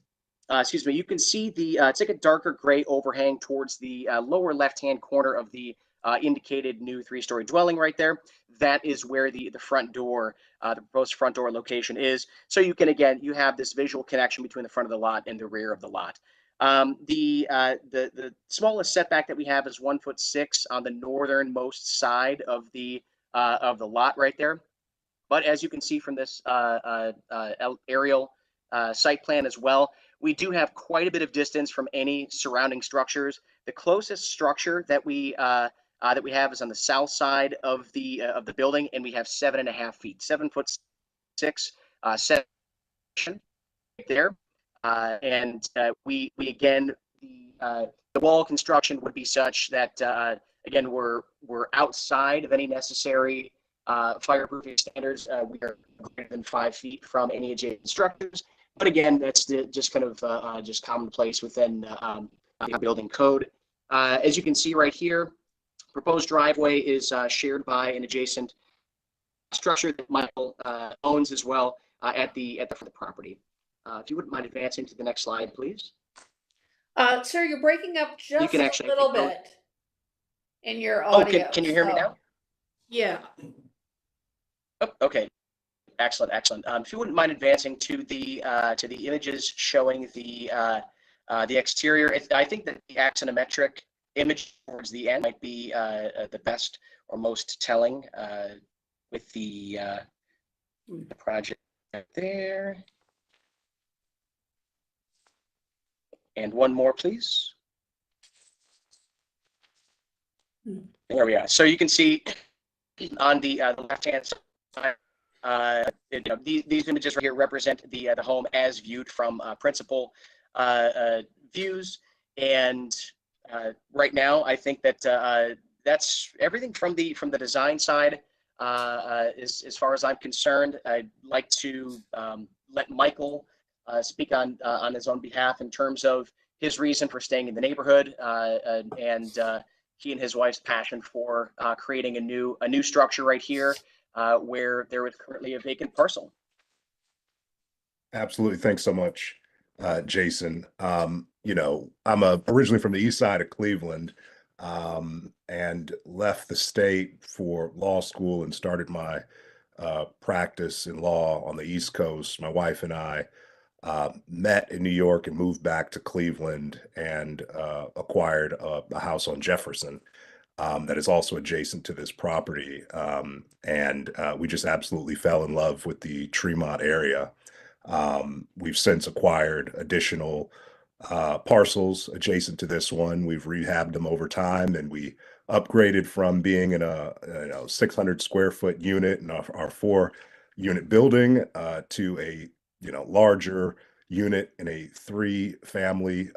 you can see it's like a darker gray overhang towards the lower left-hand corner of the indicated new 3-story dwelling right there. That is where the front door, the proposed front door location is. So you can, again, you have this visual connection between the front of the lot and the rear of the lot. The smallest setback that we have is 1'6" on the northernmost side of the lot right there. But as you can see from this aerial site plan as well, we do have quite a bit of distance from any surrounding structures. The closest structure that we have is on the south side of the building, and we have 7.5 feet, 7'6" section right there. And we again, the wall construction would be such that again, we're outside of any necessary fireproofing standards. We are greater than 5 feet from any adjacent structures. But again, that's just kind of just commonplace within the building code. As you can see right here, proposed driveway is shared by an adjacent structure that Michael owns as well at the property. If you wouldn't mind advancing to the next slide, please. Sir, you're breaking up just a little bit in your Oh, audio. can you hear me now? Yeah. Oh, okay. Excellent, excellent. If you wouldn't mind advancing to the images showing the exterior, I think that the axonometric image towards the end might be the best or most telling with the project right there. And one more, please. There we are. So you can see on the left-hand side, these images right here represent the home as viewed from principal views. And right now, I think that that's everything from the design side. As far as I'm concerned, I'd like to let Michael speak on his own behalf in terms of his reason for staying in the neighborhood and he and his wife's passion for creating a new structure right here where there is currently a vacant parcel. Absolutely. Thanks so much, Jason. You know, I'm originally from the east side of Cleveland and left the state for law school and started my practice in law on the East Coast. My wife and I met in New York and moved back to Cleveland and acquired a house on Jefferson that is also adjacent to this property. And we just absolutely fell in love with the Tremont area. We've since acquired additional parcels adjacent to this one. We've rehabbed them over time, and we upgraded from being in a 600 square foot unit in our 4-unit building to a larger unit in a 3-family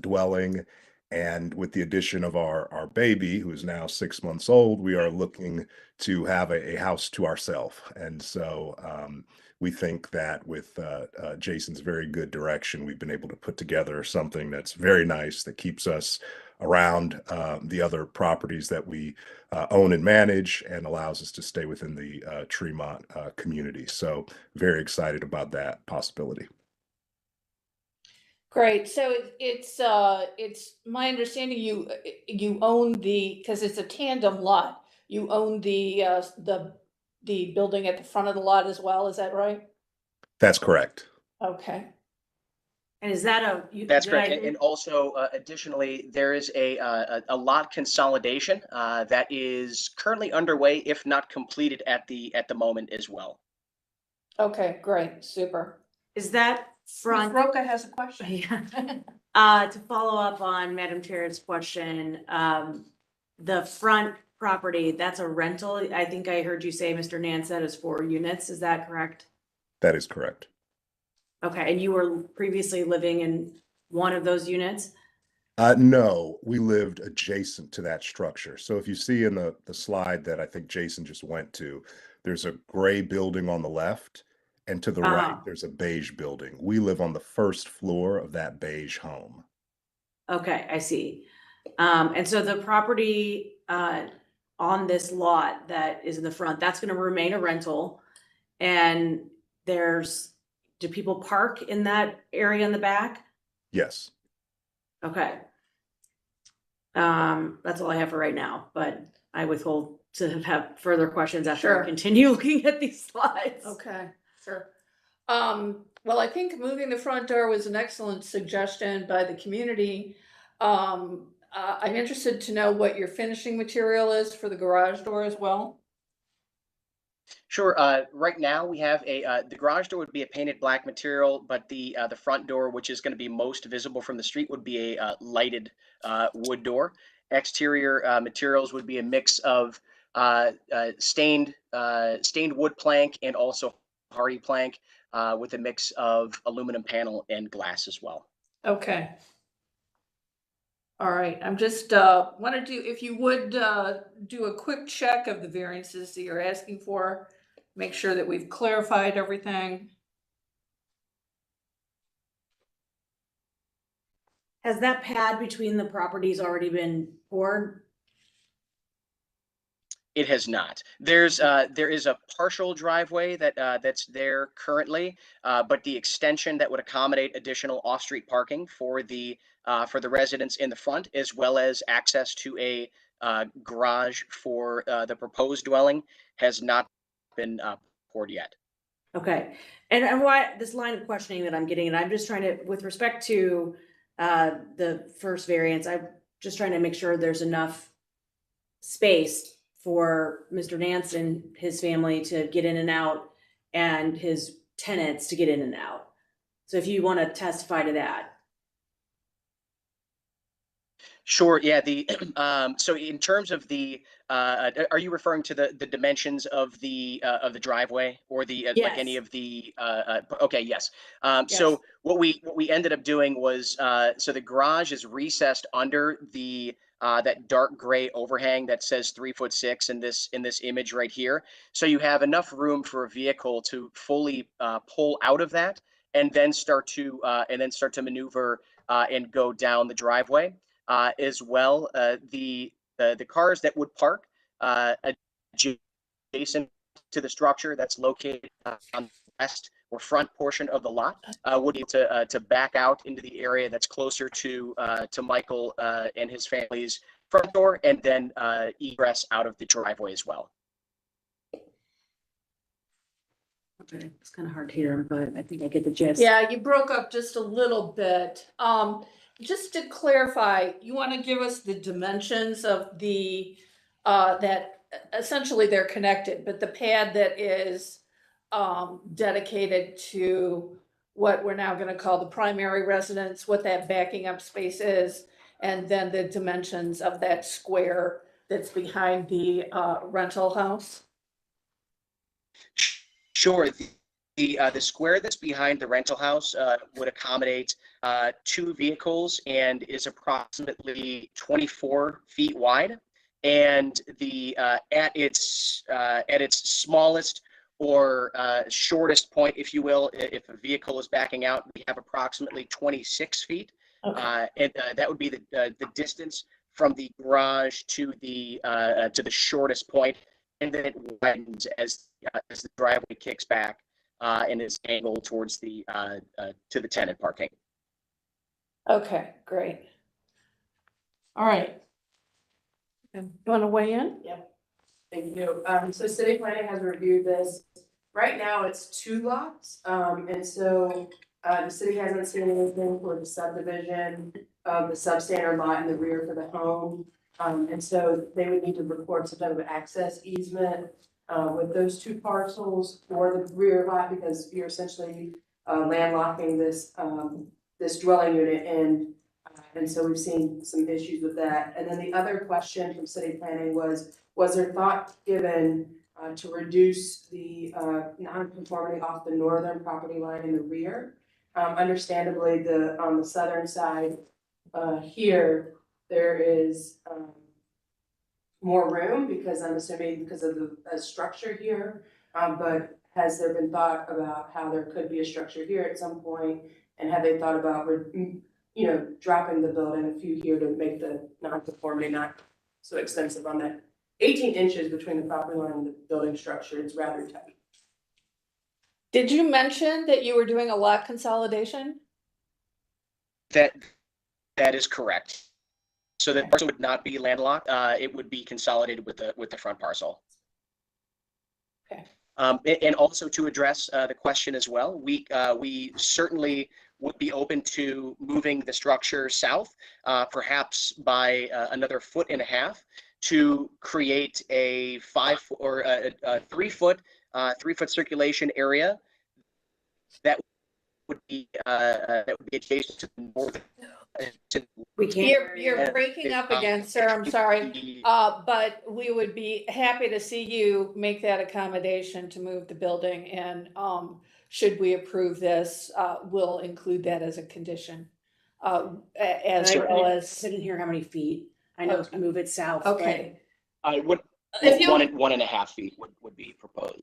dwelling. And with the addition of our baby, who is now 6 months old, we are looking to have a house to ourselves. And so we think that with Jason's very good direction, we've been able to put together something that's very nice, that keeps us around the other properties that we own and manage, and allows us to stay within the Tremont community. So very excited about that possibility. Great. So it's my understanding you own because it's a tandem lot. You own the building at the front of the lot as well. Is that right? That's correct. Okay. And is that That's correct. And also, additionally, there is a lot consolidation that is currently underway, if not completed at the moment as well. Okay, great, super. Is that front? Ms. Roca has a question. Yeah. To follow up on Madam Chair's question, the front property, that's a rental. I think I heard you say, Mr. Nance, that is 4 units. Is that correct? That is correct. Okay, and you were previously living in one of those units? No, we lived adjacent to that structure. So if you see in the slide that I think Jason just went to, there's a gray building on the left, and to the right, there's a beige building. We live on the first floor of that beige home. Okay, I see. And so the property on this lot that is in the front, that's going to remain a rental. And do people park in that area in the back? Yes. Okay. That's all I have for right now, but I withhold to have further questions after I continue looking at these slides. Okay, sure. Well, I think moving the front door was an excellent suggestion by the community. I'm interested to know what your finishing material is for the garage door as well. Sure. Right now we have the garage door would be a painted black material, but the front door, which is going to be most visible from the street, would be a lighted wood door. Exterior materials would be a mix of stained wood plank and also hardy plank with a mix of aluminum panel and glass as well. Okay. All right. I'm just want to do, if you would do a quick check of the variances that you're asking for, make sure that we've clarified everything. Has that pad between the properties already been poured? It has not. There is a partial driveway that's there currently, but the extension that would accommodate additional off-street parking for the residents in the front, as well as access to a garage for the proposed dwelling, has not been poured yet. Okay, and why this line of questioning that I'm getting, and I'm just trying to, with respect to the first variance, I'm just trying to make sure there's enough space for Mr. Nance and his family to get in and out, and his tenants to get in and out. So if you want to testify to that. Sure. Yeah. So in terms of are you referring to the dimensions of the driveway, or Yes. like any of the? Okay. Yes. So what we ended up doing was so the garage is recessed under that dark gray overhang that says 3'6" in this image right here. So you have enough room for a vehicle to fully pull out of that, and then start to maneuver and go down the driveway. As well, the cars that would park adjacent to the structure that's located on the west or front portion of the lot would be able to back out into the area that's closer to Michael and his family's front door, and then egress out of the driveway as well. Okay, it's kind of hard to hear, but I think I get the gist. Yeah, you broke up just a little bit. Just to clarify, you want to give us the dimensions of the, that essentially they're connected, but the pad that is dedicated to what we're now going to call the primary residence, what that backing up space is, and then the dimensions of that square that's behind the rental house? Sure. The square that's behind the rental house would accommodate 2 vehicles and is approximately 24 feet wide. And the at its smallest or shortest point, if you will, if a vehicle is backing out, we have approximately 26 feet. Okay. And that would be the distance from the garage to the shortest point, and then it widens as the driveway kicks back and is angled towards the to the tenant parking. Okay, great. All right. You want to weigh in? Yep. Thank you. So city planning has reviewed this. Right now, it's 2 lots. And so the city hasn't seen anything for the subdivision of the substandard lot in the rear for the home. And so they would need to record some type of access easement with those 2 parcels for the rear lot, because you're essentially landlocking this this dwelling unit in. And so we've seen some issues with that. And then the other question from city planning was there thought given to reduce the non-conformity off the northern property line in the rear? Understandably, on the southern side here, there is more room, because I'm assuming because of the structure here. But has there been thought about how there could be a structure here at some point? And have they thought about, dropping the building a few here to make the non-conformity not so extensive on that? 18 inches between the property line and the building structure, it's rather tight. Did you mention that you were doing a lot consolidation? That is correct. So the parcel would not be landlocked. It would be consolidated with the front parcel. Okay. And also to address the question as well, we certainly would be open to moving the structure south, perhaps by another 1.5 feet, to create a 5 or a 3 foot circulation area that would be adjacent to the northern. You're breaking up again, sir. I'm sorry. But we would be happy to see you make that accommodation to move the building, and should we approve this, we'll include that as a condition. As well as. I didn't hear how many feet. I know to move it south. Okay. I would, If you- 1.5 feet would be proposed.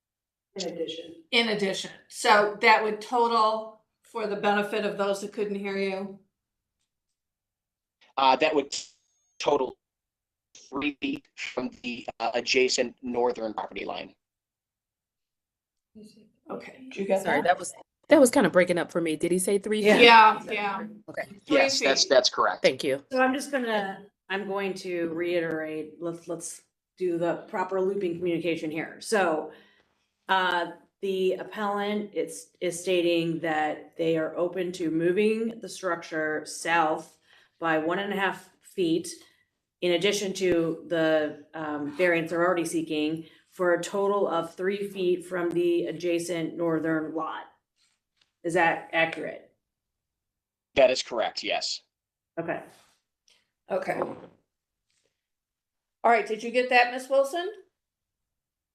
In addition, so that would total, for the benefit of those that couldn't hear you. That would total 3 feet from the adjacent northern property line. Okay, did you get Sorry, that? that was kind of breaking up for me. Did he say 3 feet? Yeah. Okay. Yes, that's correct. Thank you. So I'm going to reiterate, let's do the proper looping communication here. So the appellant is stating that they are open to moving the structure south by 1.5 feet, in addition to the variance they're already seeking, for a total of 3 feet from the adjacent northern lot. Is that accurate? That is correct, yes. Okay. Okay. All right, did you get that, Ms. Wilson?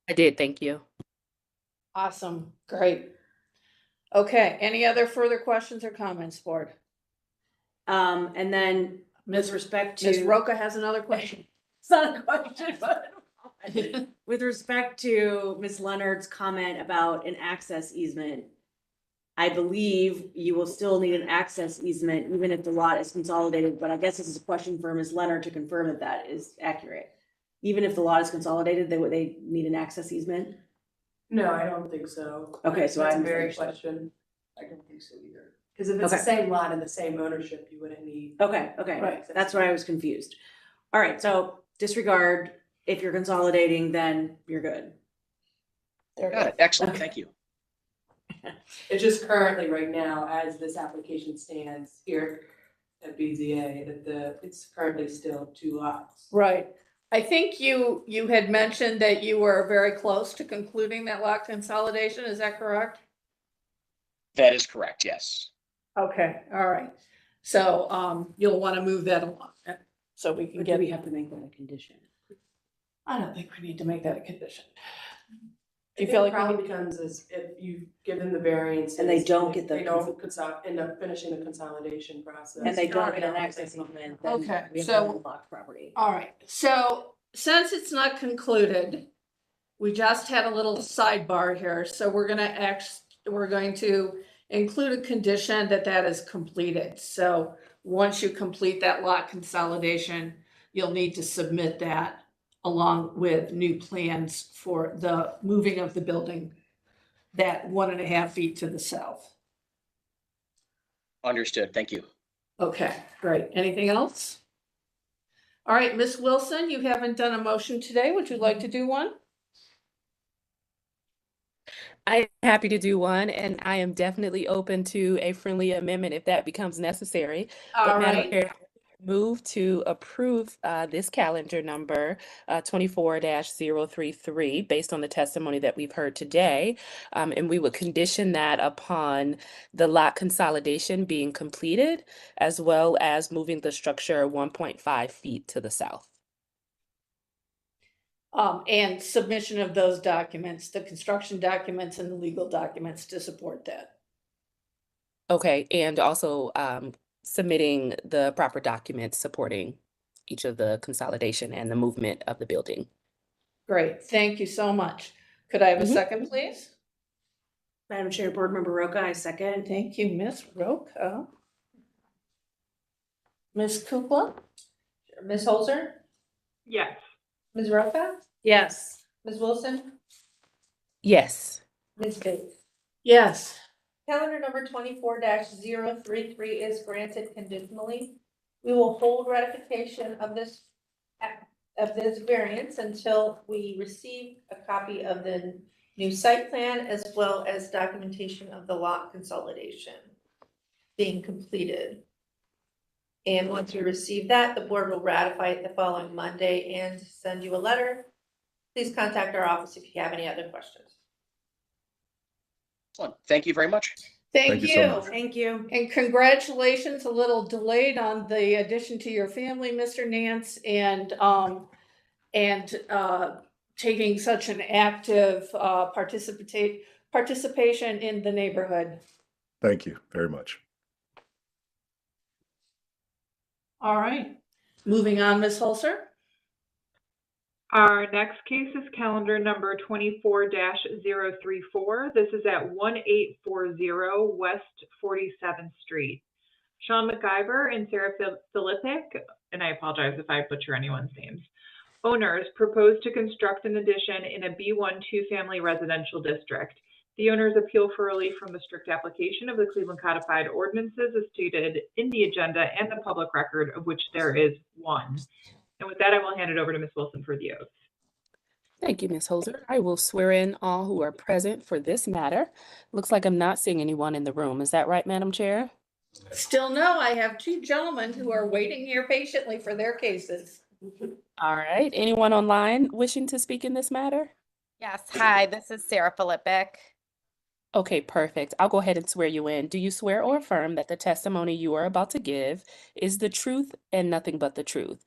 I did, thank you. Awesome, great. Okay, any other further questions or comments, board? And then with respect to. Ms. Roca has another question. It's not a question, but with respect to Ms. Leonard's comment about an access easement, I believe you will still need an access easement even if the lot is consolidated, but I guess this is a question for Ms. Leonard to confirm that that is accurate. Even if the lot is consolidated, they need an access easement? No, I don't think so. Okay, so That's a I'm very very question. I don't think so either. Because if it's the same lot and the same ownership, you wouldn't need. Okay, Right. that's where I was confused. All right, so disregard, if you're consolidating, then you're good. Got it. Excellent. Thank you. It's just currently right now, as this application stands here at BZA, that it's currently still 2 lots. Right. I think you had mentioned that you were very close to concluding that lot consolidation. Is that correct? That is correct, yes. Okay, all right. So, you'll want to move that along, so we can Or do get. we have to make that a condition? I don't think we need to make that a condition. Do you I feel think like the we problem need- becomes is if you give them the variance. And they don't get the They don't end up finishing the consolidation process. And they don't Right. get an access easement, then Okay, we have so- a landlocked property. All right, so since it's not concluded, we just had a little sidebar here, so we're going to include a condition that that is completed. So once you complete that lot consolidation, you'll need to submit that along with new plans for the moving of the building that 1.5 feet to the south. Understood. Thank you. Okay, great. Anything else? All right, Ms. Wilson, you haven't done a motion today. Would you like to do one? I'm happy to do one, and I am definitely open to a friendly amendment if that becomes necessary. All But Madam right. Chair, move to approve this calendar number 24-033 based on the testimony that we've heard today. And we would condition that upon the lot consolidation being completed, as well as moving the structure 1.5 feet to the south. And submission of those documents, the construction documents and the legal documents to support that. Okay, and also submitting the proper documents supporting each of the consolidation and the movement of the building. Great, thank you so much. Could I have a second, please? Madam Chair, Board Member Roca, I second. Thank you, Ms. Roca. Ms. Kukla? Ms. Holzer, Yes. Ms. Roca, Yes. Ms. Wilson, Yes. Ms. Bates. Yes. Calendar number 24-033 is granted conditionally. We will hold ratification of this variance until we receive a copy of the new site plan as well as documentation of the lot consolidation being completed. And once we receive that, the board will ratify it the following Monday and send you a letter. Please contact our office if you have any other questions. Excellent. Thank you very much. Thank you so you. much. Thank you. And congratulations, a little delayed on the addition to your family, Mr. Nance, and taking such an active participation in the neighborhood. Thank you very much. All right, moving on, Ms. Holzer. Our next case is calendar number 24-034. This is at 1840 West 47th Street. Sean McIver and Sarah Filippic, and I apologize if I butcher anyone's names, owners propose to construct an addition in a B1 two-family residential district. The owners appeal for relief from the strict application of the Cleveland Codified Ordinances as stated in the agenda and the public record, of which there is one. And with that, I will hand it over to Ms. Wilson for the oath. Thank you, Ms. Holzer. I will swear in all who are present for this matter. Looks like I'm not seeing anyone in the room. Is that right, Madam Chair? Still no, I have two gentlemen who are waiting here patiently for their cases. All right. Anyone online wishing to speak in this matter? Yes, hi, this is Sarah Filippic. Okay, perfect. I'll go ahead and swear you in. Do you swear or affirm that the testimony you are about to give is the truth and nothing but the truth?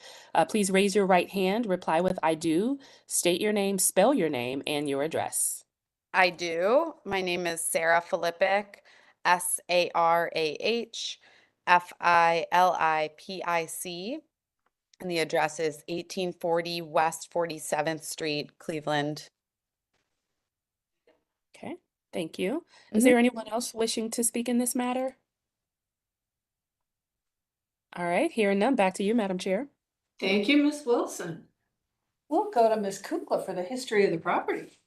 Please raise your right hand, reply with I do, state your name, spell your name, and your address. I do. My name is Sarah Filippic, SarahFilippic, and the address is 1840 West 47th Street, Cleveland. Okay, thank you. Is there anyone else wishing to speak in this matter? All right, hearing none, back to you, Madam Chair. Thank you, Ms. Wilson. We'll go to Ms. Kukla for the history of the property.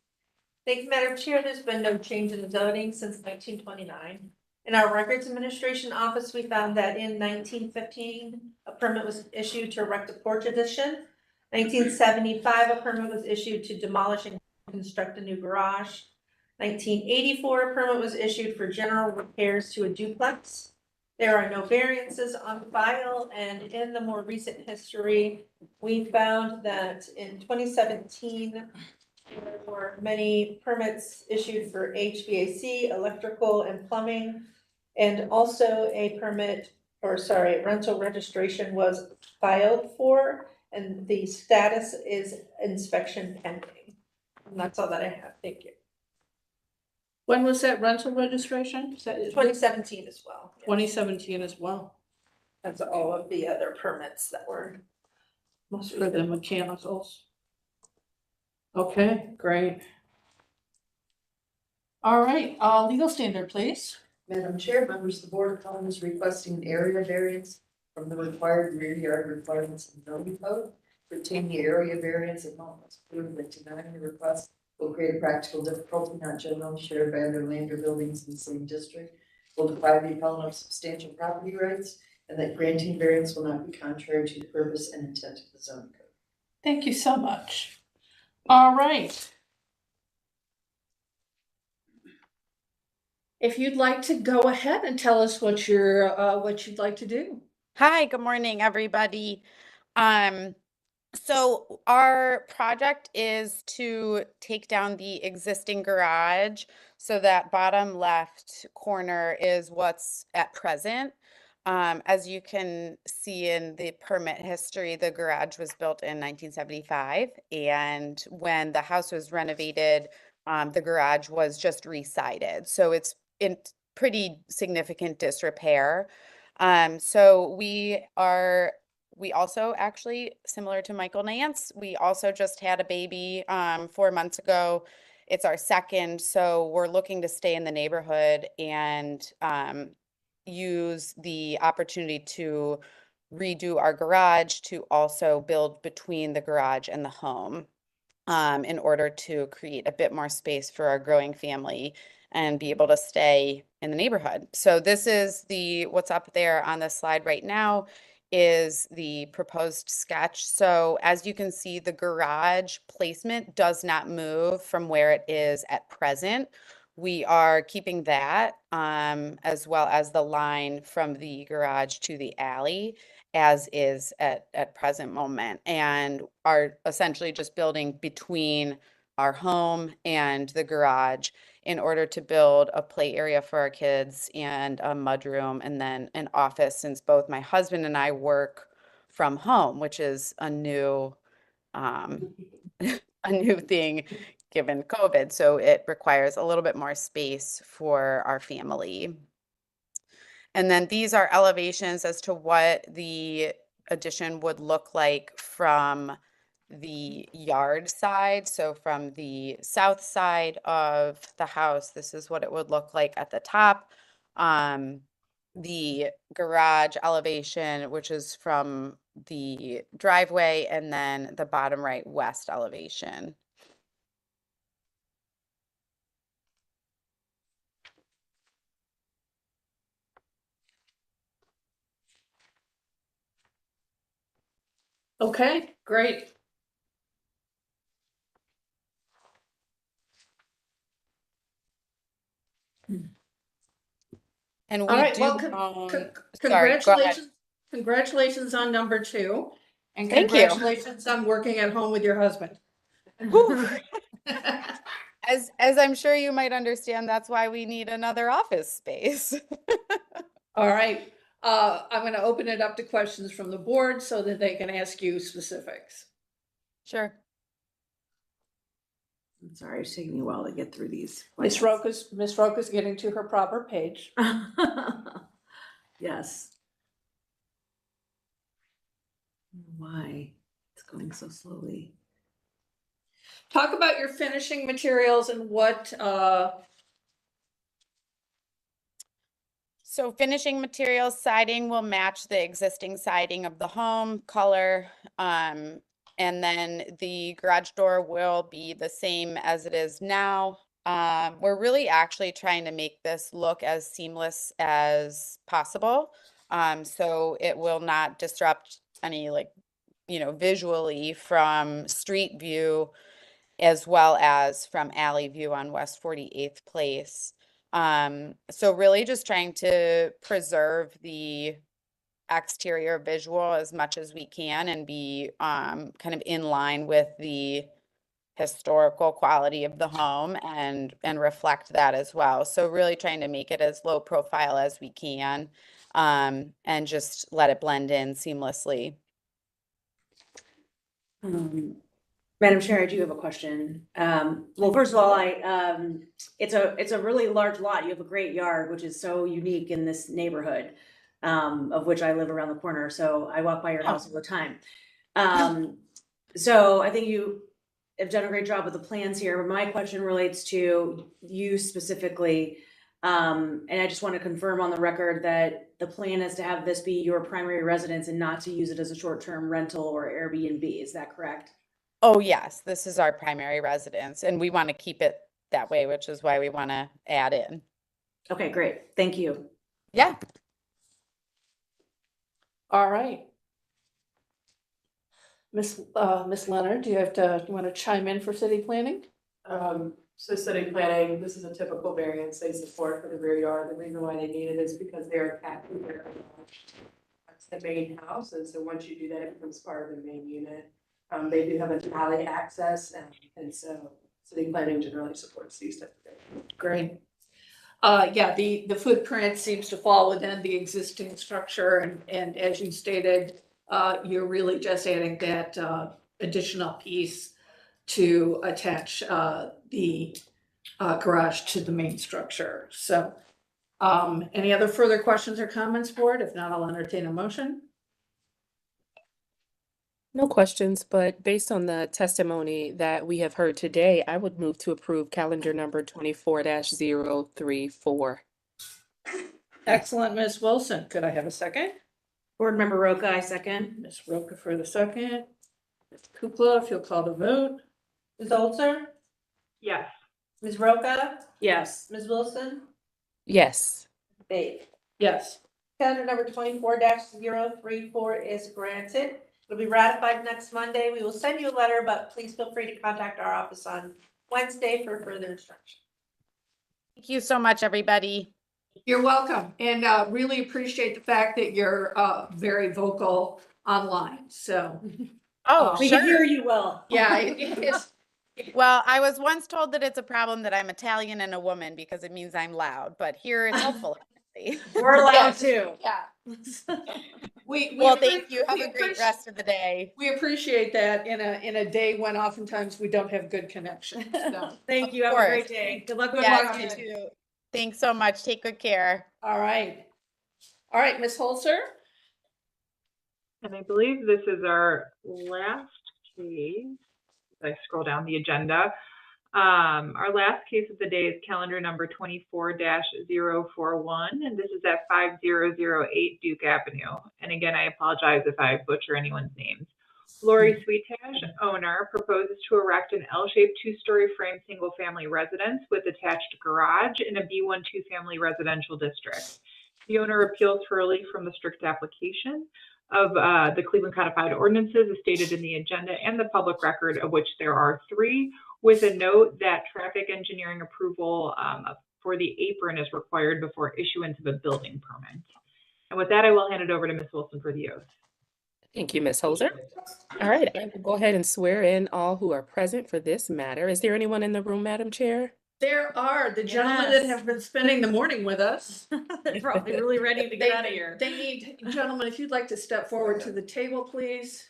Thank you, Madam Chair. There's been no change in the zoning since 1929. In our Records Administration Office, we found that in 1915, a permit was issued to erect a porch addition. 1975, a permit was issued to demolish and construct a new garage. 1984, a permit was issued for general repairs to a duplex. There are no variances on file, and in the more recent history, we found that in 2017, there were many permits issued for HVAC, electrical, and plumbing, and also a permit, or sorry, rental registration was filed for, and the status is inspection pending. And that's all that I have. Thank you. When was that rental registration? 2017 as well. Yes. 2017 as well. That's all of the other permits that were. Most of the mechanicals. Okay, great. All right, legal standard, please. Madam Chair, members of the Board of Aldermen is requesting an area variance from the required rear yard requirements in the zoning code. To obtain the area variance and not approved, but denying the request will create a practical difficulty not generally shared by other land or buildings in the same district. Will deprive the appellant of substantial property rights, and that granting variance will not be contrary to the purpose and intent of the zoning code. Thank you so much. All right. If you'd like to go ahead and tell us what you'd like to do. Hi, good morning, everybody. So our project is to take down the existing garage. So that bottom left corner is what's at present. As you can see in the permit history, the garage was built in 1975. And when the house was renovated, the garage was just re-sided. So it's in pretty significant disrepair. So we also actually, similar to Michael Nance, we also just had a baby 4 months ago. It's our second, so we're looking to stay in the neighborhood and use the opportunity to redo our garage to also build between the garage and the home in order to create a bit more space for our growing family and be able to stay in the neighborhood. So this is what's up there on the slide right now is the proposed sketch. So as you can see, the garage placement does not move from where it is at present. We are keeping that as well as the line from the garage to the alley as is at present moment, and are essentially just building between our home and the garage in order to build a play area for our kids and a mudroom and then an office, since both my husband and I work from home, which is a new thing given COVID. So it requires a little bit more space for our family. And then these are elevations as to what the addition would look like from the yard side. So from the south side of the house, this is what it would look like at the top. The garage elevation, which is from the driveway, and then the bottom right west elevation. Okay, great. And All we right, do well, sorry, go ahead. congratulations on number 2. And Thank you. congratulations on working at home with your husband. As I'm sure you might understand, that's why we need another office space. All right, I'm going to open it up to questions from the board so that they can ask you specifics. Sure. I'm sorry, it's taking me a while to get through these. Miss Roca's getting to her proper page. Yes. Why it's going so slowly? Talk about your finishing materials and what So finishing materials, siding will match the existing siding of the home color. And then the garage door will be the same as it is now. We're really actually trying to make this look as seamless as possible. So it will not disrupt any visually from street view. as well as from Alley View on West 48th Place. So really just trying to preserve the exterior visual as much as we can and be kind of in line with the historical quality of the home and reflect that as well. So really trying to make it as low profile as we can, and just let it blend in seamlessly. Madam Chair, I do have a question. Well, first of all, it's a really large lot. You have a great yard, which is so unique in this neighborhood, of which I live around the corner. So I walk by your house all the time. So I think you have done a great job with the plans here. But my question relates to you specifically. And I just want to confirm on the record that the plan is to have this be your primary residence and not to use it as a short-term rental or Airbnb. Is that correct? Oh, yes, this is our primary residence and we want to keep it that way, which is why we want to add in. Okay, great. Thank you. Yeah. All right. Miss Leonard, do you want to chime in for city planning? So city planning, this is a typical variance they support for the rear yard. The reason why they need it is because they're attached to their that's the main house, and so once you do that, it becomes part of the main unit. They do have an alley access, and so city planning generally supports these types of things. Great. Yeah, the footprint seems to fall within the existing structure, and as you stated, you're really just adding that additional piece to attach the garage to the main structure. So, any other further questions or comments, board? If not, I'll entertain a motion. No questions, but based on the testimony that we have heard today, I would move to approve calendar number 24-034. Excellent, Ms. Wilson. Could I have a second? Board Member Roca, I second. Ms. Roca for the second. Ms. Kukla, if you'll call the vote. Ms. Olzer? Yes. Ms. Roca? Yes. Ms. Wilson? Yes. Babe? Yes. Calendar number 24-034 is granted. It'll be ratified next Monday. We will send you a letter, but please feel free to contact our office on Wednesday for further instruction. Thank you so much, everybody. You're welcome, and really appreciate the fact that you're very vocal online. So, Oh, We can hear you well. yeah, it's Well, I was once told that it's a problem that I'm Italian and a woman because it means I'm loud, but here it's helpful. We're allowed to. yeah. Well, thank you. Have a great rest of the day. We appreciate that in a day when oftentimes we don't have good connection. So, Thank you. Have a course. great day. Good luck with Yeah, you Washington. too. Thanks so much. Take good care. all right, Ms. Holzer. And I believe this is our last case. I scroll down the agenda. Our last case of the day is calendar number 24-041, and this is at 5008 Duke Avenue. And again, I apologize if I butcher anyone's names. Lori Sweetage, owner, proposes to erect an L-shaped two-story frame single-family residence with attached garage in a B1 two-family residential district. The owner appeals for relief from the strict application of the Cleveland Codified Ordinances as stated in the agenda and the public record, of which there are 3, with a note that traffic engineering approval for the apron is required before issuance of a building permit. And with that, I will hand it over to Ms. Wilson for the oath. Thank you, Ms. Holzer. All right, I will go ahead and swear in all who are present for this matter. Is there anyone in the room, Madam Chair? There are the gentlemen that have been spending the morning with us. They're probably really ready to get out of here. They need, gentlemen, if you'd like to step forward to the table, please.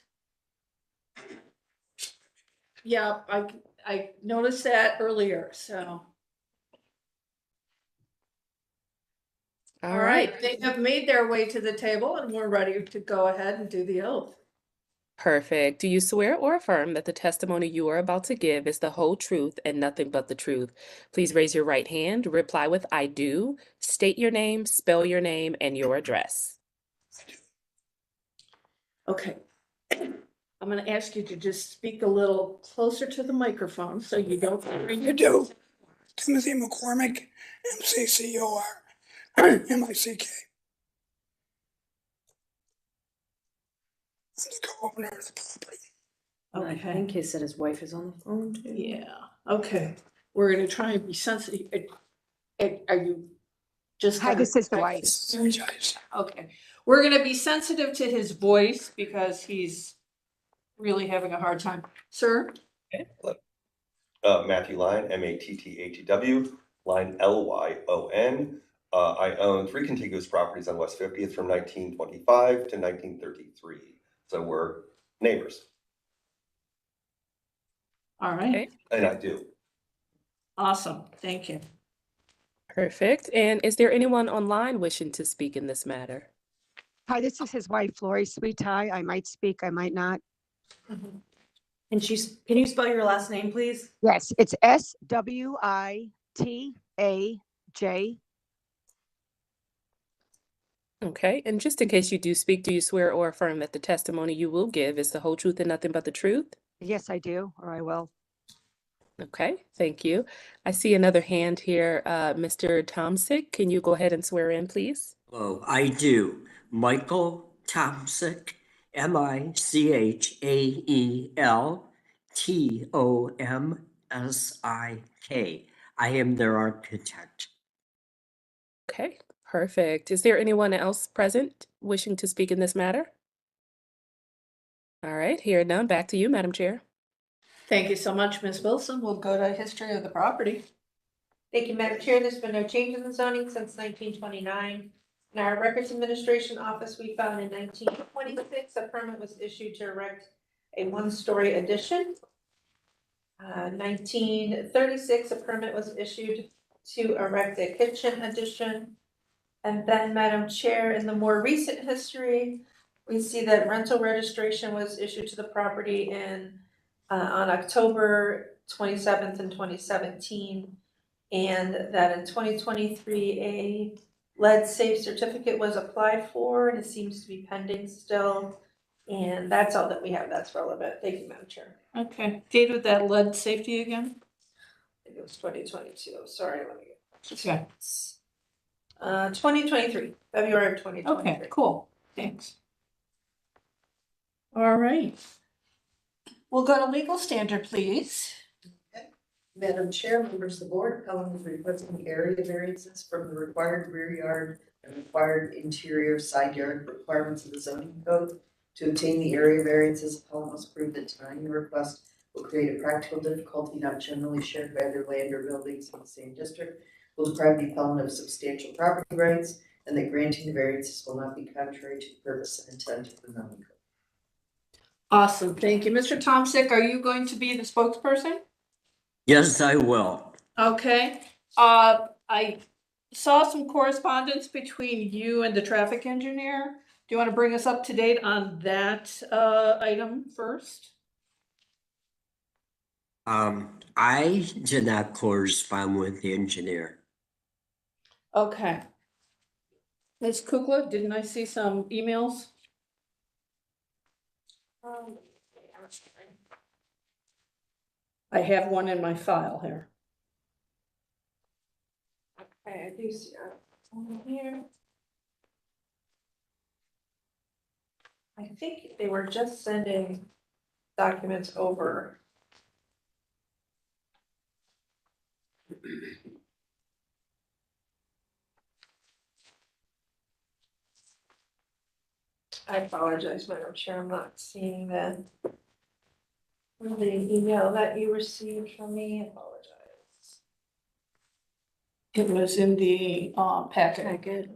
Yeah, I noticed that earlier, so. All right, they have made their way to the table and we're ready to go ahead and do the oath. Perfect. Do you swear or affirm that the testimony you are about to give is the whole truth and nothing but the truth? Please raise your right hand, reply with I do, state your name, spell your name, and your address. Okay. I'm going to ask you to just speak a little closer to the microphone so you don't. You do. Timothy McCormick, MCCOR, MICK. I'm the co-owner of the property. I think he said his wife is on the phone too. Yeah, okay. We're gonna try and be sensitive. Are you just? Hi, this is the wife. Okay, we're gonna be sensitive to his voice because he's really having a hard time. Sir? Matthew Lyon, Matthew, Lyon, Lyon. I own 3 contiguous properties on West 50th from 1925 to 1933. So we're neighbors, All right, and I do. awesome, thank you. Perfect. And is there anyone online wishing to speak in this matter? Hi, this is his wife, Lori Sweetie. I might speak, I might not. And can you spell your last name, please? Yes, it's Switajay. Okay, and just in case you do speak, do you swear or affirm that the testimony you will give is the whole truth and nothing but the truth? Yes, I do, or I will. Okay, thank you. I see another hand here. Mr. Tomsick, can you go ahead and swear in, please? Oh, I do. Michael Tomsick, Michael Tomsick. I am their architect. Okay, perfect. Is there anyone else present wishing to speak in this matter? All right, here none. Back to you, Madam Chair. Thank you so much, Ms. Wilson. We'll go to history of the property. Thank you, Madam Chair. There's been no change in the zoning since 1929. In our Records Administration Office, we found in 1926, a permit was issued to erect a one-story addition. 1936, a permit was issued to erect a kitchen addition. And then, Madam Chair, in the more recent history, we see that rental registration was issued to the property on October 27th in 2017. And that in 2023, a lead safe certificate was applied for, and it seems to be pending still. And that's all that we have that's relevant. Thank you, Madam Chair. Okay, date of that lead safety again? I think it was 2022. Sorry, let me get. Okay. 2023, February of 2023. Okay, cool, thanks. All right. We'll go to legal standard, please. Madam Chair, members of the board, Helen is requesting area variances from the required rear yard and required interior side yard requirements of the zoning code. To obtain the area variances, Helen must prove that denying the request will create a practical difficulty not generally shared by other land or buildings in the same district, will deprive the appellant of substantial property rights, and that granting the variances will not be contrary to the purpose and intent of the zoning code. Awesome, thank you. Mr. Tomsick, are you going to be the spokesperson? Yes, I will. Okay, I saw some correspondence between you and the traffic engineer. Do you want to bring us up to date on that item first? I did not correspond with the engineer. Okay. Ms. Kukla, didn't I see some emails? I have one in my file here. Okay, I do see that one here. I think they were just sending documents over. I apologize, Madam Chair, I'm not seeing the email that you received from me. I apologize. It was in the packet.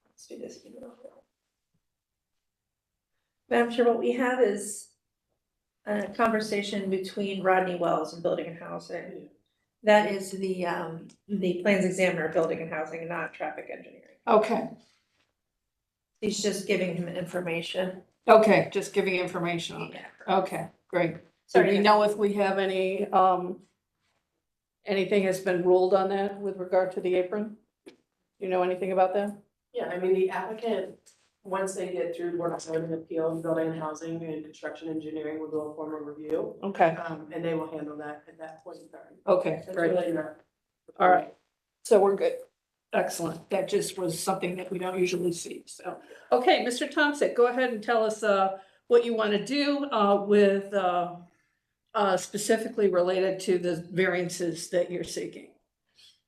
Let's do this email. Madam Chair, what we have is a conversation between Rodney Wells and Building and Housing. That is the plans examiner, Building and Housing, not traffic engineering. Okay, He's just giving him information. okay, just giving information on it. Okay, great. So do we know if we have any, anything has been ruled on that with regard to the apron? Do you know anything about that? Yeah, I mean, the applicant once they get through Board of Zoning Appeals, Building and Housing and Construction Engineering will do a formal review. Okay, And they will handle that at that point in time. okay, It's great. really not. All right, so we're good. Excellent. That just was something that we don't usually see, so. Okay, Mr. Thompson, go ahead and tell us what you want to do with specifically related to the variances that you're seeking.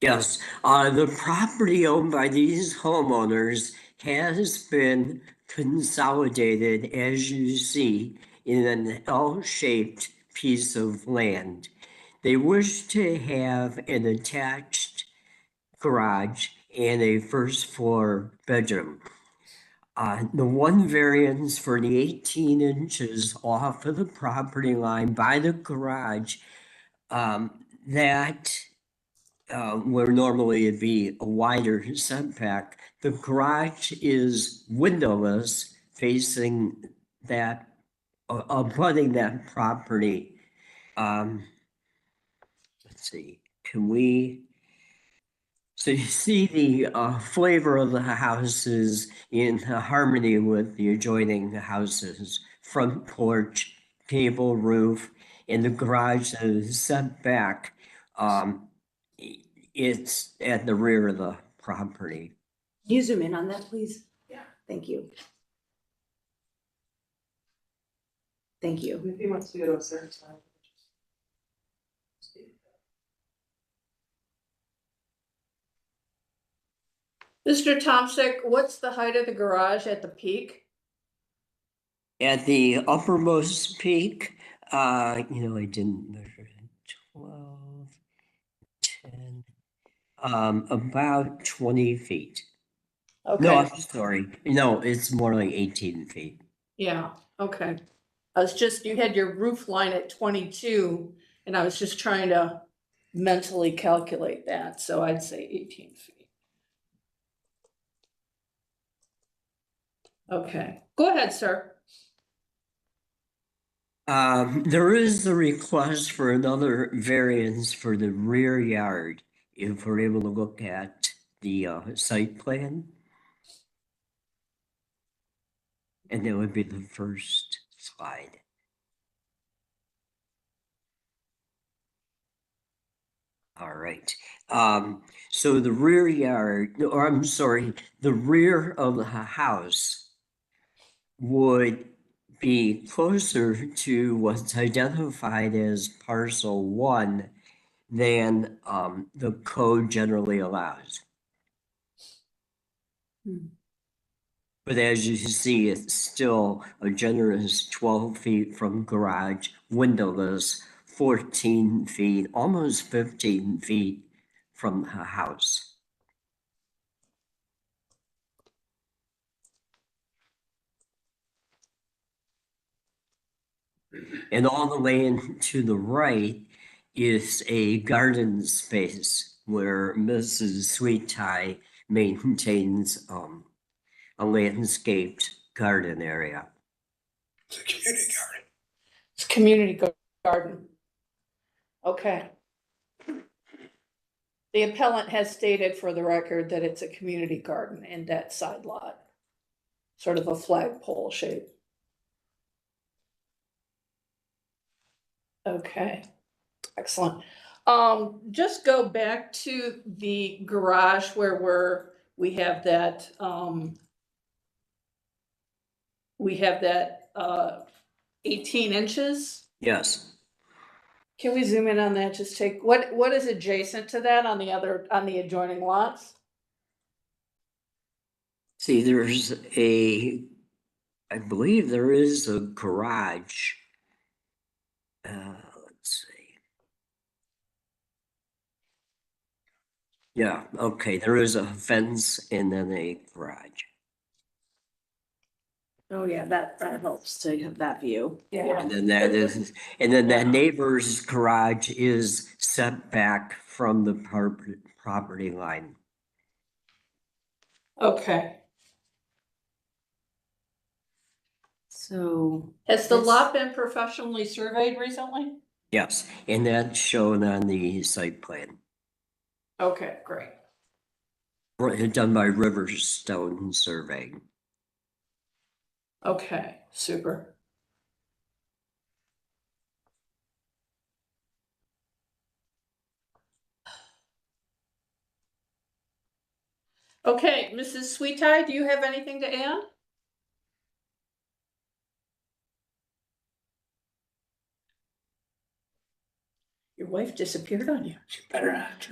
Yes, the property owned by these homeowners has been consolidated, as you see, in an L-shaped piece of land. They wish to have an attached garage and a first floor bedroom. The one variance for the 18 inches off of the property line by the garage, that where normally it'd be a wider setback, the garage is windowless facing that, abutting that property. Let's see, so you see the flavor of the houses in harmony with the adjoining houses, front porch, gable roof, and the garage is set back. It's at the rear of the property. Can you zoom in on that, please? Yeah. Thank you. Thank you. If he wants to go to a certain time. Mr. Thompson, what's the height of the garage at the peak? At the uppermost peak, I didn't measure it, 12, 10, about 20 feet. Okay. No, I'm sorry. No, it's more like 18 feet. Yeah, okay. I was just, you had your roof line at 22, and I was just trying to mentally calculate that, so I'd say 18 feet. Okay, go ahead, sir. There is a request for another variance for the rear yard, if we're able to look at the site plan. And that would be the first slide. All right. So the rear yard, or I'm sorry, the rear of the house would be closer to what's identified as parcel 1 than the code generally allows. But as you see, it's still a generous 12 feet from garage, windowless, 14 feet, almost 15 feet from the house. And all the land to the right is a garden space where Mrs. Sweet Tie maintains a landscaped garden area. It's a community garden. It's community garden. Okay. The appellant has stated for the record that it's a community garden in that side lot. Sort of a flagpole shape. Okay, excellent. Just go back to the garage where we have that 18 inches. Yes. Can we zoom in on that? Just take, what is adjacent to that on the adjoining lots? See, I believe there is a garage. Let's see. Yeah, okay, there is a fence and then a garage. Oh, yeah, that helps to have that view. Yeah. And then that neighbor's garage is set back from the property line. Okay. So Has the lot been professionally surveyed recently? Yes, and that's shown on the site plan. Okay, great. Done by Riverstone Surveying. Okay, super. Okay, Mrs. Sweetie, do you have anything to add? Your wife disappeared on you. She better not.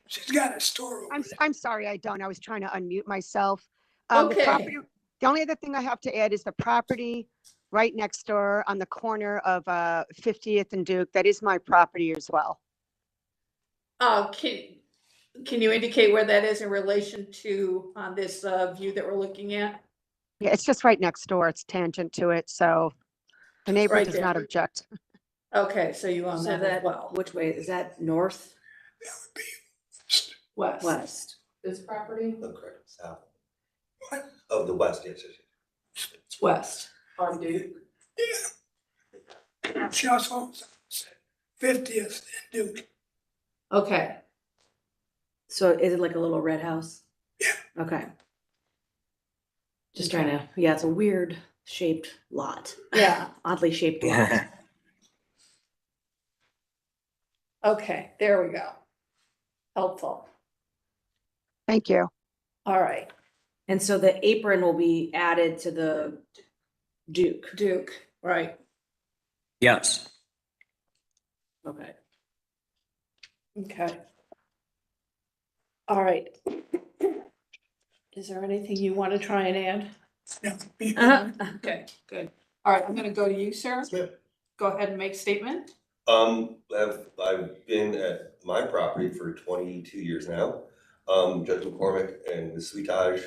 She's got a store over I'm sorry, I don't. I was trying to unmute myself. The Okay. property, the only other thing I have to add is the property right next door on the corner of 50th and Duke. That is my property as well. Can you indicate where that is in relation to this view that we're looking at? Yeah, it's just right next door. It's tangent to it, so the neighbor Right does there. not object. Okay, so you own So that as well. which way, is that north, West. west? This property Oh, correct, south. Oh, the west, yes, yes, yes. It's west. on Duke. there. She also owns 50th and Duke. Okay. So is it like a little red house? Yeah. Okay. Just trying to, yeah, it's a weird shaped lot. Yeah. Oddly shaped lot. Okay, there we go. Helpful. Thank you. All right. And so the apron will be added to the Duke. Duke, right. Yes. Okay. Okay. All right. Is there anything you want to try and add? Okay, good. All right, I'm gonna go to you, sir. Go ahead and make statement. I've been at my property for 22 years now. Judge McCormick and Ms. Sweetage,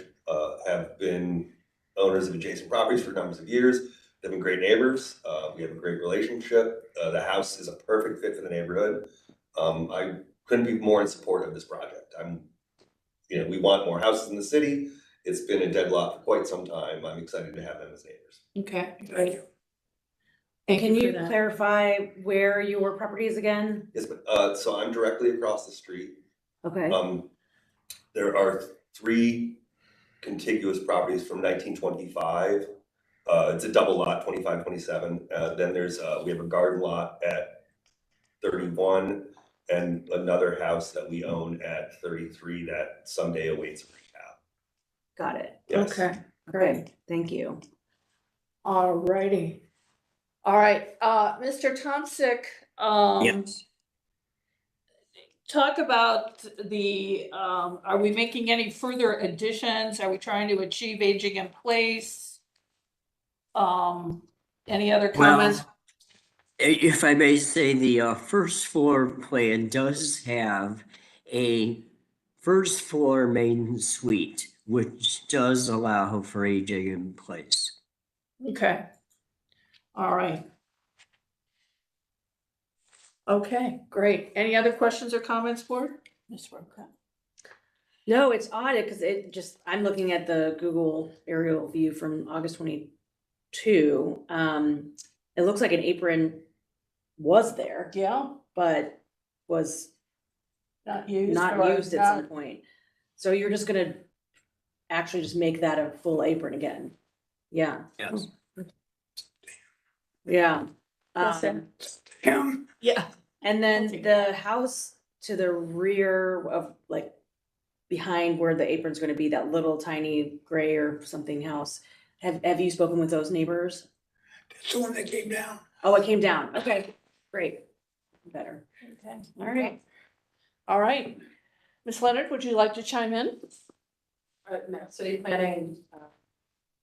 have been owners of adjacent properties for numbers of years. They've been great neighbors. We have a great relationship. The house is a perfect fit for the neighborhood. I couldn't be more in support of this project. We want more houses in the city. It's been a deadlock for quite some time. I'm excited to have them as neighbors. Okay, Thank you. Can you for that. clarify where your property is again? Yes, but, so I'm directly across the street. Okay. There are 3 contiguous properties from 1925. It's a double lot, 25, 27. Then there's, we have a garden lot at 31 and another house that we own at 33 that someday awaits a rehab. Got it. Yes. Okay, great. Okay, thank you. All righty. All right, Mr. Tomsick, Yes. talk about the, are we making any further additions? Are we trying to achieve aging in place? Any other comments? Well, if I may say, the first floor plan does have a first floor main suite, which does allow for aging in place. Okay. All right. Okay, great. Any other questions or comments, board? Ms. Roca? No, it's odd because I'm looking at the Google aerial view from August 22. It looks like an apron was there, Yeah, but was not used. not or used at not- some point. So you're just gonna actually just make that a full apron again? Yeah. Yes. Yeah. Yes, sir. Yeah. And then the house to the rear of, like, behind where the apron's gonna be, that little tiny gray or something house, have you spoken with those neighbors? That's the one that came down. Oh, it came down. Okay, great. Better. Okay, All right. All right. Ms. Leonard, would you like to chime in? No, city planning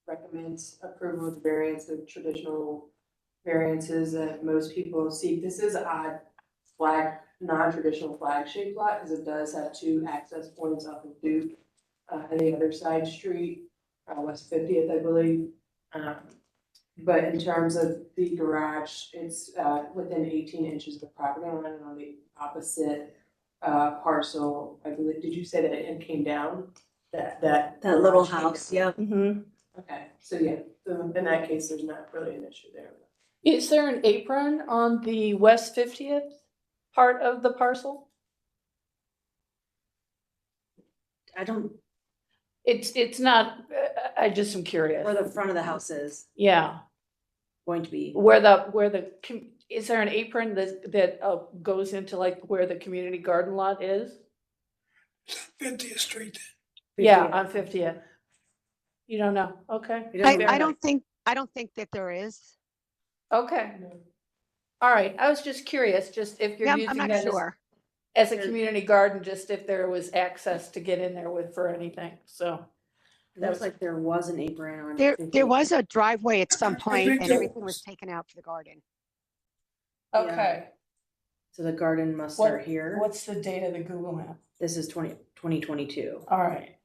recommends approval of the variance of traditional variances that most people seek. This is an odd flag, non-traditional flag shaped lot because it does have 2 access points off of Duke and the other side street, West 50th, I believe. But in terms of the garage, it's within 18 inches of the property line and on the opposite parcel. I believe, did you say that it came down? That little garage came house, down? yeah. Mm-hmm. Okay, so yeah, so in that case, there's not really an issue there. Is there an apron on the West 50th part of the parcel? It's not, I just am curious. Where the front of the house is Yeah, going to be. where is there an apron that goes into like where the community garden lot is? 50th Street. Yeah, 50th. on 50th. You don't know, okay. I don't think that there is. Okay. All right, I was just curious, just if you're Yeah, using I'm not that sure. as a community garden, just if there was access to get in there with for anything, so. It looks like there was an apron on. There 50th. was a driveway at some point think and there everything was taken out for the garden. Okay. So the garden must start here. What's the date of the Google map? This is 2022. All right,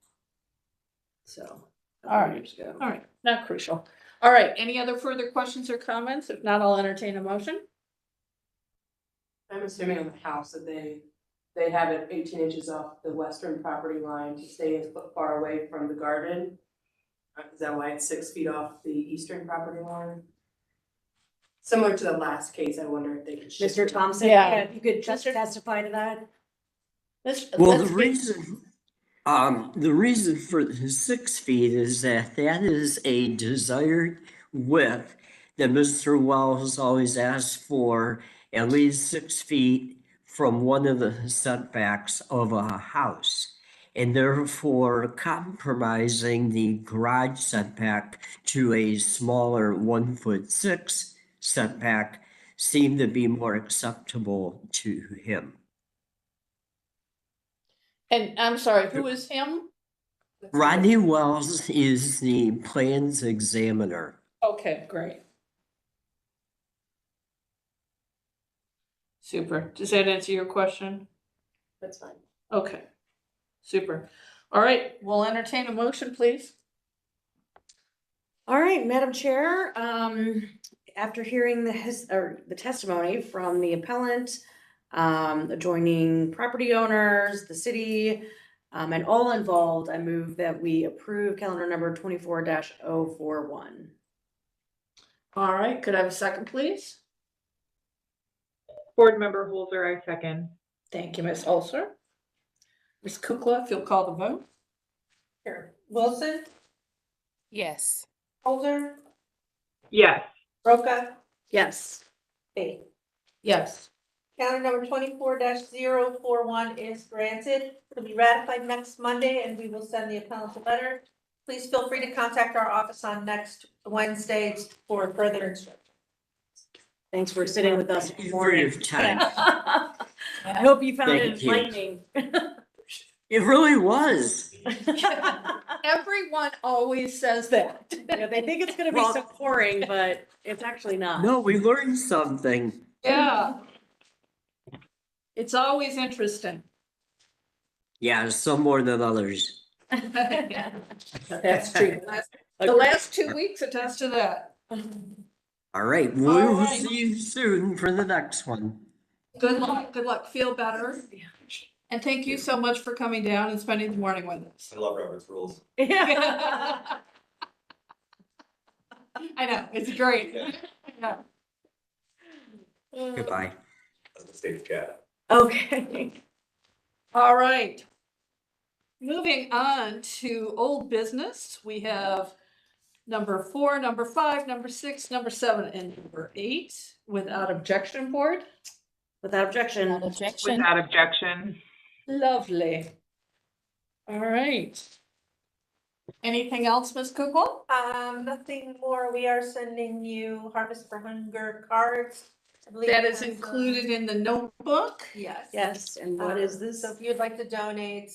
So. all right, Years ago. all right, not crucial. All right, any other further questions or comments? If not, I'll entertain a motion. I'm assuming on the house that they have it 18 inches off the western property line to stay as far away from the garden. Is that why it's 6 feet off the eastern property line? Similar to the last case, I wonder if they could shift Mr. it. Thompson, Yeah. if you could just testify to that. Well, the reason for the 6 feet is that is a desired width that Mr. Wells always asks for at least 6 feet from one of the setbacks of a house. And therefore compromising the garage setback to a smaller 1'6" setback seemed to be more acceptable to him. And I'm sorry, who is him? Rodney Wells is the plans examiner. Okay, great. Super. Does that answer your question? That's fine. Okay, super. All right, we'll entertain a motion, please. All right, Madam Chair, after hearing the testimony from the appellant, adjoining property owners, the city, and all involved, I move that we approve calendar number 24-041. All right, could I have a second, please? Board Member Holzer, I second. Thank you, Ms. Holzer. Ms. Kukla, if you'll call the vote. Sure. Wilson, Yes. Holzer, Yes. Roca, Yes. Faith. Yes. Calendar number 24-041 is granted. It'll be ratified next Monday and we will send the appellant a letter. Please feel free to contact our office on next Wednesday for further instructions. Thanks for sitting with us. Thank you for your time. I hope you found it Thank you. enlightening. It really was. Everyone always says that. Yeah, they think it's gonna be so boring, but it's actually not. No, we learned something. Yeah. It's always interesting. Yeah, some more than others. That's true. The last 2 weeks attest to that. All right, All we'll right. see you soon for the next one. Good luck, feel better. And thank you so much for coming down and spending the morning with us. I love Robert's rules. I know, it's great. Yeah. Goodbye. That's the state of chat. Okay. All right. Moving on to old business, we have number 4, number 5, number 6, number 7, and number 8 without objection, board. Without objection. Without objection. Without objection. Lovely. All right. Anything else, Ms. Kukul? Nothing more. We are sending you Harvest for Hunger cards. I believe That it is has, included in the notebook. Yes. Yes, and what is this? So if you'd like to donate,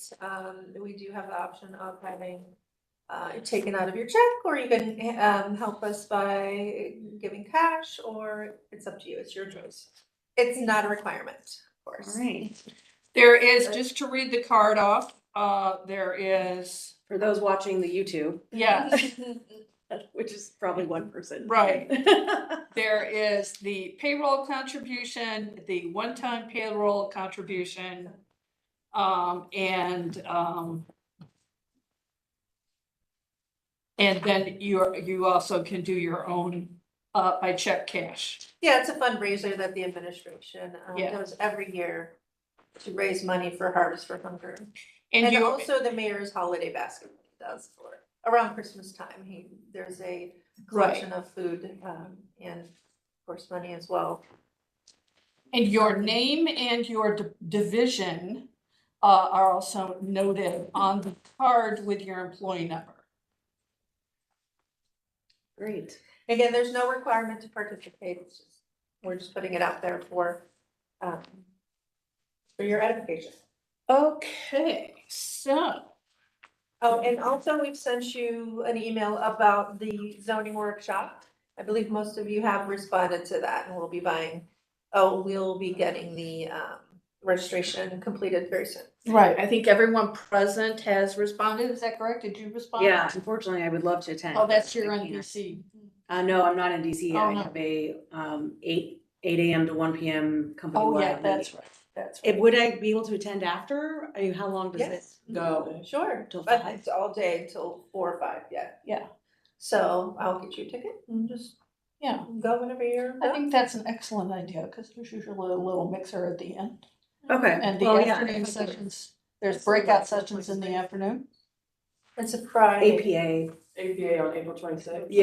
we do have the option of having it taken out of your check, or you can help us by giving cash, or it's up to you. It's your choice. It's not a requirement, of course. All right. There is, just to read the card off, there is, For those watching the YouTube, yes, which is probably one person. right. There is the payroll contribution, the one-time payroll contribution, and then you also can do your own by check cash. Yeah, it's a fundraiser that the administration Yeah. does every year to raise money for Harvest for Hunger. And And you also the mayor's holiday basket does for, around Christmas time. There's a collection of food, and of course money as well. And your name and your division are also noted on the card with your employee number. Great. Again, there's no requirement to participate. We're just putting it out there for your edification. Okay, so. Oh, and also we've sent you an email about the zoning workshop. I believe most of you have responded to that, and we'll be getting the registration completed very soon. Right, I think everyone present has responded, is that correct? Did you respond? Yeah, unfortunately, I would love to attend. Oh, that's but your I can't. NBC. No, I'm not in DC. Oh, I no. have a 8 AM to 1 PM company. Oh, yeah, that's right, that's right. Would I be able to attend after? I mean, how long does Yes. it go? Sure, Till but 5? it's all day until 4 or 5, yeah. Yeah. So I'll get you a ticket and just go whenever you're. I think that's an excellent idea, because there's usually a little mixer at the end. Okay. And the Well, yeah. afternoon sessions, there's breakout sessions in the afternoon. It's a Friday. APA. APA on April 26th. Yeah.